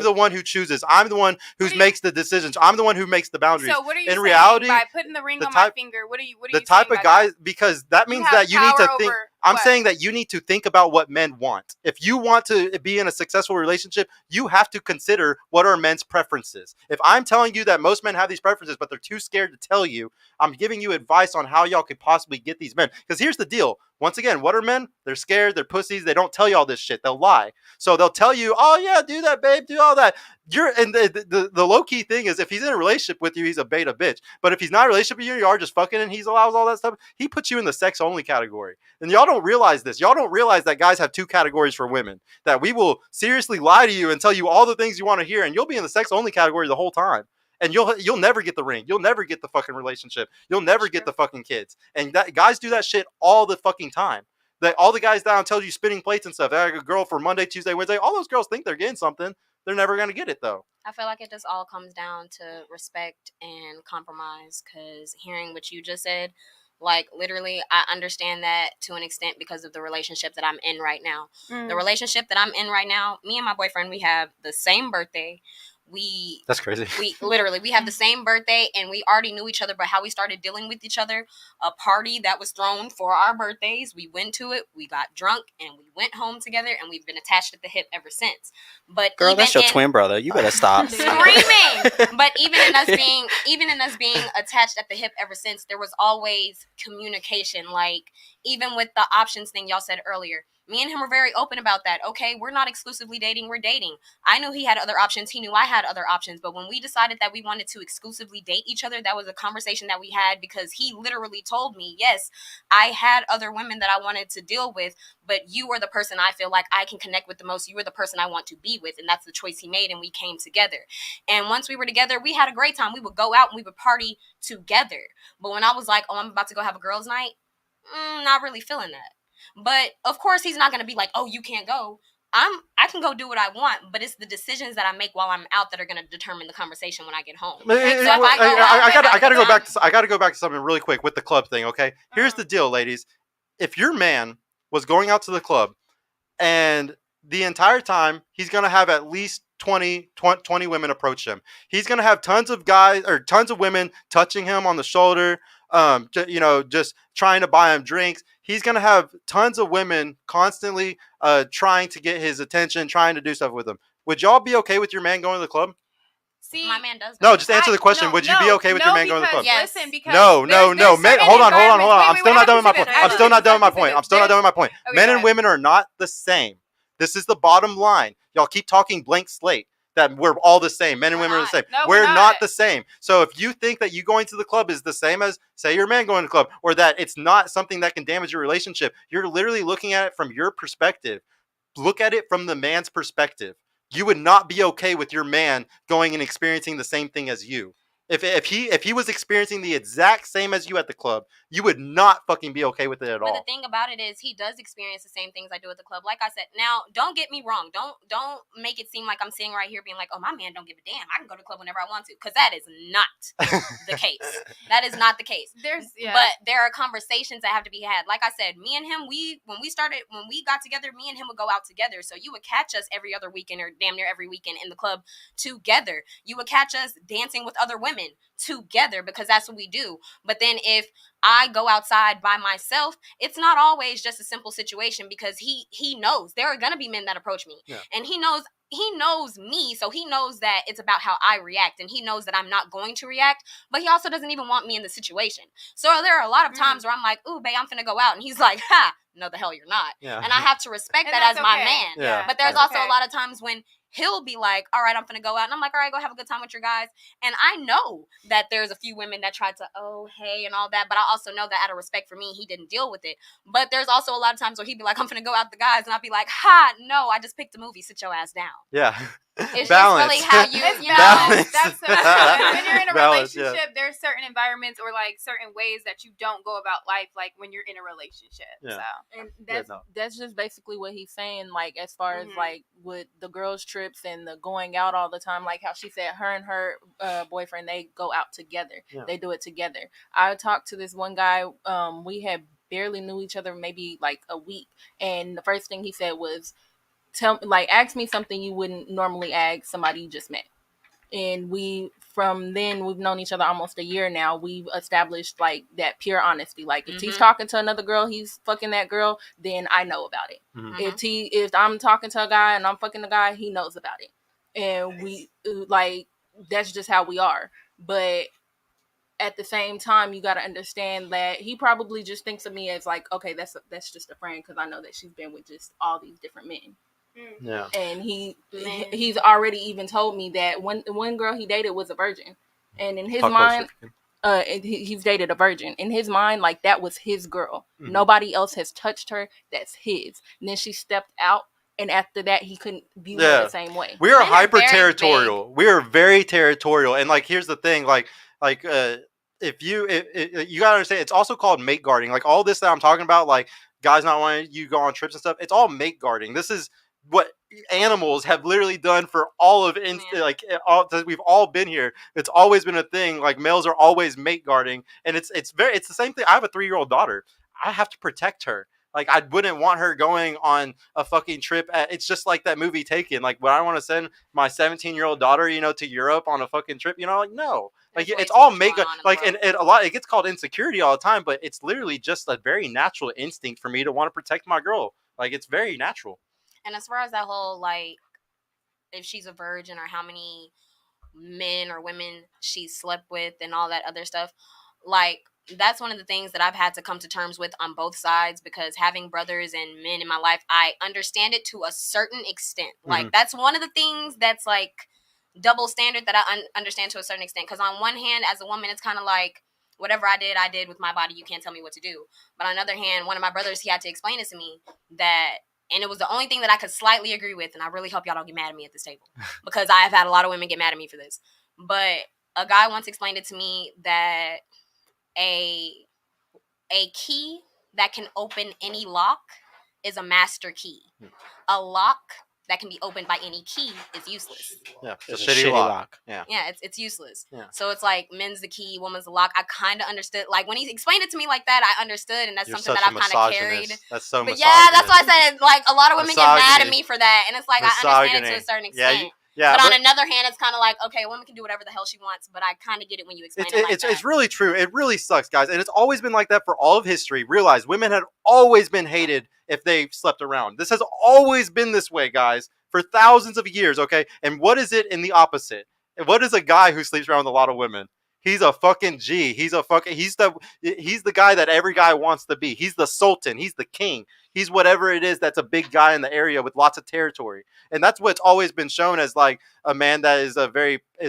the one who chooses. I'm the one who makes the decisions. I'm the one who makes the boundaries. So what are you in saying reality, by putting the ring on my finger? What are you the type saying of by guys, that? because that means have that you need to power think. over I'm what? saying that you need to think about what men want. If you want to be in a successful relationship, you have to consider what are men's preferences. If I'm telling you that most men have these preferences, but they're too scared to tell you, I'm giving you advice on how y'all could possibly get these men. Because here's the deal. Once again, what are men? They're scared. They're pussies. They don't tell you all this shit. They'll lie. So they'll tell you, oh yeah, do that, babe, do all that. And the low key thing is, if he's in a relationship with you, he's a beta bitch. But if he's not in a relationship with you, you are just fucking and he allows all that stuff, he puts you in the sex only category. And y'all don't realize this. Y'all don't realize that guys have two categories for women. That we will seriously lie to you and tell you all the things you want to hear, and you'll be in the sex only category the whole time. And you'll never get the ring. You'll never get the fucking relationship. You'll never get the fucking kids. And guys do that shit all the fucking time. All the guys down tell you spinning plates and stuff. I got a girl for Monday, Tuesday, Wednesday. All those girls think they're getting something. They're never gonna get it though. I feel like it just all comes down to respect and compromise. Because hearing what you just said, like literally, I understand that to an extent because of the relationship that I'm in right now. The relationship that I'm in right now, me and my boyfriend, we have the same birthday. That's crazy. We have the same birthday, and we already knew each other, but how we started dealing with each other, a party that was thrown for our birthdays, we went to it, we got drunk, and we went home together, and we've been attached at the hip ever since. But girl, that's your twin brother. You better stop screaming. But even in us being attached at the hip ever since, there was always communication. Like even with the options thing y'all said earlier, me and him were very open about that. Okay, we're not exclusively dating, we're dating. I knew he had other options. He knew I had other options. But when we decided that we wanted to exclusively date each other, that was a conversation that we had because he literally told me, yes, I had other women that I wanted to deal with, but you were the person I feel like I can connect with the most. You were the person I want to be with. And that's the choice he made. And we came together. And once we were together, we had a great time. We would go out and we would party together. But when I was like, oh, I'm about to go have a girls' night, not really feeling that. But of course, he's not going to be like, oh, you can't go. I can go do what I want, but it's the decisions that I make while I'm out that are going to determine the conversation when I get home. I gotta go back to something really quick with the club thing. Okay, here's the deal, ladies. If your man was going out to the club and the entire time he's gonna have at least 20 women approach him, he's gonna have tons of guys or tons of women touching him on the shoulder, just trying to buy him drinks. He's gonna have tons of women constantly trying to get his attention, trying to do stuff with him. Would y'all be okay with your man going to the club? See, my man does. No, just answer the question. Would you be okay with your man going to the club? Yes. Listen, because no. Men, hold on. I'm still not done with my point. I'm still not done with my point. Men and women are not the same. This is the bottom line. Y'all keep talking blank slate. That we're all the same. Men and women are the same. No, we're not the same. So if you think that you going to the club is the same as, say, your man going to the club, or that it's not something that can damage your relationship, you're literally looking at it from your perspective. Look at it from the man's perspective. You would not be okay with your man going and experiencing the same thing as you. If he was experiencing the exact same as you at the club, you would not fucking be okay with it at all. But the thing about it is, he does experience the same things I do at the club. Like I said, now don't get me wrong. Don't make it seem like I'm sitting right here being like, oh, my man don't give a damn. I can go to the club whenever I want to, because that is not the case. That is not the case. But there are conversations that have to be had. Like I said, me and him, when we got together, me and him would go out together. So you would catch us every other weekend or damn near every weekend in the club together. You would catch us dancing with other women together, because that's what we do. But then if I go outside by myself, it's not always just a simple situation, because he knows there are gonna be men that approach me, and he knows me, so he knows that it's about how I react, and he knows that I'm not going to react, but he also doesn't even want me in the situation. So there are a lot of times where I'm like, ooh, babe, I'm finna go out, and he's like, ha, no the hell you're not. And I have to respect that as my man. But there's also a lot of times when he'll be like, all right, I'm gonna go out. And I'm like, all right, go have a good time with your guys. And I know that there's a few women that tried to, oh, hey, and all that. But I also know that out of respect for me, he didn't deal with it. But there's also a lot of times where he'd be like, I'm gonna go out with the guys. And I'd be like, ha, no, I just picked a movie. Sit your ass down. Yeah. It's balance. Just really how you balance. That's so true. When you're in a relationship, there's certain environments or like certain ways that you don't go about life, like when you're in a relationship. Yeah. So. And that's just basically what he's saying. Like as far as like with the girls' trips and the going out all the time, like how she said her and her boyfriend, they go out together. Yeah. They do it together. I talked to this one guy. We had barely knew each other, maybe like a week, and the first thing he said was, ask me something you wouldn't normally ask somebody you just met. And from then we've known each other almost a year now. We've established like that pure honesty. Like if he's talking to another girl, he's fucking that girl, then I know about it. If I'm talking to a guy and I'm fucking the guy, he knows about it. And we like that's just how we are. But at the same time, you got to understand that he probably just thinks of me as like, okay, that's just a friend because I know that she's been with just all these different men. Yeah. And he's already even told me that one girl he dated was a virgin, and in his mind, he's dated a virgin. In his mind, like that was his girl. Nobody else has touched her. That's his. And then she stepped out, and after that, he couldn't view her the same way. We are hyper territorial. We are very territorial, and like here's the thing, if you gotta understand, it's also called mate guarding. Like all this that I'm talking about, like guys not wanting you to go on trips and stuff, it's all mate guarding. This is what animals have literally done for all of we've all been here. It's always been a thing. Like males are always mate guarding, and it's the same thing. I have a 3-year-old daughter. I have to protect her. Like I wouldn't want her going on a fucking trip. It's just like that movie Taken. Like when I want to send my 17-year-old daughter, to Europe on a fucking trip, like no, like it's all and a lot. It gets called insecurity all the time, but it's literally just a very natural instinct for me to want to protect my girl. Like it's very natural. And as far as that whole, like, if she's a virgin or how many men or women she slept with and all that other stuff, like, that's one of the things that I've had to come to terms with on both sides, because having brothers and men in my life, I understand it to a certain extent. Like, that's one of the things that's, like, double standard that I understand to a certain extent. Because on one hand, as a woman, it's kind of like, whatever I did with my body. You can't tell me what to do. But on the other hand, one of my brothers, he had to explain it to me that, and it was the only thing that I could slightly agree with, and I really hope y'all don't get mad at me at this table, because I have had a lot of women get mad at me for this. But a guy once explained it to me that a key that can open any lock is a master key. A lock that can be opened by any key is useless. Yeah, it's a shitty lock. Yeah, it's useless. Yeah. So it's like men's the key, woman's the lock. I kind of understood. Like when he explained it to me like that, I understood, and that's something that I've kind of carried. That's so but misogynist. Yeah, that's why I said like a lot of women get mad at me for that, and it's like I understand it to a certain extent. Yeah, but on another hand, it's kind of like, okay, a woman can do whatever the hell she wants, but I kind of get it when you explain it like that. It's really true. It really sucks, guys. And it's always been like that for all of history. Realize women had always been hated if they slept around. This has always been this way, guys, for thousands of years, okay? And what is it in the opposite? What is a guy who sleeps around with a lot of women? He's a fucking G. He's the guy that every guy wants to be. He's the sultan. He's the king. He's whatever it is that's a big guy in the area with lots of territory. And that's what's always been shown as like a man that is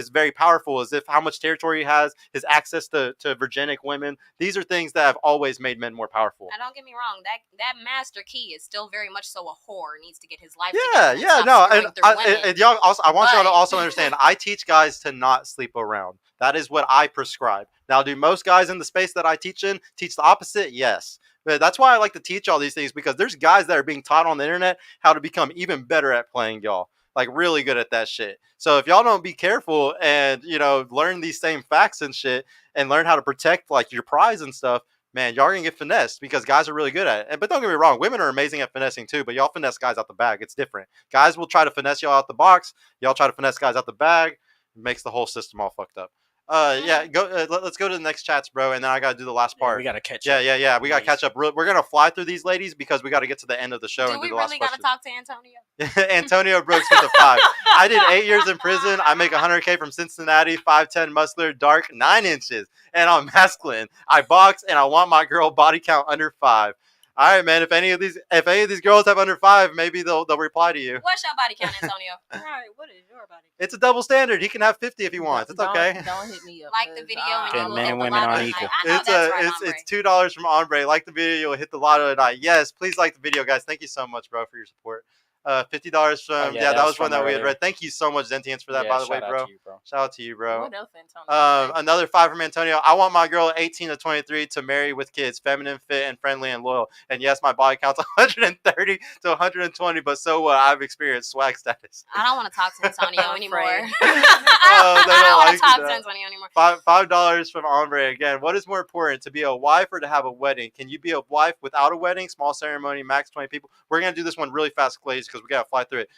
very powerful, as if how much territory he has, his access to virginic women. These are things that have always made men more powerful. Now, don't get me wrong, that master key is still very much so a whore, needs to get his life together. And y'all also, I want y'all to also understand, I teach guys to not sleep around. That is what I prescribe. Now, do most guys in the space that I teach in teach the opposite? Yes. But that's why I like to teach all these things, because there's guys that are being taught on the internet how to become even better at playing y'all. Like really good at that shit. So if y'all don't be careful and, learn these same facts and shit and learn how to protect like your prize and stuff, man, y'all are going to get finessed, because guys are really good at it. But don't get me wrong, women are amazing at finessing too, but y'all finesse guys out the bag. It's different. Guys will try to finesse y'all out the box. Y'all try to finesse guys out the bag. It makes the whole system all fucked up. Let's go to the next chats, bro, and then I gotta do the last part. We gotta catch up. Yeah. We gotta catch up. We're gonna fly through these ladies because we gotta get to the end of the show and do the last question. Do we really gotta talk to Antonio? Antonio Brooks with the 5. I did 8 years in prison. I make $100K from Cincinnati. 5'10", muscular, dark, 9 inches, and I'm masculine. I box, and I want my girl body count under 5. All right, man. If any of these girls have under 5, maybe they'll reply to you. What's your body count, Antonio? All right, what is your body count? It's a double standard. He can have 50 if he wants. It's okay. Don't hit me up. Like the video when you men and women are equal. It's $2 from Ombre. Like the video, you'll hit the lotto tonight. Yes, please like the video, guys. Thank you so much, bro, for your support. $50 from that was one that we had read. Thank you so much, Zentians, for that, by the way, bro. Shout out to you, bro. What else, Antonio? Another 5 from Antonio. I want my girl 18 to 23 to marry with kids, feminine, fit, and friendly and loyal. And yes, my body count's 130 to 120, but so what? I've experienced swag status. I don't want to talk to Antonio anymore. I don't want to talk to Antonio anymore. $5 from Ombre again. What is more important, to be a wife or to have a wedding? Can you be a wife without a wedding? Small ceremony, max 20 people. We're gonna do this one really fast, Clay, because we gotta fly through it.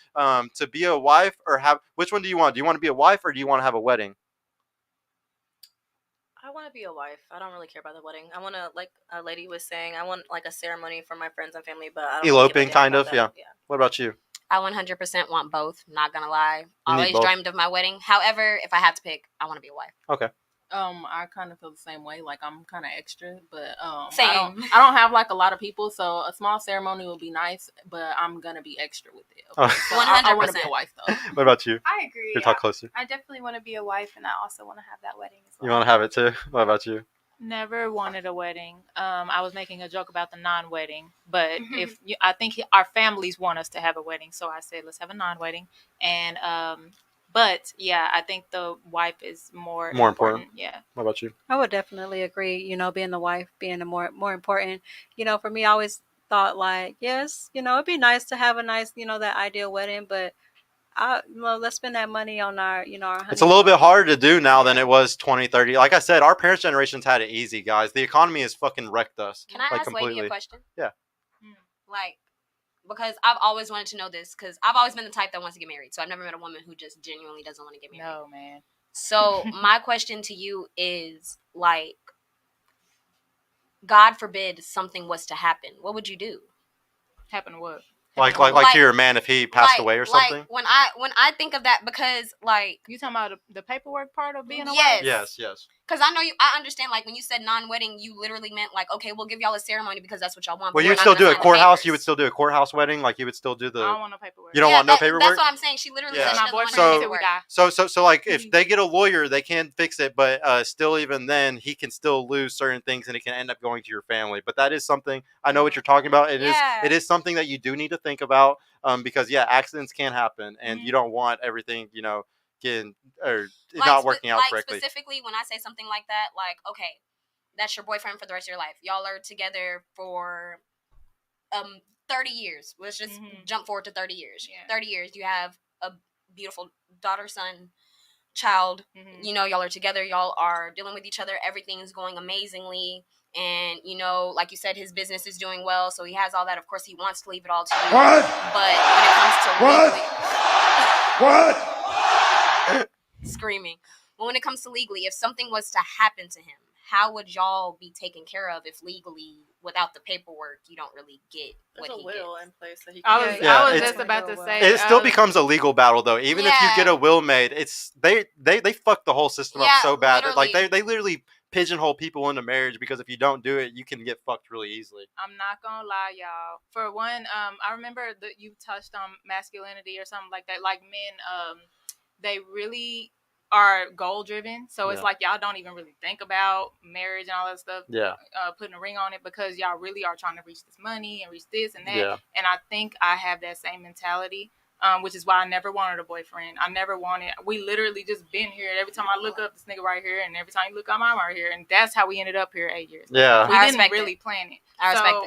To be a wife or have, which one do you want? Do you want to be a wife or do you want to have a wedding? I want to be a wife. I don't really care about the wedding. I want to, like a lady was saying, I want like a ceremony for my friends and family, but I don't really give a Eloping, damn kind about of. that. Yeah. What about you? I 100% want both. Not gonna lie. You need Always both. dreamed of my wedding. However, if I had to pick, I want to be a wife. Okay. I kind of feel the same way. Like I'm kind of extra, but Same. I don't have like a lot of people, so a small ceremony would be nice. But I'm gonna be extra with it. Oh. So I want to be a 100%. wife though. What about you? I agree. You talk closer. I definitely want to be a wife, and I also want to have that wedding as well. You want to have it too? What about you? Never wanted a wedding. I was making a joke about the non-wedding, but I think our families want us to have a wedding, so I said let's have a non-wedding. And but yeah, I think the wife is more important. Yeah. What about you? I would definitely agree. Being the wife, being the more important. For me, I always thought like, yes, it'd be nice to have a nice, that ideal wedding, but let's spend that money on our, our It's a little bit honeymoon. harder to do now than it was 20, 30. Like I said, our parents' generations had it easy, guys. The economy has fucking wrecked us. Can I like ask Lady completely. a question? Yeah. Like, because I've always wanted to know this, because I've always been the type that wants to get married. So I've never met a woman who just genuinely doesn't want to get married. No, man. So my question to you is, like, God forbid something was to happen. What would you do? Happen what? Like to your man if he passed away or something? Like when I think of that, because like You talking about the paperwork part of being a Yes. wife? Yes. because I understand, like, when you said non-wedding, you literally meant like, okay, we'll give y'all a ceremony because that's what y'all want. Well, but you we're would not still gonna do a sign the courthouse. papers. You would still do a courthouse wedding. Like you would still do I the. don't want no paperwork. You don't want no that- paperwork. That's what I'm saying. She literally Yeah. said she My doesn't want boyfriend no until we paperwork. die. So like if they get a lawyer, they can fix it, but still even then he can still lose certain things and it can end up going to your family. But that is something I know what you're talking about. Yeah. It is something that you do need to think about because accidents can happen and you don't want everything getting or not working out correctly. Specifically, when I say something like that, like, okay, that's your boyfriend for the rest of your life. Y'all are together for 30 years. Let's just jump forward to 30 years. Yeah. 30 years. You have a beautiful daughter, son, child. Y'all are together. Y'all are dealing with each other. Everything's going amazingly. And, like you said, his business is doing well. So he has all that. Of course, he wants to leave it all to you. What? But when it comes to legally... What? Screaming. But when it comes to legally, if something was to happen to him, how would y'all be taken care of if legally, without the paperwork, you don't really get There's what a he will gets? in place that he I can was use. I was it's- just about to say It still becomes a legal battle though. Even if you get a will made, it's they fuck the whole system up so bad. Like they literally pigeonhole people into marriage because if you don't do it, you can get fucked really easily. I'm not gonna lie, y'all. For one, I remember that you touched on masculinity or something like that. Like men, they really are goal driven. So it's like y'all don't even really think about marriage and all that stuff. Yeah. Putting a ring on it because y'all really are trying to reach this money and reach this and that. Yeah. And I think I have that same mentality. Which is why I never wanted a boyfriend. I never wanted. We literally just been here. Every time I look up, this nigga right here, and every time you look up, I'm right here, and that's how we ended up here 8 years. Yeah. We I didn't respect really it. plan it. I respect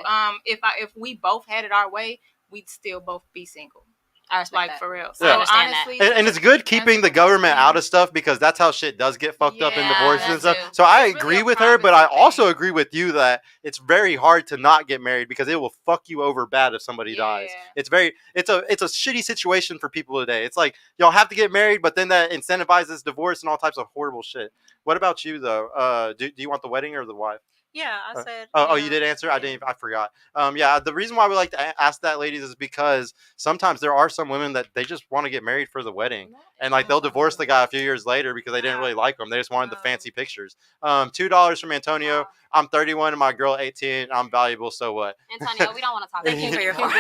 it. If we both had it our way, we'd still both be single. I respect Like that. for real. Yeah. So I understand that. honestly, And it's good keeping the government out of stuff because that's how shit does get fucked up in Yeah, divorces that and stuff. too. So I It's really agree a with her, but I privacy also thing. agree with you that it's very hard to not get married because it will fuck you over bad if somebody dies. Yeah. It's a shitty situation for people today. It's like y'all have to get married, but then that incentivizes divorce and all types of horrible shit. What about you though? Do you want the wedding or the wife? Yeah, I said. You did answer? I forgot. The reason why we like to ask that, ladies, is because sometimes there are some women that they just want to get married for the wedding, and like they'll divorce the guy a few years later because they didn't really like him. They just wanted the fancy pictures. $2 from Antonio. I'm 31 and my girl 18. I'm valuable. So what? Antonio, we don't want to talk. Thank you for your heart.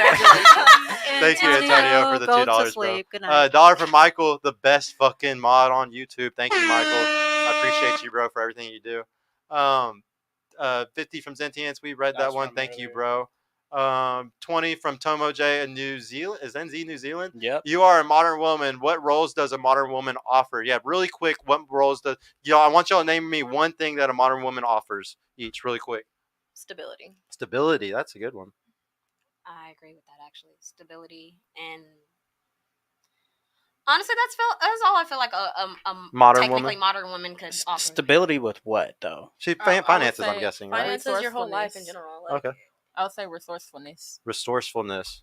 Thank you, Antonio, for the Go to $2, bro. sleep. Good night. $1 from Michael, the best fucking mod on YouTube. Thank you, Michael. I appreciate you, bro, for everything you do. 50 from Zentiance. We read that one. Thank you, bro. 20 from Tomo J in New Zealand. Is NZ New Zealand? Yep. You are a modern woman. What roles does a modern woman offer? Yeah, really quick. What roles does y'all? I want y'all to name me one thing that a modern woman offers each, really quick. Stability. Stability. That's a good one. I agree with that, actually. Stability and honestly, that's all I feel like a Modern technically woman? modern woman could offer. Stability with what though? She I would finances, I'm say guessing, right? Finances, your whole life in Resourcefulness. general. Like, Okay. I'll say resourcefulness. Resourcefulness.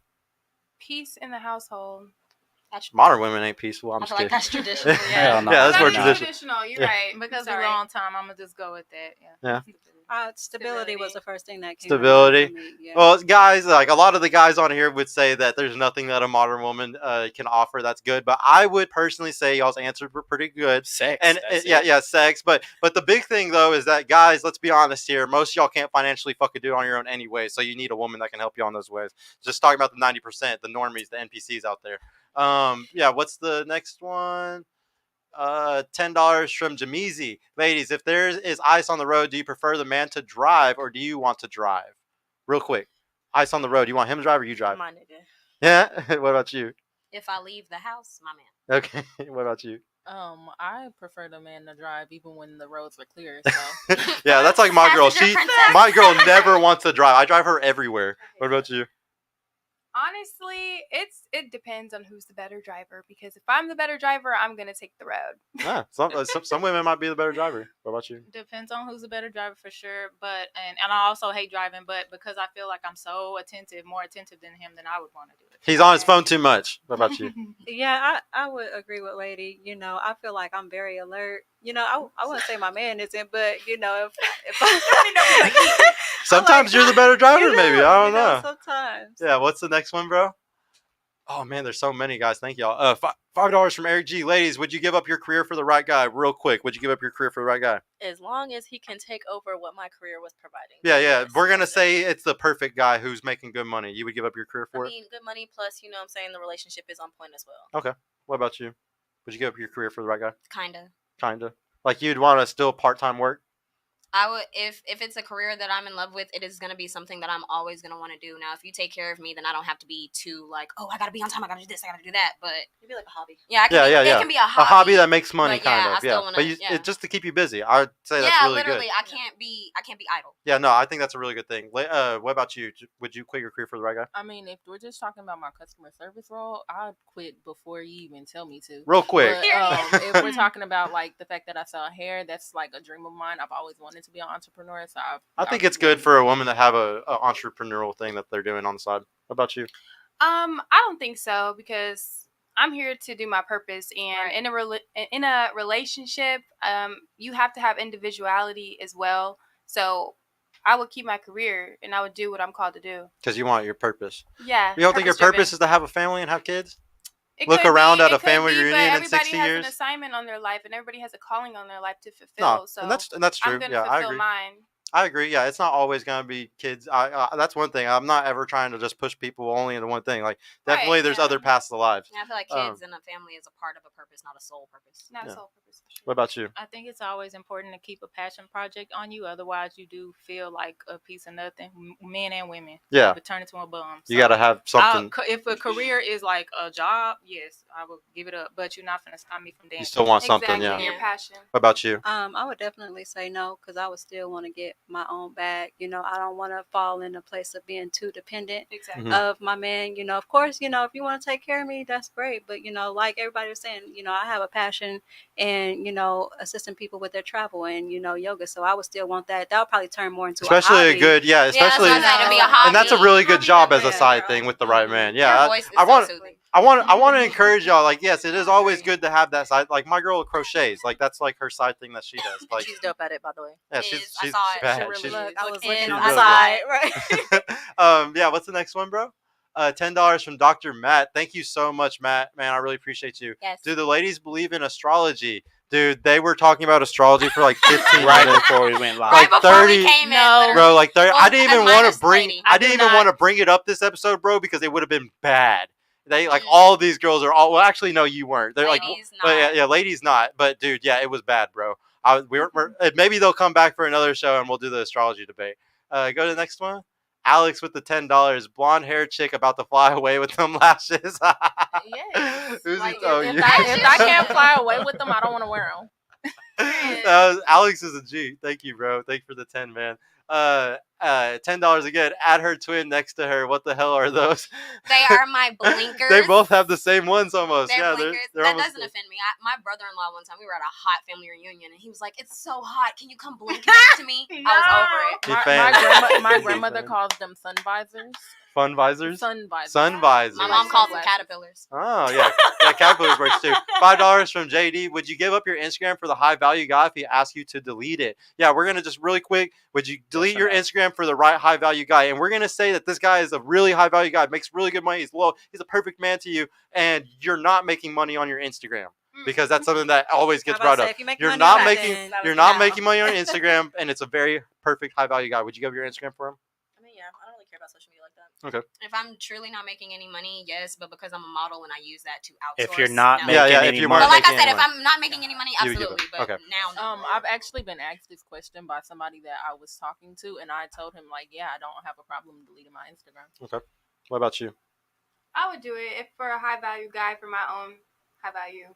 Peace in the household. Modern women ain't peaceful. I'm I just feel like kidding. that's traditional. Hell no. Yeah, that's more That is traditional. You're Yeah. right. Because Sorry. a long time, I'm gonna just go with that. Yeah. Stability was the first thing that came Stability. to mind for me. Yeah. Well, guys, like a lot of the guys on here would say that there's nothing that a modern woman can offer that's good, but I would personally say y'all's answers were pretty good. Sex. And that's yeah, it. yeah, sex. But the big thing though is that guys, let's be honest here. Most of y'all can't financially fucking do it on your own anyway, so you need a woman that can help you on those ways. Just talking about the 90%, the normies, the NPCs out there. Yeah. What's the next one? $10 from Jameezy. Ladies, if there is ice on the road, do you prefer the man to drive or do you want to drive? Real quick, ice on the road. Do you want him to drive or you drive? My nigga. Yeah. What about you? If I leave the house, my man. Okay. What about you? I prefer the man to drive even when the roads are clear. So Yeah, that's like my girl. Passenger princess. My girl never wants to drive. I drive her everywhere. What about you? Honestly, it depends on who's the better driver. Because if I'm the better driver, I'm gonna take the road. Yeah, some women might be the better driver. What about you? Depends on who's a better driver for sure. But and I also hate driving, but because I feel like I'm so attentive, more attentive than him, then I would want to do it. He's on his phone too much. What about you? Yeah, I would agree with Lady. I feel like I'm very alert. I wouldn't say my man isn't, but if Sometimes you're the better driver, maybe. I don't know. Sometimes. Yeah, what's the next one, bro? Oh man, there's so many guys. Thank y'all. $5 from Eric G. Ladies, would you give up your career for the right guy? Real quick, would you give up your career for the right guy? As long as he can take over what my career was providing. Yeah. Yes, We're gonna that's it. say it's the perfect guy who's making good money. You would give up your career for I mean, good money plus, what I'm saying, the relationship is on point as well. it? Okay. What about you? Would you give up your career for the right guy? Kinda. Kinda. Like you'd want to still part-time work? I would if it's a career that I'm in love with, it is gonna be something that I'm always gonna want to do. Now, if you take care of me, then I don't have to be too like, oh, I gotta be on time, I gotta do this, I gotta do that. But It'd be like a hobby. yeah, it can be a A hobby. hobby that makes money, But yeah, kind I of. still Yeah. wanna- But yeah. just to keep you busy, I'd say that's yeah, really literally, good. I can't be idle. Yeah, no, I think that's a really good thing. What about you? Would you quit your career for the right guy? I mean, if we're just talking about my customer service role, I'd quit before you even tell me to. Real quick. But, if we're talking about like the fact that I sell hair, that's like a dream of mine. I've always wanted to be an entrepreneur, so I think it's good for a woman to have a entrepreneurial thing that they're doing on the side. What about you? I don't think so because I'm here to do my purpose, and in a relationship, you have to have individuality as well. So I would keep my career and I would do what I'm called to do. Because you want your purpose. Yeah. You don't think your purpose is to have a family and have kids? Look around at a family reunion in 60 Everybody years? has an assignment on their life, and everybody has a calling on their life to fulfill. No, so and that's true. I'm gonna Yeah, I fulfill agree. mine. I agree. Yeah, it's not always gonna be kids. That's one thing. I'm not ever trying to just push people only into one thing. Like definitely, there's other paths to lives. Yeah, I feel like kids and a family is a part of a purpose, not a sole purpose. Not a sole purpose. For sure. What about you? I think it's always important to keep a passion project on you. Otherwise, you do feel like a piece of nothing. Men and women. Yeah. You would turn into a bum. You gotta have something. If a career is like a job, yes, I would give it up. But you're not gonna stop me from dancing. You still want something, yeah. Your passion. What about you? I would definitely say no because I would still want to get my own bag. I don't want to fall in a place of being too dependent of my man. Of course, if you want to take care of me, that's great. But, like everybody was saying, I have a passion and, assisting people with their travel and, yoga. So I would still want that. That would probably turn more into especially a hobby. a good, yeah, especially, to be a hobby. and that's a really good job as a Yeah. side thing with the right man. Your Yeah, voice is I so want. soothing. I want to encourage y'all. Like, yes, it is always good to have that side. Like my girl crochets. Like that's like her side thing that she does. Like She's dope at it, by the way. yeah, Is. she's I saw it. bad. She really She's- is. I was Looking looking She's on really the side, right? yeah, what's the next one, bro? $10 from Dr. Matt. Thank you so much, Matt. Man, I really appreciate you. Yes. Do the ladies believe in astrology? Dude, they were talking about astrology for like 15 Right minutes. before we went live. Like Right before 30 we came No. in. Bro, like 30. Well, I didn't even as want minus to bring. lady. I I didn't do even not- want to bring it up this episode, bro, because it would have been bad. They like all these girls are all. Well, actually, no, you weren't. They're Ladies like, but not. yeah, ladies not. But dude, yeah, it was bad, bro. Maybe they'll come back for another show and we'll do the astrology debate. Go to the next one. Alex with the $10. Blonde hair chick about to fly away with them lashes. Yes. Who's Like, it? Oh, if you. I can't fly away with them, I don't want to wear them. Alex is a G. Thank you, bro. Thank you for the 10, man. $10 again. Add her twin next to her. What the hell are those? They are my blinkers. They both have the same ones almost. They're yeah, blinkers. they're That almost. doesn't offend me. My brother-in-law one time we were at a hot family reunion and he was like, "It's so hot. Can you come blink next to me?" I was over it. He My, fans. my He grandmother fans. calls them sun visors. Fun visors. Sun visors. Sun visors. My mom calls them Sunglasses. caterpillars. Oh yeah, yeah. Caterpillars works too. $5 from JD. Would you give up your Instagram for the high value guy if he asks you to delete it? Yeah, we're gonna just really quick. Would you delete or your no? Instagram for the right high value guy? And we're gonna say that this guy is a really high value guy, makes really good money. He's low. He's a perfect man to you, and you're not making money on your Instagram. Because that's something that always gets brought up. You're not making money on Instagram, and it's a very perfect high value guy. Would you give your Instagram for him? I mean, yeah, I don't really care about social media like that. Okay. If I'm truly not making any money, yes, but because I'm a model and I use that to outsource. If you're not no. making Yeah, any if you money. weren't But like I making said, any if money. I'm not making any money, You would give absolutely. it. But Okay. now, no. I've actually been asked this question by somebody that I was talking to, and I told him like, yeah, I don't have a problem deleting my Instagram. Okay. What about you? I would do it if for a high value guy for my own high value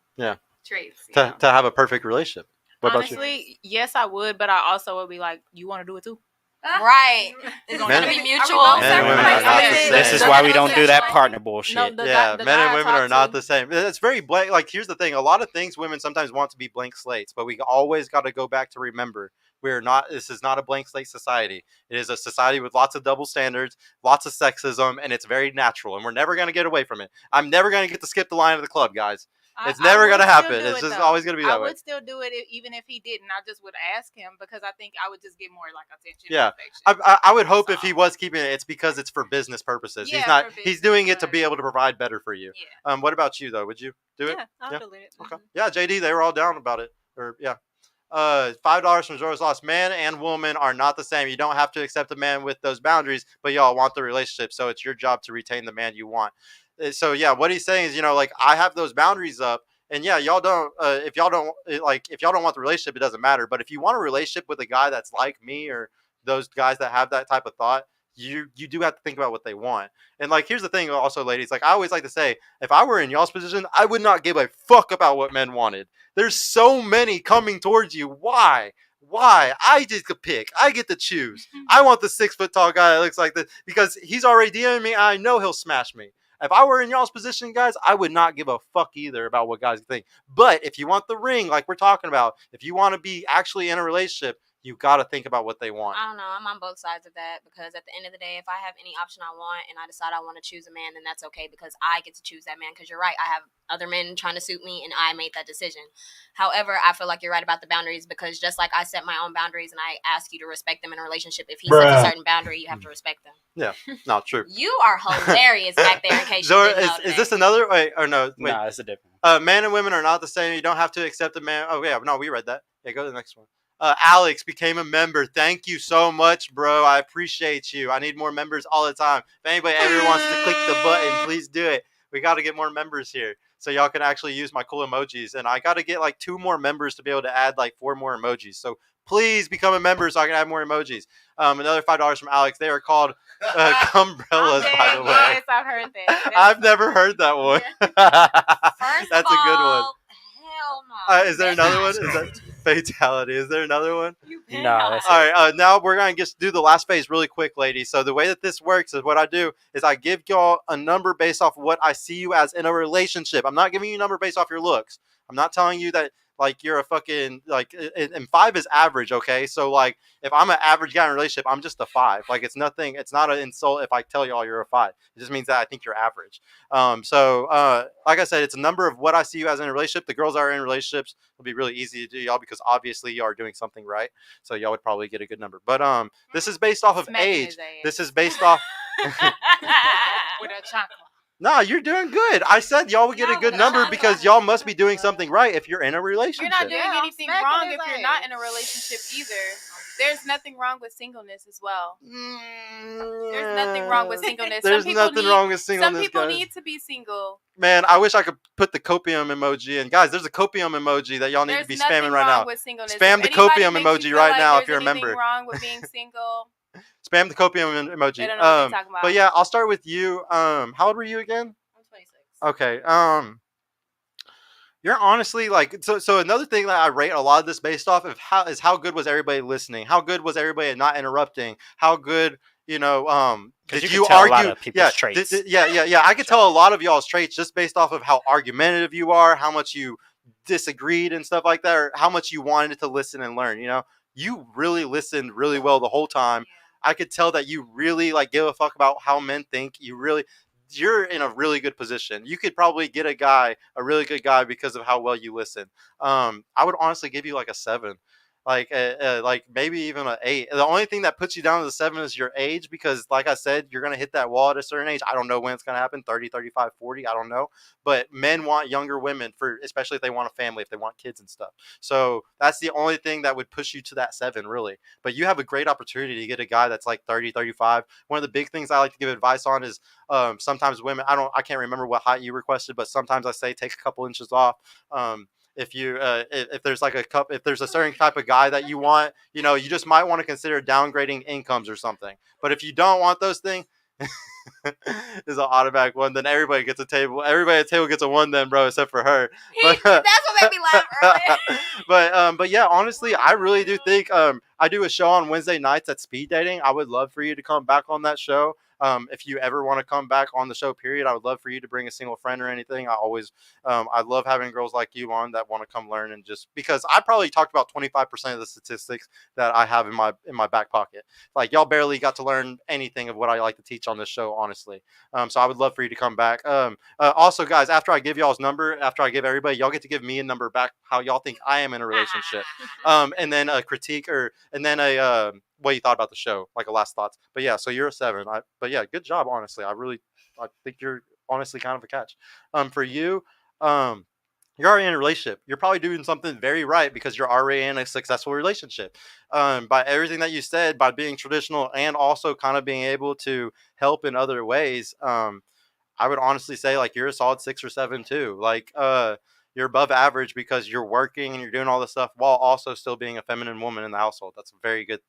traits. you know. To have a perfect relationship. What about you? Honestly, yes, I would, but I also would be like, you want to do it too? Right. It's Men- gonna be Are we mutual. both Men and women are not the sacrificing? same. This is why we don't do that partner bullshit. No, the Yeah, guy men and I women talked are not to- the same. It's very blank. Like, here's the thing: a lot of things women sometimes want to be blank slates, but we always got to go back to remember we're not. This is not a blank slate society. It is a society with lots of double standards, lots of sexism, and it's very natural. And we're never gonna get away from it. I'm never gonna get to skip the line of the club, guys. It's never would gonna still happen. do It's it, just though. always gonna be that I way. would still do it even if he didn't. I just would ask him because I think I would just get more like attention. Yeah. And affection. I would hope if That's he all. was keeping it, it's because it's for business purposes. Yeah, He's not. for He's doing it to business, be able to provide better for you. Yeah. What about you though? Would you do it? Yeah, I'll Yeah. delete it. Okay. Yeah, JD, they were all down about it. Or yeah. $5 from Zora's Lost. Man and woman are not the same. You don't have to accept a man with those boundaries, but y'all want the relationship, so it's your job to retain the man you want. So yeah, what he's saying is, like, I have those boundaries up, and yeah, y'all don't. If y'all don't want the relationship, it doesn't matter. But if you want a relationship with a guy that's like me or those guys that have that type of thought, you do have to think about what they want. And like, here's the thing, also, ladies. Like, I always like to say, if I were in y'all's position, I would not give a fuck about what men wanted. There's so many coming towards you. Why? I just could pick. I get to choose. I want the 6 foot tall guy that looks like this because he's already DMing me. I know he'll smash me. If I were in y'all's position, guys, I would not give a fuck either about what guys think. But if you want the ring, like we're talking about, if you want to be actually in a relationship, you got to think about what they want. I don't know. I'm on both sides of that because at the end of the day, if I have any option I want and I decide I want to choose a man, then that's okay because I get to choose that man. Because you're right, I have other men trying to suit me, and I made that decision. However, I feel like you're right about the boundaries because just like I set my own boundaries and I ask you to respect them in a relationship, if he sets a certain boundary, you have to respect them. Yeah, not true. You are hilarious back there. In case Zora, you didn't know is today. this another? Wait, or no? Wait. Nah, it's a different one. Men and women are not the same. You don't have to accept a man. Oh yeah, no, we read that. Yeah, go to the next one. Alex became a member. Thank you so much, bro. I appreciate you. I need more members all the time. If anybody ever wants to click the button, please do it. We got to get more members here so y'all can actually use my cool emojis. And I got to get like 2 more members to be able to add like 4 more emojis. So please become a member so I can add more emojis. Another $5 from Alex. They are called umbrellas, by the way. Yes, I've heard that. I've never heard that one. First That's of a good one. all, hell no. Is there another one? Is that fatality? Is there another one? No, that's All right. Now we're gonna just do the last phase really quick, ladies. So the way that this works is what I do is I give y'all a number based off what I see you as in a relationship. I'm not giving you a number based off your looks. I'm not telling you that like you're a fucking like. And 5 is average, okay? So like if I'm an average guy in a relationship, I'm just a 5. Like it's nothing. It's not an insult if I tell y'all you're a 5. It just means that I think you're average. Like I said, it's a number of what I see you as in a relationship. The girls that are in relationships will be really easy to do, y'all, because obviously you are doing something right. So y'all would probably get a good number. But this is based off of Smacking age. his ass. This is based off. With a chocolate. No, you're doing good. I said y'all would get a No, good but number I'm because not. y'all must be doing something right if you're in a You're relationship. not doing Yeah, I'm anything smacking wrong his if you're ass. not in a relationship either. There's nothing wrong with singleness as well. There's nothing wrong with singleness. There's some people nothing need, wrong with singleness, Some people guys. need to be single. Man, I wish I could put the copium emoji in. Guys, there's a copium emoji that y'all need There's to be nothing spamming right wrong now. with singleness. Spam If the anybody copium makes emoji you feel right like now if there's you're a anything member. wrong with being single? Spam the copium emoji. They don't know what they're talking about. But yeah, I'll start with you. How old were you again? I'm 26. Okay. You're honestly like so another thing that I rate a lot of this based off of how good was everybody listening? How good was everybody at not interrupting? How good, did 'Cause you you could tell a argue? lot of people's yeah, traits. yeah. I could tell a lot of y'all's traits just based off of how argumentative you are, how much you disagreed and stuff like that, or how much you wanted to listen and learn. You really listened really well the whole time. I could tell that you really like give a fuck about how men think. You're in a really good position. You could probably get a really good guy, because of how well you listen. I would honestly give you like a 7, like maybe even an 8. The only thing that puts you down to the 7 is your age, because like I said, you're gonna hit that wall at a certain age. I don't know when it's gonna happen, 30, 35, 40. I don't know, but men want younger women, for especially if they want a family, if they want kids and stuff. So that's the only thing that would push you to that 7, really. But you have a great opportunity to get a guy that's like 30, 35. One of the big things I like to give advice on is sometimes women, I can't remember what height you requested, but sometimes I say take a couple inches off. If you if there's like if there's a certain type of guy that you want, you just might want to consider downgrading incomes or something. But if you don't want those things, is an automatic 1. Then everybody gets a table. Everybody at the table gets a 1, then, bro, except for her. That's what made me laugh earlier. But yeah, honestly, I really do think I do a show on Wednesday nights at Speed Dating. I would love for you to come back on that show. If you ever want to come back on the show, period, I would love for you to bring a single friend or anything. I love having girls like you on that want to come learn, and just because I probably talked about 25% of the statistics that I have in my back pocket. Like, y'all barely got to learn anything of what I like to teach on this show, honestly. So I would love for you to come back. Also, guys, after I give y'all's number, after I give everybody, y'all get to give me a number back, how y'all think I am in a relationship, and then a critique, and then a what you thought about the show, like a last thoughts. But yeah, so you're a 7. But yeah, good job, honestly. I think you're honestly kind of a catch. For you, you're already in a relationship. You're probably doing something very right, because you're already in a successful relationship. By everything that you said, by being traditional and also kind of being able to help in other ways, I would honestly say like you're a solid 6 or 7 too. Like you're above average, because you're working and you're doing all this stuff while also still being a feminine woman in the household. That's a very good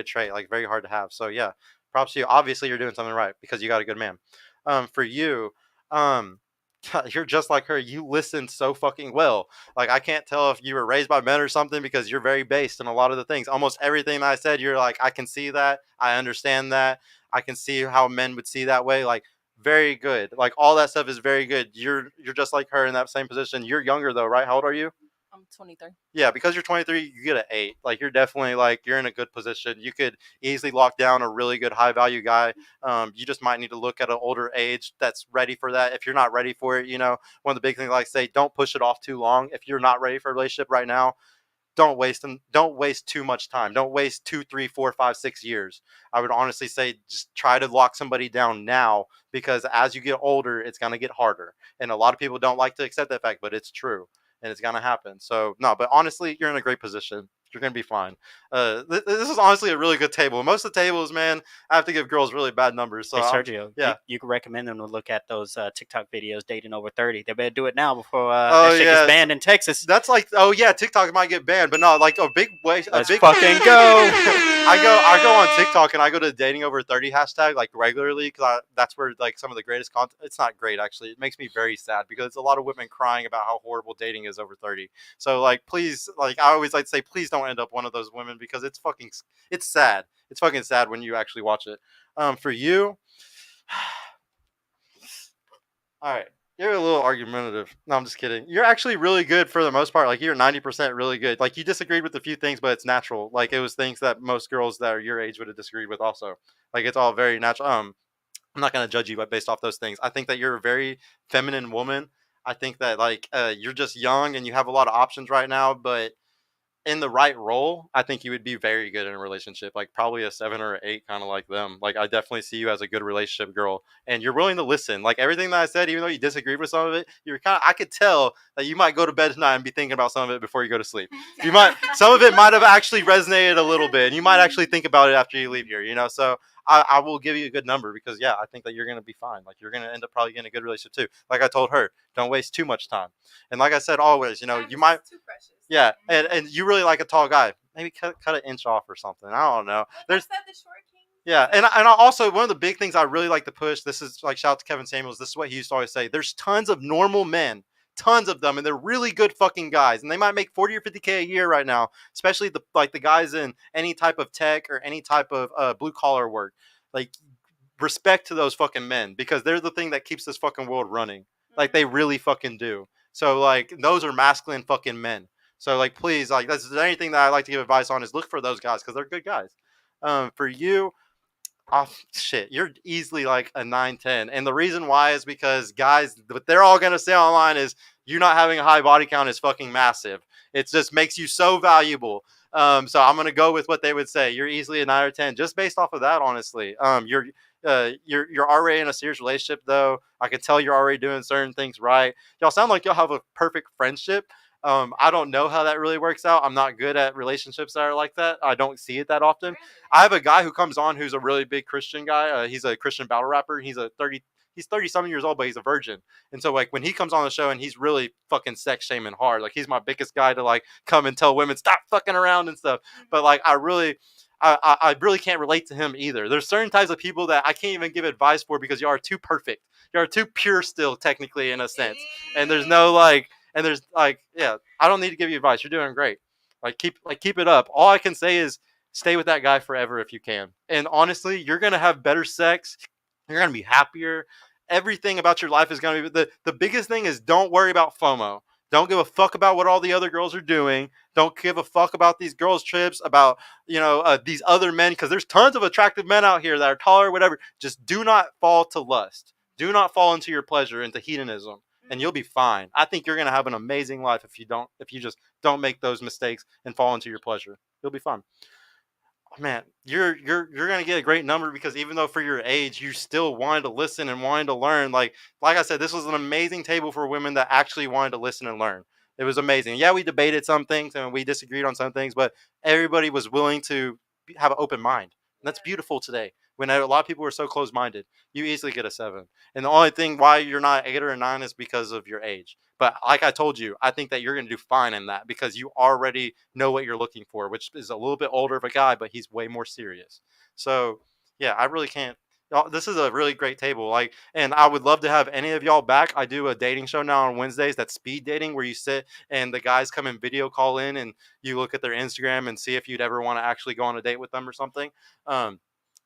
trait. Like, very hard to have. So yeah, props to you. Obviously, you're doing something right, because you got a good man. For you, um, you're just like her. You listen so fucking well. Like, I can't tell if you were raised by men or something, because you're very based in a lot of the things. Almost everything that I said, you're like, I can see that. I understand that. I can see how men would see that way. Like, very good. Like, all that stuff is very good. You're just like her in that same position. You're younger though, right? How old are you? I'm 23. Yeah, because you're 23, you get an 8. Like, you're definitely like, you're in a good position. You could easily lock down a really good high value guy. You just might need to look at an older age that's ready for that. If you're not ready for it, one of the big things I like to say, don't push it off too long. If you're not ready for a relationship right now, don't waste them. Don't waste too much time. Don't waste 2, 3, 4, 5, 6 years. I would honestly say just try to lock somebody down now, because as you get older, it's gonna get harder. And a lot of people don't like to accept that fact, but it's true, and it's gonna happen. So no, but honestly, you're in a great position. You're gonna be fine. This is honestly a really good table. Most of the tables, man, I have to give girls really bad numbers. So hey, Sergio, yeah, you can recommend them to look at those TikTok videos, dating over 30. They better do it now before that shit gets banned in Texas. That's like, oh yeah, TikTok might get banned, but no, like a big way. Let's fucking go. I go on TikTok and I go to the dating over 30 hashtag like regularly, because that's where like some of the greatest content. It's not great, actually. It makes me very sad, because it's a lot of women crying about how horrible dating is over 30. So like, please, like, I always like to say, please don't end up one of those women, because it's sad. It's fucking sad when you actually watch it. For you, all right. You're a little argumentative. No, I'm just kidding. You're actually really good for the most part. Like, you're 90% really good. Like, you disagreed with a few things, but it's natural. Like, it was things that most girls that are your age would have disagreed with also. Like, it's all very natural. I'm not going to judge you based off those things. I think that you're a very feminine woman. I think that, like, you're just young and you have a lot of options right now, but in the right role, I think you would be very good in a relationship, like probably a 7 or an 8, kind of like them. Like, I definitely see you as a good relationship girl, and you're willing to listen. Like, everything that I said, even though you disagreed with some of it, I could tell that you might go to bed tonight and be thinking about some of it before you go to sleep. Some of it might have actually resonated a little bit, and you might actually think about it after you leave here, So I will give you a good number, because yeah, I think that you're going to be fine. Like, you're going to end up probably getting a good relationship too. Like I told her, don't waste too much time. And like I said, always, you might, too precious. yeah, and you really like a tall guy. Maybe cut an inch off or something. I don't know. There's the short king. Yeah, and I also, one of the big things I really like to push. This is like, shout out to Kevin Samuels. This is what he used to always say. There's tons of normal men, tons of them, and they're really good fucking guys, and they might make 40 or 50K a year right now. Especially the guys in any type of tech or any type of blue collar work. Like, respect to those fucking men, because they're the thing that keeps this fucking world running. Like, they really fucking do. So like, those are masculine fucking men. So like, please, like, that's anything that I like to give advice on is look for those guys, because they're good guys. For you, oh shit, you're easily like a 9-10, and the reason why is because guys, what they're all gonna say online is you not having a high body count is fucking massive. It just makes you so valuable. So I'm gonna go with what they would say. You're easily a 9 or 10, just based off of that. Honestly, you're already in a serious relationship though. I can tell you're already doing certain things right. Y'all sound like y'all have a perfect friendship. I don't know how that really works out. I'm not good at relationships that are like that. I don't see it that often. I have a guy who comes on who's a really big Christian guy. He's a Christian battle rapper. He's 30 something years old, but he's a virgin. And so like when he comes on the show and he's really fucking sex shaming hard, like he's my biggest guy to like come and tell women stop fucking around and stuff. But like I really can't relate to him either. There's certain types of people that I can't even give advice for because you are too perfect. You are too pure still, technically, in a sense. And there's no like, and there's like, yeah, I don't need to give you advice. You're doing great. Keep it up. All I can say is stay with that guy forever if you can. And honestly, you're gonna have better sex. You're gonna be happier. Everything about your life is gonna be the biggest thing is don't worry about FOMO. Don't give a fuck about what all the other girls are doing. Don't give a fuck about these girls' trips, about these other men, because there's tons of attractive men out here that are taller, whatever. Just do not fall to lust. Do not fall into your pleasure, into hedonism, and you'll be fine. I think you're gonna have an amazing life if you just don't make those mistakes and fall into your pleasure. You'll be fine. Man, you're gonna get a great number because even though for your age you still wanted to listen and wanted to learn, like I said, this was an amazing table for women that actually wanted to listen and learn. It was amazing. Yeah, we debated some things and we disagreed on some things, but everybody was willing to have an open mind. And that's beautiful today. When a lot of people were so close-minded, you easily get a 7. And the only thing why you're not 8 or a 9 is because of your age. But like I told you, I think that you're going to do fine in that because you already know what you're looking for, which is a little bit older of a guy, but he's way more serious. So, yeah, I really can't. This is a really great table. And I would love to have any of y'all back. I do a dating show now on Wednesdays. That's speed dating, where you sit and the guys come and video call in, and you look at their Instagram and see if you'd ever want to actually go on a date with them or something.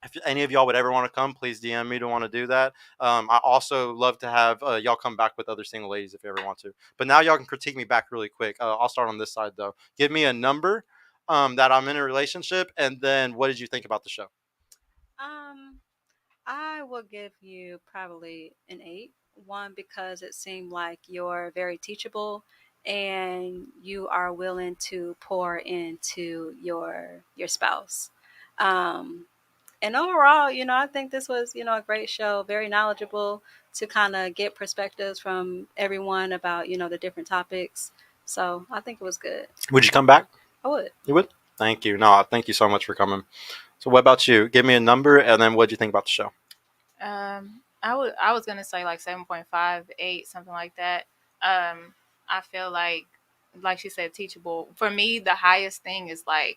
If any of y'all would ever want to come, please DM me to want to do that. I also love to have y'all come back with other single ladies if you ever want to. But now y'all can critique me back really quick. I'll start on this side though. Give me a number that I'm in a relationship, and then what did you think about the show? Um, I will give you probably an 8. One, because it seemed like you're very teachable and you are willing to pour into your spouse. Um, and overall, I think this was, a great show, very knowledgeable to kind of get perspectives from everyone about, the different topics. So I think it was good. Would you come back? I would. You would? Thank you. No, thank you so much for coming. So what about you? Give me a number, and then what did you think about the show? I was gonna say like 7.5, 8, something like that. I feel like she said, teachable. For me, the highest thing is like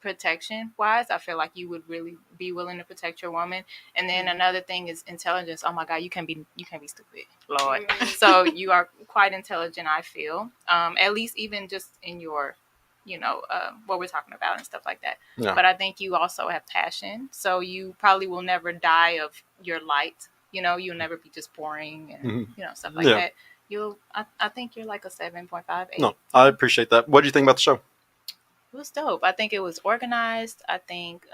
protection wise. I feel like you would really be willing to protect your woman. And then another thing is intelligence. Oh my God, you can't be stupid, Lord. So you are quite intelligent, I feel. At least even just in your what we're talking about and stuff like that. Yeah. But I think you also have passion, so you probably will never die of your light. You'll never be just boring and stuff like that. I think you're like a 7.5, 8. No, I appreciate that. What do you think about the show? It was dope. I think it was organized. I think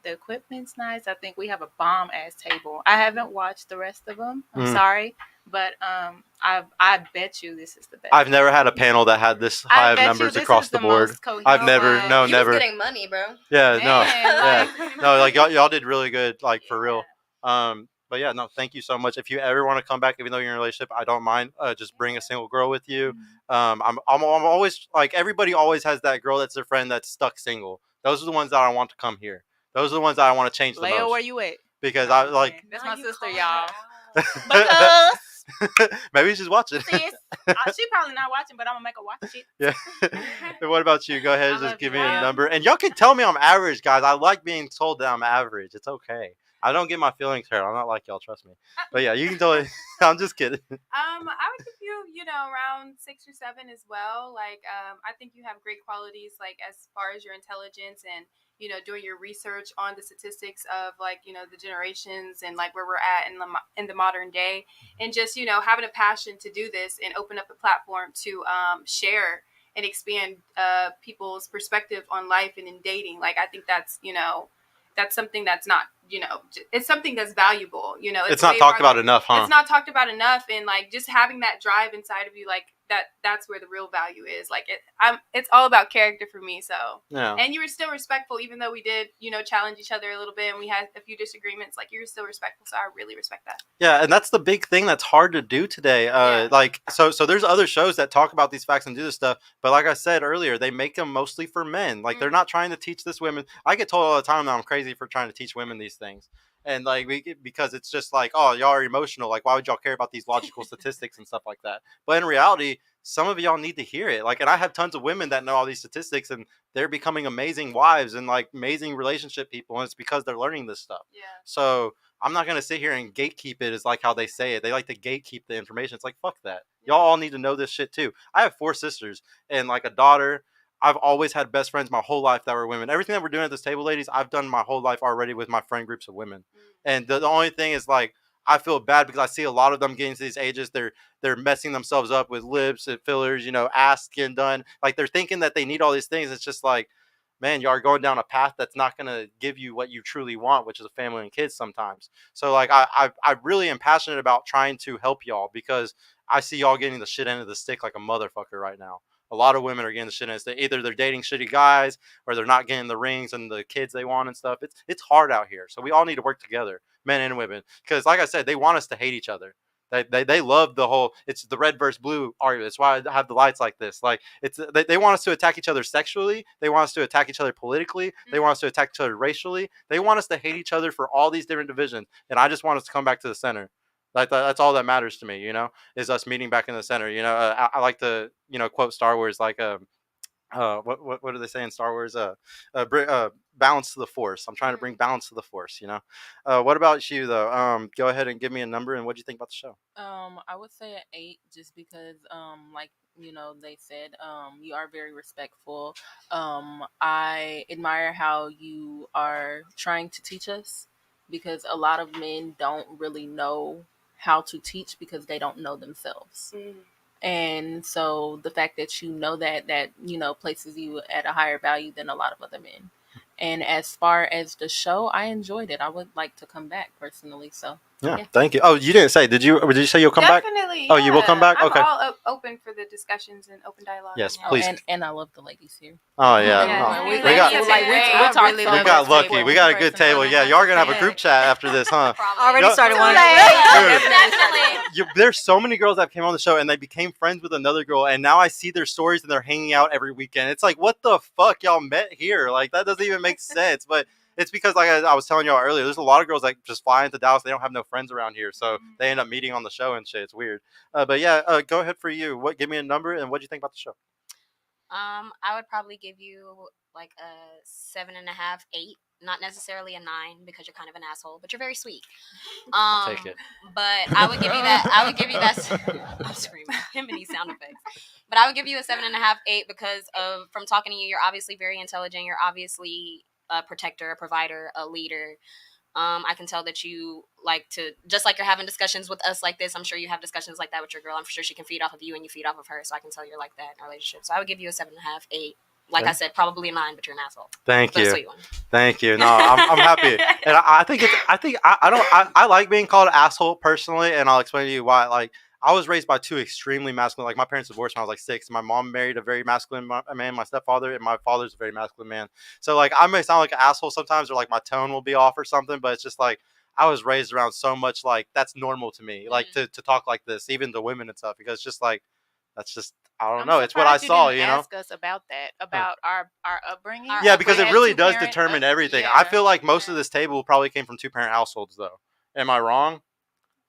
the equipment's nice. I think we have a bomb ass table. I haven't watched the rest of them. I'm sorry, but I bet you this is the best. I've never had a panel that had this high of numbers across the board. I've never, no, you never. Was getting money, bro. Yeah, Man, no, yeah, no, like y'all did really good, like for real. But yeah, no, thank you so much. If you ever want to come back, even though you're in a relationship, I don't mind. Just bring a single girl with you. I'm always like, everybody always has that girl that's their friend that's stuck single. Those are the ones that I want to come here. Those are the ones that I want to change the Leo, most. where you at? Because I like. That's my sister, y'all. Because maybe she's watching. She probably not watching, but I'm gonna make her watch it. Yeah. What about you? Go ahead and just give me a number. And y'all can tell me I'm average, guys. I like being told that I'm average. It's okay. I don't get my feelings hurt. I'm not like y'all, trust me. But yeah, you can tell it. I'm just kidding. I would give you, around 6 or 7 as well. Like, I think you have great qualities, like as far as your intelligence and, doing your research on the statistics of like, the generations and like where we're at in the modern day, and just, having a passion to do this and open up a platform to share and expand people's perspective on life and in dating. Like, I think that's, that's something that's not, it's something that's valuable. It's not talked about enough, huh? It's not talked about enough, and like just having that drive inside of you, like that's where the real value is. Like it's all about character for me. So yeah. And you were still respectful, even though we did, challenge each other a little bit, and we had a few disagreements. Like you were still respectful, so I really respect that. Yeah, and that's the big thing that's hard to do today. Like, so there's other shows that talk about these facts and do this stuff, but like I said earlier, they make them mostly for men. Like, they're not trying to teach this women. I get told all the time that I'm crazy for trying to teach women these things. And like because it's just like, oh, y'all are emotional. Like, why would y'all care about these logical statistics and stuff like that? But in reality, some of y'all need to hear it. Like, and I have tons of women that know all these statistics, and they're becoming amazing wives and like amazing relationship people, and it's because they're learning this stuff. Yeah. So I'm not gonna sit here and gatekeep it, is like how they say it. They like to gatekeep the information. It's like, fuck that. Y'all all need to know this shit too. I have 4 sisters and like a daughter. I've always had best friends my whole life that were women. Everything that we're doing at this table, ladies, I've done my whole life already with my friend groups of women. And the only thing is, like, I feel bad because I see a lot of them getting to these ages. They're messing themselves up with lips and fillers, ass getting done. Like, they're thinking that they need all these things. It's just like, man, you are going down a path that's not going to give you what you truly want, which is a family and kids sometimes. So like, I really am passionate about trying to help y'all, because I see y'all getting the shit end of the stick like a motherfucker right now. A lot of women are getting the shit end of the stick. Either they're dating shitty guys, or they're not getting the rings and the kids they want and stuff. It's hard out here. So we all need to work together, men and women. Because like I said, they want us to hate each other. They love the whole, it's the red versus blue argument. That's why I have the lights like this. Like, they want us to attack each other sexually. They want us to attack each other politically. They want us to attack each other racially. They want us to hate each other for all these different divisions. And I just want us to come back to the center. Like, that's all that matters to me, is us meeting back in the center. I like to, quote Star Wars, like, what do they say in Star Wars? Balance to the Force. I'm trying to bring balance to the Force. What about you though? Go ahead and give me a number, and what do you think about the show? I would say an 8, just because, like they said, you are very respectful. I admire how you are trying to teach us, because a lot of men don't really know how to teach because they don't know themselves. And so the fact that that places you at a higher value than a lot of other men. And as far as the show, I enjoyed it. I would like to come back personally. So yeah. Thank you. Oh, you didn't say. Did you say you'll come back? Definitely. Oh, you will come back? I'm Okay. all open for the discussions and open dialogue. Yes, please. And I love the ladies here. Oh yeah. We got lucky. We got a good table. Yeah, y'all are gonna have a group chat after this, huh? Already started one. There's so many girls that came on the show and they became friends with another girl, and now I see their stories and they're hanging out every weekend. It's like, what the fuck, y'all met here? Like, that doesn't even make sense. But it's because, like I was telling y'all earlier, there's a lot of girls that just fly into Dallas. They don't have no friends around here, so they end up meeting on the show and shit. It's weird. But yeah, go ahead for you. Give me a number, and what do you think about the show? I would probably give you like a 7.5, 8. Not necessarily a 9, because you're kind of an asshole, but you're very sweet. Take it. But I would give you that. I'm screaming. Him and these sound effects. But I would give you a 7.5, 8, because from talking to you, you're obviously very intelligent. You're obviously a protector, a provider, a leader. I can tell that you like to, just like you're having discussions with us like this, I'm sure you have discussions like that with your girl. I'm sure she can feed off of you and you feed off of her. So I can tell you're like that in our relationship. So I would give you a 7.5, 8. Like I said, probably a 9, but you're an asshole. Thank you. Sweet one. Thank you. No, I'm happy, and I like being called an asshole personally, and I'll explain to you why. Like, I was raised by 2 extremely masculine. Like, my parents divorced when I was like 6. My mom married a very masculine man, my stepfather, and my father's a very masculine man. So like, I may sound like an asshole sometimes, or like my tone will be off or something, but it's just like, I was raised around so much, like, that's normal to me, like to talk like this, even to women and stuff, because it's just like, that's just, I don't know. It's what I saw, Ask us about that, about our upbringing. Yeah, because it really does determine everything. Yeah. I feel like most of this table probably came from 2-parent households, though. Am I wrong?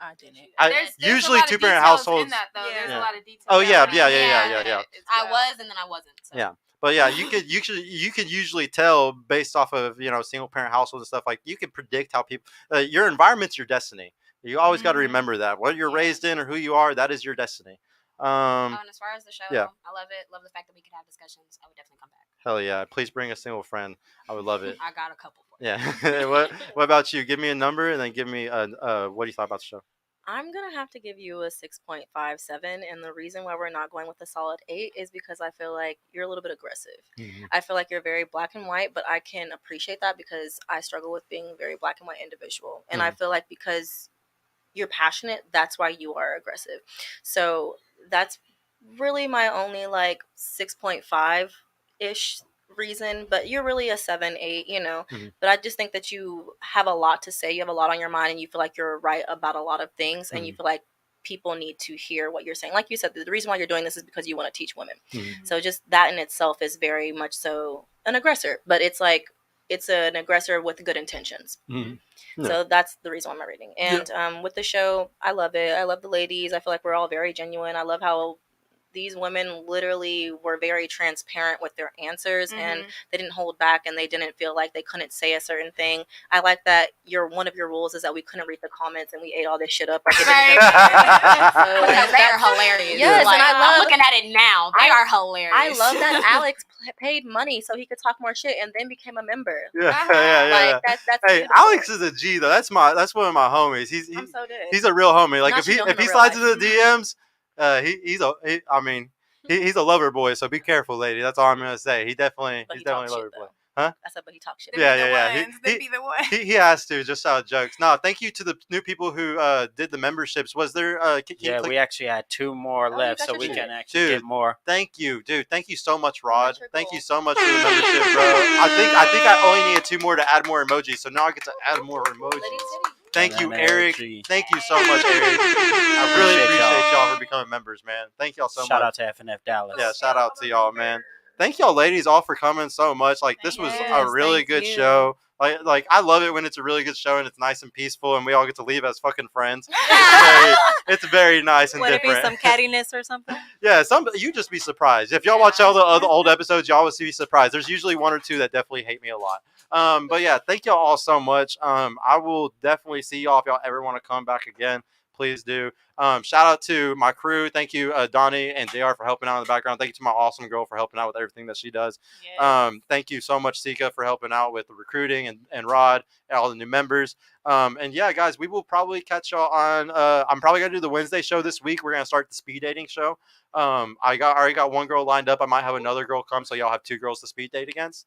I didn't. There's usually 2-parent households. In that, though. Yeah. There's a lot of details. Oh yeah. I was, and then I wasn't. So. Yeah. But yeah, you could usually tell based off of single parent households and stuff. Like, you can predict how people. Your environment's your destiny. You always got to remember that. What you're raised in or who you are, that is your destiny. And as far as the show, yeah. I love it. Love the fact that we could have discussions. I would definitely come back. Hell yeah! Please bring a single friend. I would love it. I got a couple for you. Yeah. What about you? Give me a number, and then give me what do you thought about the show? I'm gonna have to give you a 6.57, and the reason why we're not going with a solid 8 is because I feel like you're a little bit aggressive. Mhm. I feel like you're very black and white, but I can appreciate that because I struggle with being a very black and white individual, and I feel like because you're passionate, that's why you are aggressive. So that's really my only like 6.5 ish reason, but you're really a 7, 8, Mhm. But I just think that you have a lot to say, you have a lot on your mind, and you feel like you're right about a lot of things, and you feel like people need to hear what you're saying. Like you said, the reason why you're doing this is because you want to teach women. So just that in itself is very much so an aggressor, but it's like it's an aggressor with good intentions. Yeah. So that's the reason why I'm reading. And with the show, I love it. I love the ladies. I feel like we're all very genuine. I love how these women literally were very transparent with their answers, and they didn't hold back, and they didn't feel like they couldn't say a certain thing. I like that one of your rules is that we couldn't read the comments, and we ate all this shit up. Like it didn't Because they are hilarious. Yes, Like, and I'm looking at it now. They are hilarious. I love that Alex paid money so he could talk more shit and then became a member. Yeah. Like that's Hey, beautiful. Alex is a G though. That's one of my homies. I'm so dead. He's a real homie. Like Not you know him if he in real slides life. into the DMs, he's a lover boy. So be careful, lady. That's all I'm gonna say. He's definitely a lover boy. Huh? I said, but he talks shit. Yeah. They be the ones. He has to, just out of jokes. No, thank you to the new people who did the memberships. Was there? We actually had 2 more you left, got so your we shit. can actually get more. Thank you, dude. Thank you so much, Rod. you're Thank cool. you so much for the membership, bro. I think I only needed 2 more to add more emojis, so now I get to add more emojis. Thank you, Eric. Thank you so much, Eric. I really appreciate y'all for becoming members, man. Thank y'all so much. Shout out to FNF Dallas. Yeah, shout out to y'all, man. Thank y'all ladies all for coming so much. Like this was a really good show. Like I love it when it's a really good show and it's nice and peaceful and we all get to leave as fucking friends. It's very nice and Would it be different. some cattiness or something? Yeah, you just be surprised. If y'all watch all the old episodes, y'all will be surprised. There's usually 1 or 2 that definitely hate me a lot. But yeah, thank y'all all so much. I will definitely see y'all if y'all ever want to come back again. Please do. Shout out to my crew. Thank you, Donnie and JR, for helping out in the background. Thank you to my awesome girl for helping out with everything that she does. Thank you so much, Sika, for helping out with the recruiting and Rod and all the new members. And yeah, guys, we will probably catch y'all on. I'm probably gonna do the Wednesday show this week. We're gonna start the speed dating show. I already got 1 girl lined up. I might have another girl come, so y'all have 2 girls to speed date against.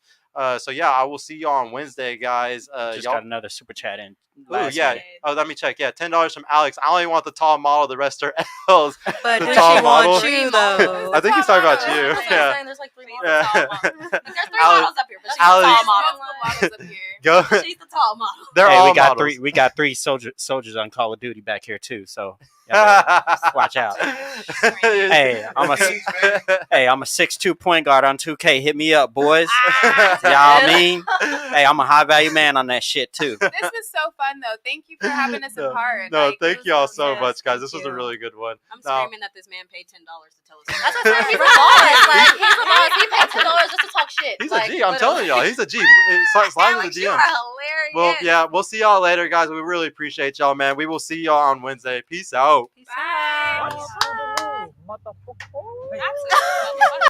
So yeah, I will see y'all on Wednesday, guys. Just got another super chat in. Oh yeah. Oh, let me check. Yeah, $10 from Alex. I only want the tall model. The rest are L's. But The does tall she model. want you though? I think he's talking about you. That's what I'm saying. There's like 3 models. Yeah. There's 3 Alex- models up here, but she's Alex- the tall Multiple model. models up here. Go. She's the tall model. They're Hey, all we got models. 3. We got 3 soldiers on Call of Duty back here too. So y'all better watch out. Hey, I'm a 6'2" point guard on 2K. Hit me up, boys. Y'all mean? Hey, I'm a high value man on that shit too. This was so fun, though. Thank you for having us apart. No, Like, thank it was y'all so so good. much, guys. This thank was a you. really good one. I'm No. screaming that this man paid $10 to tell us. That's what I'm saying. He's a boss. Like he's a boss. He paid $10 just to talk shit. He's like, a G. I'm telling y'all, he's a G. Slide into Alex, the you are DMs. hilarious. Well, yeah, we'll see y'all later, guys. We really appreciate y'all, man. We will see y'all on Wednesday. Peace out. Bye. Absolutely.